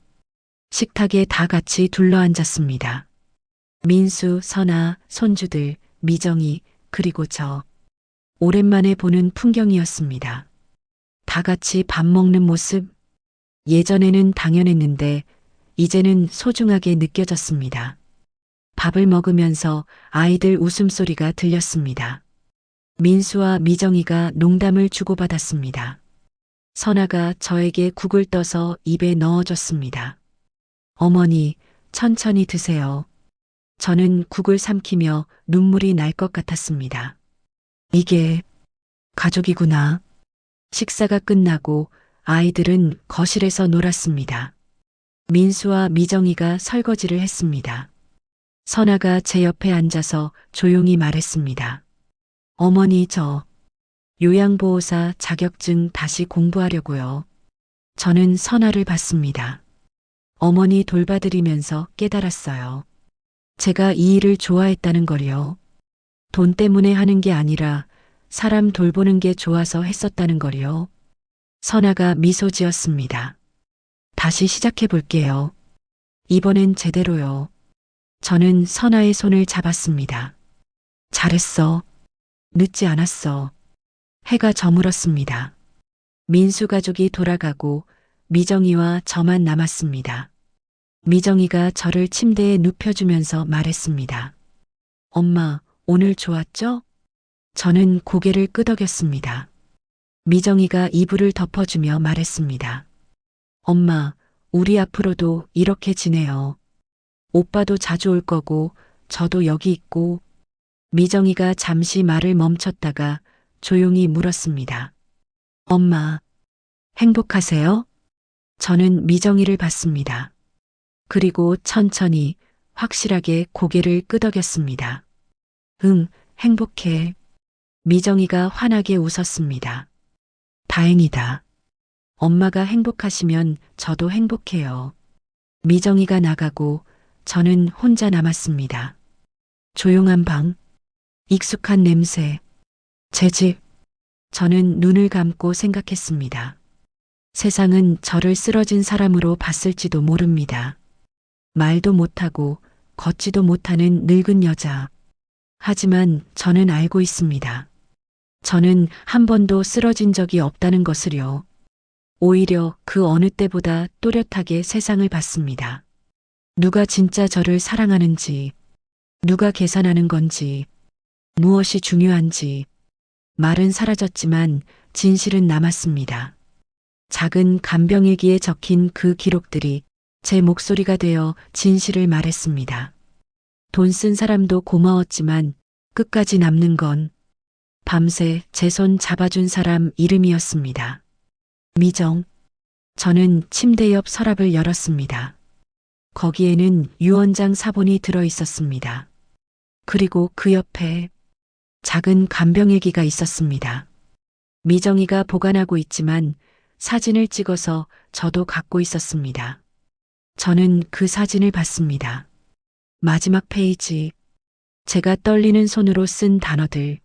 식탁에 다 같이 둘러앉았습니다. 민수, 선아, 손주들, 미정이, 그리고 저. 오랜만에 보는 풍경이었습니다. 다 같이 밥 먹는 모습. 예전에는 당연했는데 이제는 소중하게 느껴졌습니다. 밥을 먹으면서 아이들 웃음소리가 들렸습니다. 민수와 미정이가 농담을 주고받았습니다. 선아가 저에게 국을 떠서 입에 넣어줬습니다. 어머니, 천천히 드세요. 저는 국을 삼키며 눈물이 날 것 같았습니다. 이게 가족이구나. 식사가 끝나고 아이들은 거실에서 놀았습니다. 민수와 미정이가 설거지를 했습니다. 선아가 제 옆에 앉아서 조용히 말했습니다. 어머니, 저 요양보호사 자격증 다시 공부하려고요. 저는 선아를 봤습니다. 어머니 돌봐드리면서 깨달았어요. 제가 이 일을 좋아했다는 걸요. 돈 때문에 하는 게 아니라 사람 돌보는 게 좋아서 했었다는 걸요. 선아가 미소 지었습니다. 다시 시작해 볼게요. 이번엔 제대로요. 저는 선아의 손을 잡았습니다. 잘했어. 늦지 않았어. 해가 저물었습니다. 민수 가족이 돌아가고 미정이와 저만 남았습니다. 미정이가 저를 침대에 눕혀주면서 말했습니다. 엄마, 오늘 좋았죠? 저는 고개를 끄덕였습니다. 미정이가 이불을 덮어주며 말했습니다. 엄마, 우리 앞으로도 이렇게 지내요. 오빠도 자주 올 거고, 저도 여기 있고. 미정이가 잠시 말을 멈췄다가 조용히 물었습니다. 엄마, 행복하세요? 저는 미정이를 봤습니다. 그리고 천천히 확실하게 고개를 끄덕였습니다. 응, 행복해. 미정이가 환하게 웃었습니다. 다행이다. 엄마가 행복하시면 저도 행복해요. 미정이가 나가고 저는 혼자 남았습니다. 조용한 방, 익숙한 냄새, 제 집. 저는 눈을 감고 생각했습니다. 세상은 저를 쓰러진 사람으로 봤을지도 모릅니다. 말도 못하고 걷지도 못하는 늙은 여자. 하지만 저는 알고 있습니다. 저는 한 번도 쓰러진 적이 없다는 것을요. 오히려 그 어느 때보다 또렷하게 세상을 봤습니다. 누가 진짜 저를 사랑하는지, 누가 계산하는 건지, 무엇이 중요한지. 말은 사라졌지만 진실은 남았습니다. 작은 간병일기에 적힌 그 기록들이 제 목소리가 되어 진실을 말했습니다. 돈 쓴 사람도 고마웠지만 끝까지 남는 건 밤새 제 손 잡아준 사람 이름이었습니다. 미정. 저는 침대 옆 서랍을 열었습니다. 거기에는 유언장 사본이 들어 있었습니다. 그리고 그 옆에 작은 간병일기가 있었습니다. 미정이가 보관하고 있지만 사진을 찍어서 저도 갖고 있었습니다. 저는 그 사진을 봤습니다. 마지막 페이지. 제가 떨리는 손으로 쓴 단어들.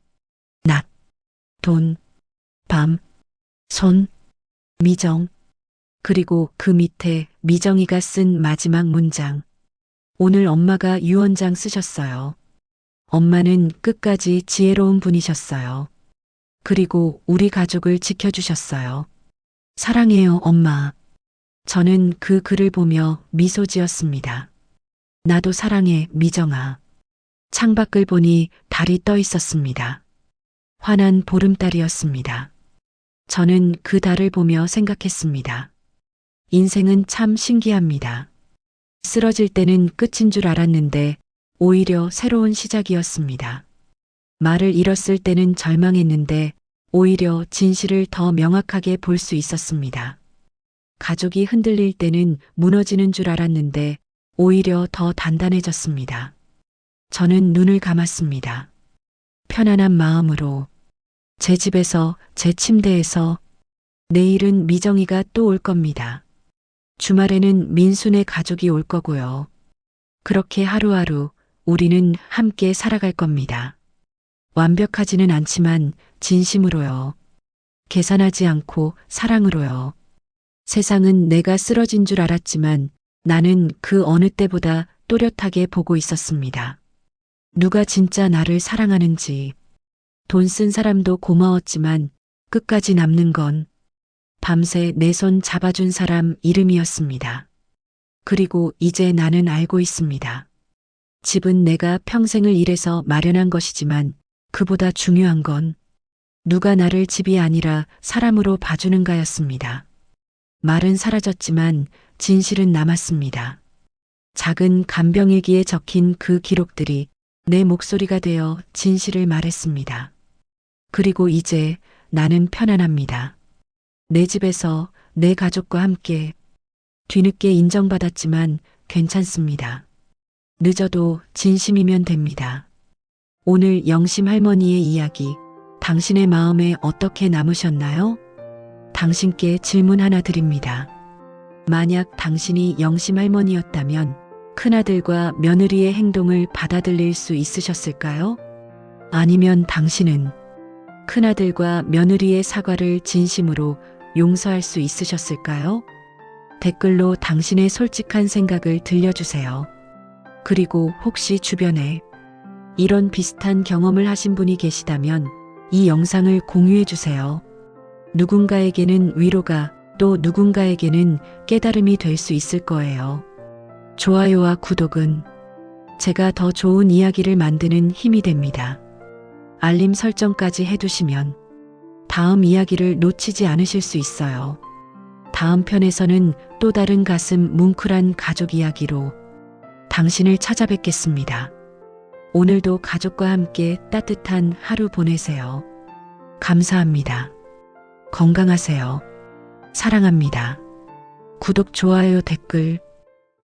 낮, 돈, 밤, 손, 미정. 그리고 그 밑에 미정이가 쓴 마지막 문장. 오늘 엄마가 유언장 쓰셨어요. 엄마는 끝까지 지혜로운 분이셨어요. 그리고 우리 가족을 지켜주셨어요. 사랑해요, 엄마. 저는 그 글을 보며 미소 지었습니다. 나도 사랑해, 미정아. 창밖을 보니 달이 떠 있었습니다. 환한 보름달이었습니다. 저는 그 달을 보며 생각했습니다. 인생은 참 신기합니다. 쓰러질 때는 끝인 줄 알았는데 오히려 새로운 시작이었습니다. 말을 잃었을 때는 절망했는데 오히려 진실을 더 명확하게 볼 수 있었습니다. 가족이 흔들릴 때는 무너지는 줄 알았는데 오히려 더 단단해졌습니다. 저는 눈을 감았습니다. 편안한 마음으로 제 집에서, 제 침대에서. 내일은 미정이가 또 올 겁니다. 주말에는 민수네 가족이 올 거고요. 그렇게 하루하루 우리는 함께 살아갈 겁니다. 완벽하지는 않지만 진심으로요. 계산하지 않고 사랑으로요. 세상은 내가 쓰러진 줄 알았지만 나는 그 어느 때보다 또렷하게 보고 있었습니다. 누가 진짜 나를 사랑하는지. 돈 쓴 사람도 고마웠지만 끝까지 남는 건 밤새 내 손 잡아준 사람 이름이었습니다. 그리고 이제 나는 알고 있습니다. 집은 내가 평생을 일해서 마련한 것이지만 그보다 중요한 건 누가 나를 집이 아니라 사람으로 봐주는가였습니다. 말은 사라졌지만 진실은 남았습니다. 작은 간병일기에 적힌 그 기록들이 내 목소리가 되어 진실을 말했습니다. 그리고 이제 나는 편안합니다. 내 집에서 내 가족과 함께. 뒤늦게 인정받았지만 괜찮습니다. 늦어도 진심이면 됩니다. 오늘 영심 할머니의 이야기, 당신의 마음에 어떻게 남으셨나요? 당신께 질문 하나 드립니다. 만약 당신이 영심 할머니였다면 큰아들과 며느리의 행동을 받아들일 수 있으셨을까요? 아니면 당신은 큰아들과 며느리의 사과를 진심으로 용서할 수 있으셨을까요? 댓글로 당신의 솔직한 생각을 들려주세요. 그리고 혹시 주변에 이런 비슷한 경험을 하신 분이 계시다면 이 영상을 공유해 주세요. 누군가에게는 위로가, 또 누군가에게는 깨달음이 될 수 있을 거예요. 좋아요와 구독은 제가 더 좋은 이야기를 만드는 힘이 됩니다. 알림 설정까지 해두시면 다음 이야기를 놓치지 않으실 수 있어요. 다음 편에서는 또 다른 가슴 뭉클한 가족 이야기로 당신을 찾아뵙겠습니다. 오늘도 가족과 함께 따뜻한 하루 보내세요. 감사합니다. 건강하세요. 사랑합니다. 구독, 좋아요, 댓글